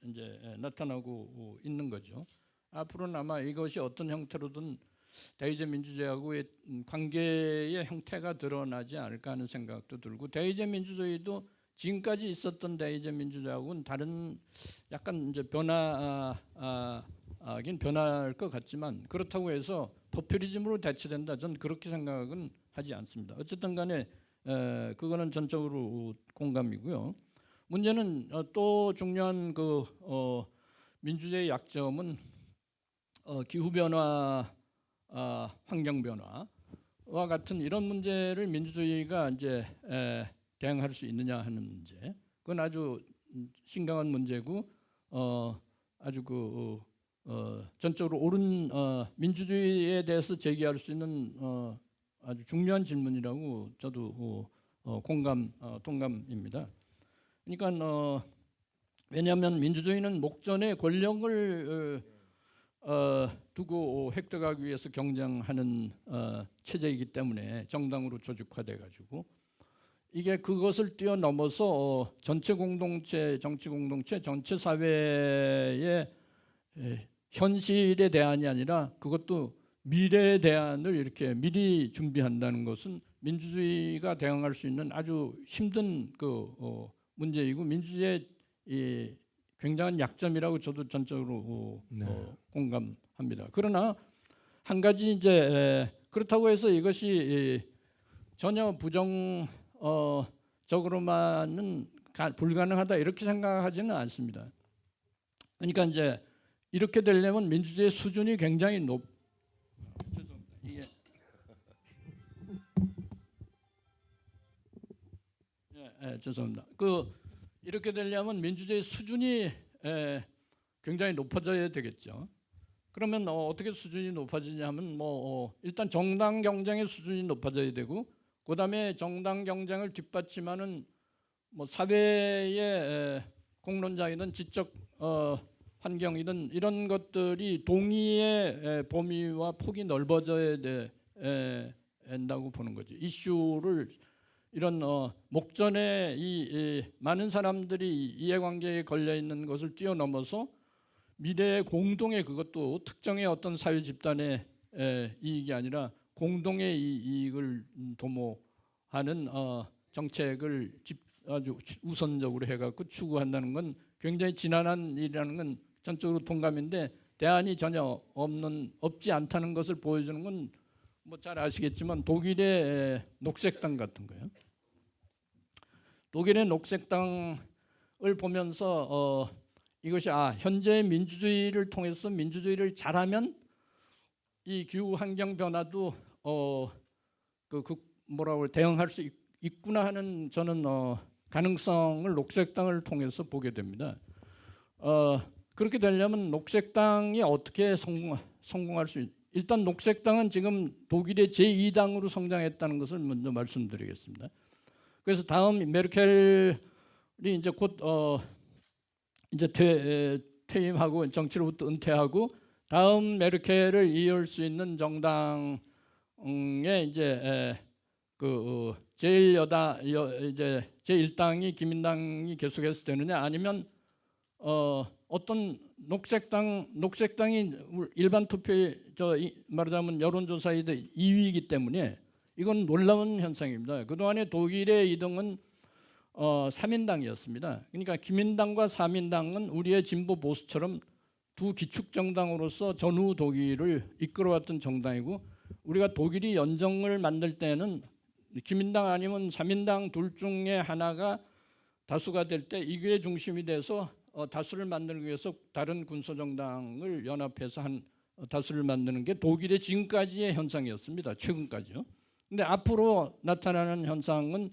이제 나타나고 있는 거죠. 앞으로는 아마 이것이 어떤 형태로든 대의제 민주주의하고의 관계의 형태가 드러나지 않을까 하는 생각도 들고 대의제 민주주의도 지금까지 있었던 대의제 민주주의하고는 다른 약간 이제 변할 것 같지만 그렇다고 해서 포퓰리즘으로 대체된다. 저는 그렇게 생각은 하지 않습니다. 어쨌든 간에 그거는 전적으로 공감이고요. 문제는 또 중요한 민주주의의 약점은 기후 변화, 환경 변화와 같은 이런 문제를 민주주의가 이제 대응할 수 있느냐 하는 문제. 그건 아주 심각한 문제고 아주 전적으로 옳은 민주주의에 대해서 제기할 수 있는 아주 중요한 질문이라고 저도 동감입니다. 그러니까 왜냐하면 민주주의는 목전에 권력을 두고 획득하기 위해서 경쟁하는 체제이기 때문에 정당으로 조직화돼 가지고 이게 그것을 뛰어넘어서 전체 공동체, 정치 공동체, 전체 사회의 현실의 대안이 아니라 그것도 미래의 대안을 이렇게 미리 준비한다는 것은 민주주의가 대응할 수 있는 아주 힘든 문제이고 민주주의의 굉장한 약점이라고 저도 전적으로 공감합니다. 그러나 한 가지 이제 그렇다고 해서 이것이 전혀 부정적으로만은 불가능하다 이렇게 생각하지는 않습니다. 그러니까 이제 이렇게 되려면 민주주의 수준이 굉장히 죄송합니다. 이렇게 되려면 민주주의 수준이 굉장히 높아져야 되겠죠. 그러면 어떻게 수준이 높아지냐 하면 일단 정당 경쟁의 수준이 높아져야 되고 그다음에 정당 경쟁을 뒷받침하는 사회의 공론장이든 지적 환경이든 이런 것들이 동의의 범위와 폭이 넓어져야 된다고 보는 거죠. 이슈를 이런 목전에 이 많은 사람들이 이해관계에 걸려 있는 것을 뛰어넘어서 미래의 공동의 그것도 특정의 어떤 사회 집단의 이익이 아니라 공동의 이익을 도모하는 정책을 아주 우선적으로 해갖고 추구한다는 건 굉장히 지난한 일이라는 건 전적으로 동감인데 대안이 전혀 없지 않다는 것을 보여주는 건 잘 아시겠지만 독일의 녹색당 같은 거예요. 독일의 녹색당을 보면서 이것이 현재 민주주의를 통해서 민주주의를 잘하면 이 기후 환경 변화도 대응할 수 있구나 하는 저는 가능성을 녹색당을 통해서 보게 됩니다. 그렇게 되려면 녹색당이 어떻게 성공할 수 일단 녹색당은 지금 독일의 제2당으로 성장했다는 것을 먼저 말씀드리겠습니다. 그래서 다음 메르켈이 이제 곧 이제 퇴임하고 정치로부터 은퇴하고 다음 메르켈을 이을 수 있는 정당의 이제 제1당이 기민당이 계속해서 되느냐 아니면 어떤 녹색당이 일반 투표에 말하자면 여론조사에 2위이기 때문에 이건 놀라운 현상입니다. 그동안에 독일의 2등은 3인당이었습니다. 그러니까 기민당과 사민당은 우리의 진보 보수처럼 두 기축 정당으로서 전후 독일을 이끌어왔던 정당이고, 우리가 독일이 연정을 만들 때는 기민당 아니면 사민당 둘 중에 하나가 다수가 될 때 이게 중심이 돼서 다수를 만들기 위해서 다른 군소 정당을 연합해서 한 다수를 만드는 게 독일의 지금까지의 현상이었습니다. 최근까지요. 근데 앞으로 나타나는 현상은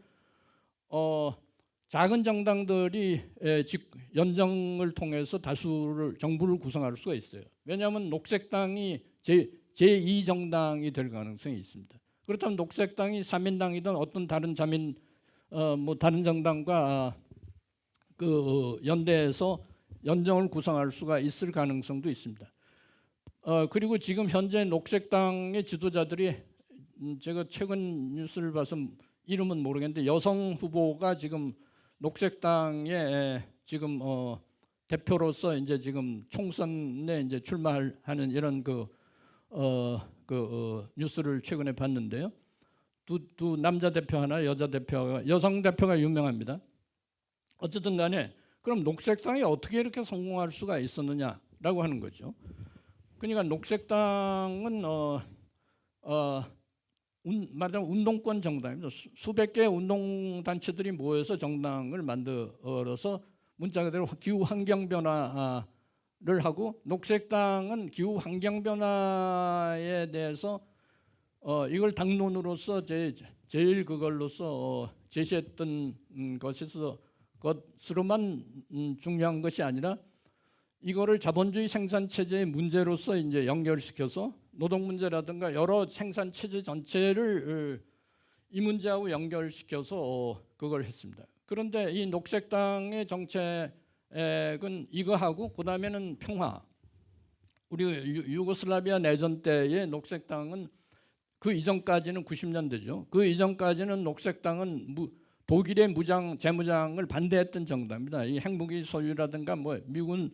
작은 정당들이 연정을 통해서 정부를 구성할 수가 있어요. 왜냐하면 녹색당이 제2정당이 될 가능성이 있습니다. 그렇다면 녹색당이 사민당이든 어떤 다른 다른 정당과 연대해서 연정을 구성할 수가 있을 가능성도 있습니다. 그리고 지금 현재 녹색당의 지도자들이 제가 최근 뉴스를 봐서 이름은 모르겠는데 여성 후보가 지금 녹색당의 지금 대표로서 이제 지금 총선에 이제 출마하는 이런 뉴스를 최근에 봤는데요. 두 남자 대표 하나, 여성 대표가 유명합니다. 어쨌든 간에 그럼 녹색당이 어떻게 이렇게 성공할 수가 있었느냐라고 하는 거죠. 그러니까 녹색당은 말하자면 운동권 정당입니다. 수백 개의 운동단체들이 모여서 정당을 만들어서 문자 그대로 기후 환경 변화를 하고, 녹색당은 기후 환경 변화에 대해서 이걸 당론으로서 제일 그걸로서 제시했던 것으로만 중요한 것이 아니라 이거를 자본주의 생산 체제의 문제로서 이제 연결시켜서 노동 문제라든가 여러 생산 체제 전체를 이 문제하고 연결시켜서 그걸 했습니다. 그런데 이 녹색당의 정책은 이거하고 그다음에는 평화. 우리 유고슬라비아 내전 때의 녹색당은 그 이전까지는 90년대죠. 그 이전까지는 녹색당은 독일의 재무장을 반대했던 정당입니다. 이 핵무기 소유라든가 미군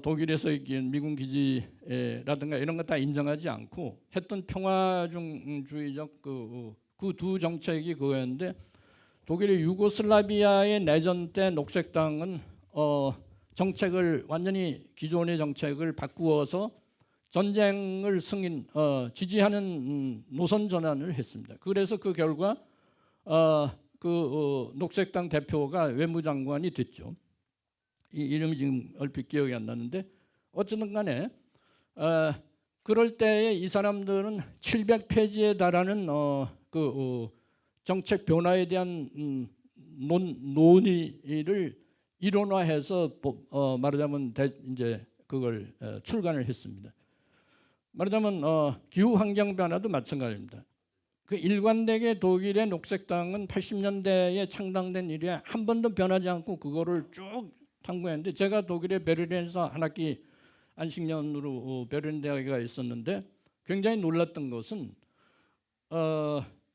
독일에서 미군 기지라든가 이런 거 다 인정하지 않고 했던 평화주의적 그 두 정책이 그거였는데, 독일의 유고슬라비아의 내전 때 녹색당은 정책을 완전히 기존의 정책을 바꾸어서 전쟁을 지지하는 노선 전환을 했습니다. 그래서 그 결과 녹색당 대표가 외무장관이 됐죠. 이 이름이 지금 얼핏 기억이 안 나는데, 어쨌든 간에 그럴 때에 이 사람들은 700페이지에 달하는 정책 변화에 대한 논의를 이론화해서 말하자면 이제 그걸 출간을 했습니다. 말하자면 기후 환경 변화도 마찬가지입니다. 그 일관되게 독일의 녹색당은 80년대에 창당된 이래 한 번도 변하지 않고 그거를 쭉 탐구했는데, 제가 독일의 베를린에서 한 학기 안식년으로 베를린 대학에 있었는데 굉장히 놀랐던 것은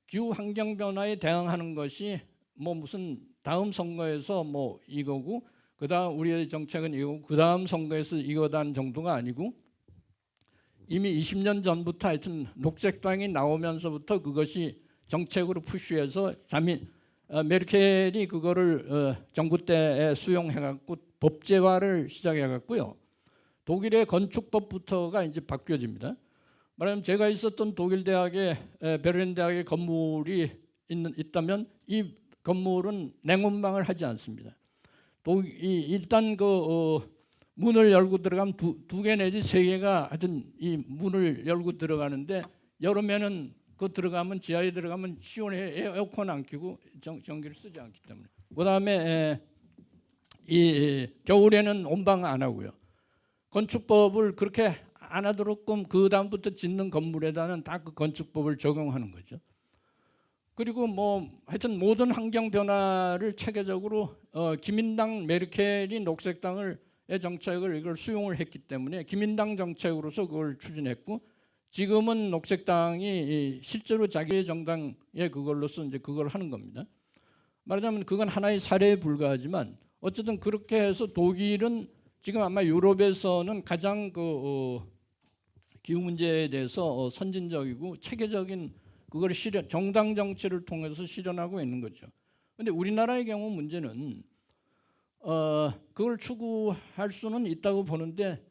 기후 환경 변화에 대응하는 것이 무슨 다음 선거에서 이거고 그다음 우리의 정책은 이거고 그다음 선거에서 이거다는 정도가 아니고, 이미 20년 전부터 하여튼 녹색당이 나오면서부터 그것이 정책으로 푸시해서 메르켈이 그거를 정부 때에 수용해갖고 법제화를 시작해갖고요. 독일의 건축법부터가 이제 바뀌어집니다. 말하자면 제가 있었던 독일 대학에 베를린 대학의 건물이 있다면 이 건물은 냉온망을 하지 않습니다. 일단 문을 열고 들어가면 두 개 내지 세 개가 하여튼 이 문을 열고 들어가는데, 여름에는 들어가면 지하에 들어가면 시원해. 에어컨 안 켜고 전기를 쓰지 않기 때문에. 그다음에 이 겨울에는 온방 안 하고요. 건축법을 그렇게 안 하도록끔 그 다음부터 짓는 건물에다는 다 그 건축법을 적용하는 거죠. 그리고 하여튼 모든 환경 변화를 체계적으로 기민당 메르켈이 녹색당의 정책을 이걸 수용을 했기 때문에 기민당 정책으로서 그걸 추진했고, 지금은 녹색당이 실제로 자기의 정당의 그걸로서 이제 그걸 하는 겁니다. 말하자면 그건 하나의 사례에 불과하지만 어쨌든 그렇게 해서 독일은 지금 아마 유럽에서는 가장 기후 문제에 대해서 선진적이고 체계적인 그걸 정당 정치를 통해서 실현하고 있는 거죠. 근데 우리나라의 경우 문제는 그걸 추구할 수는 있다고 보는데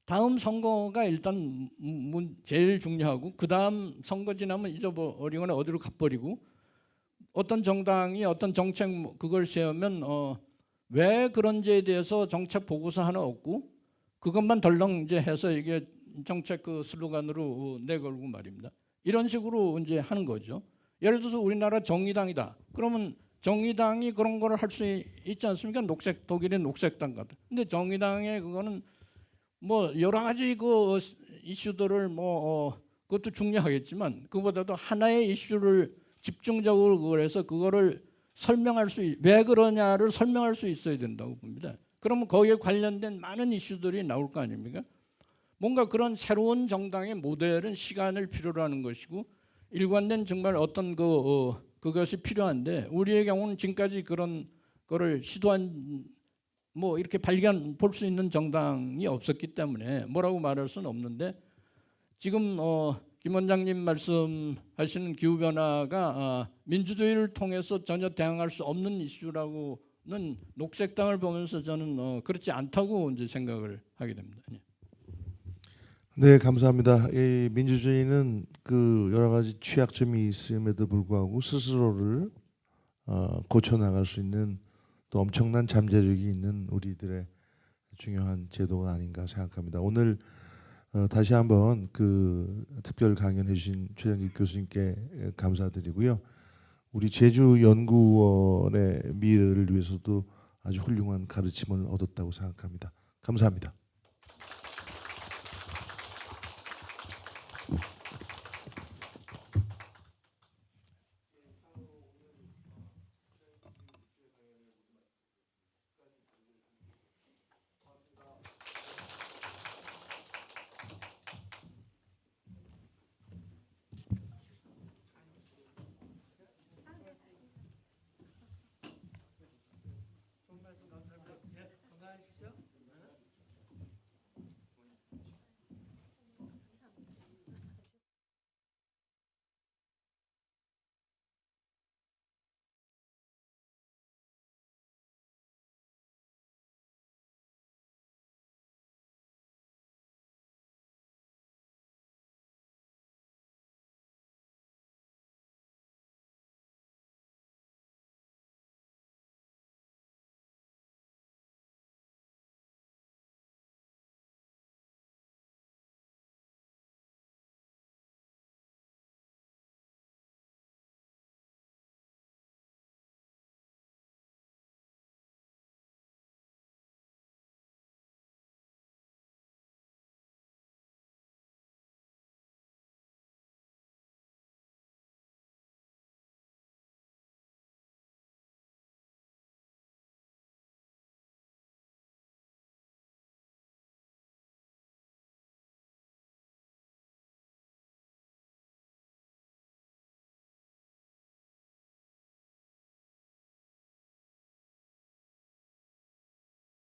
다음 선거가 일단 제일 중요하고 그 다음 선거 지나면 잊어버리거나 어디로 가버리고 어떤 정당이 어떤 정책 그걸 세우면 왜 그런지에 대해서 정책 보고서 하나 없고 그것만 덜렁 이제 해서 이게 정책 그 슬로건으로 내걸고 말입니다. 이런 식으로 이제 하는 거죠. 예를 들어서 우리나라 정의당이다. 그러면 정의당이 그런 거를 할 수 있지 않습니까? 독일의 녹색당 같은. 근데 정의당의 그거는 뭐 여러 가지 그 이슈들을 그것도 중요하겠지만 그보다도 하나의 이슈를 집중적으로 그래서 그거를 왜 그러냐를 설명할 수 있어야 된다고 봅니다. 그러면 거기에 관련된 많은 이슈들이 나올 거 아닙니까? 뭔가 그런 새로운 정당의 모델은 시간을 필요로 하는 것이고 일관된 정말 어떤 그것이 필요한데 우리의 경우는 지금까지 그런 거를 시도한 이렇게 볼 수 있는 정당이 없었기 때문에 뭐라고 말할 수는 없는데 지금 김 원장님 말씀하시는 기후변화가 민주주의를 통해서 전혀 대항할 수 없는 이슈라고는 녹색당을 보면서 저는 그렇지 않다고 이제 생각을 하게 됩니다. 네, 감사합니다. 이 민주주의는 그 여러 가지 취약점이 있음에도 불구하고 스스로를 고쳐 나갈 수 있는 또 엄청난 잠재력이 있는 우리들의 중요한 제도가 아닌가 생각합니다. 오늘 다시 한번 그 특별 강연해 주신 최정길 교수님께 감사드리고요. 우리 제주연구원의 미래를 위해서도 아주 훌륭한 가르침을 얻었다고 생각합니다. 감사합니다.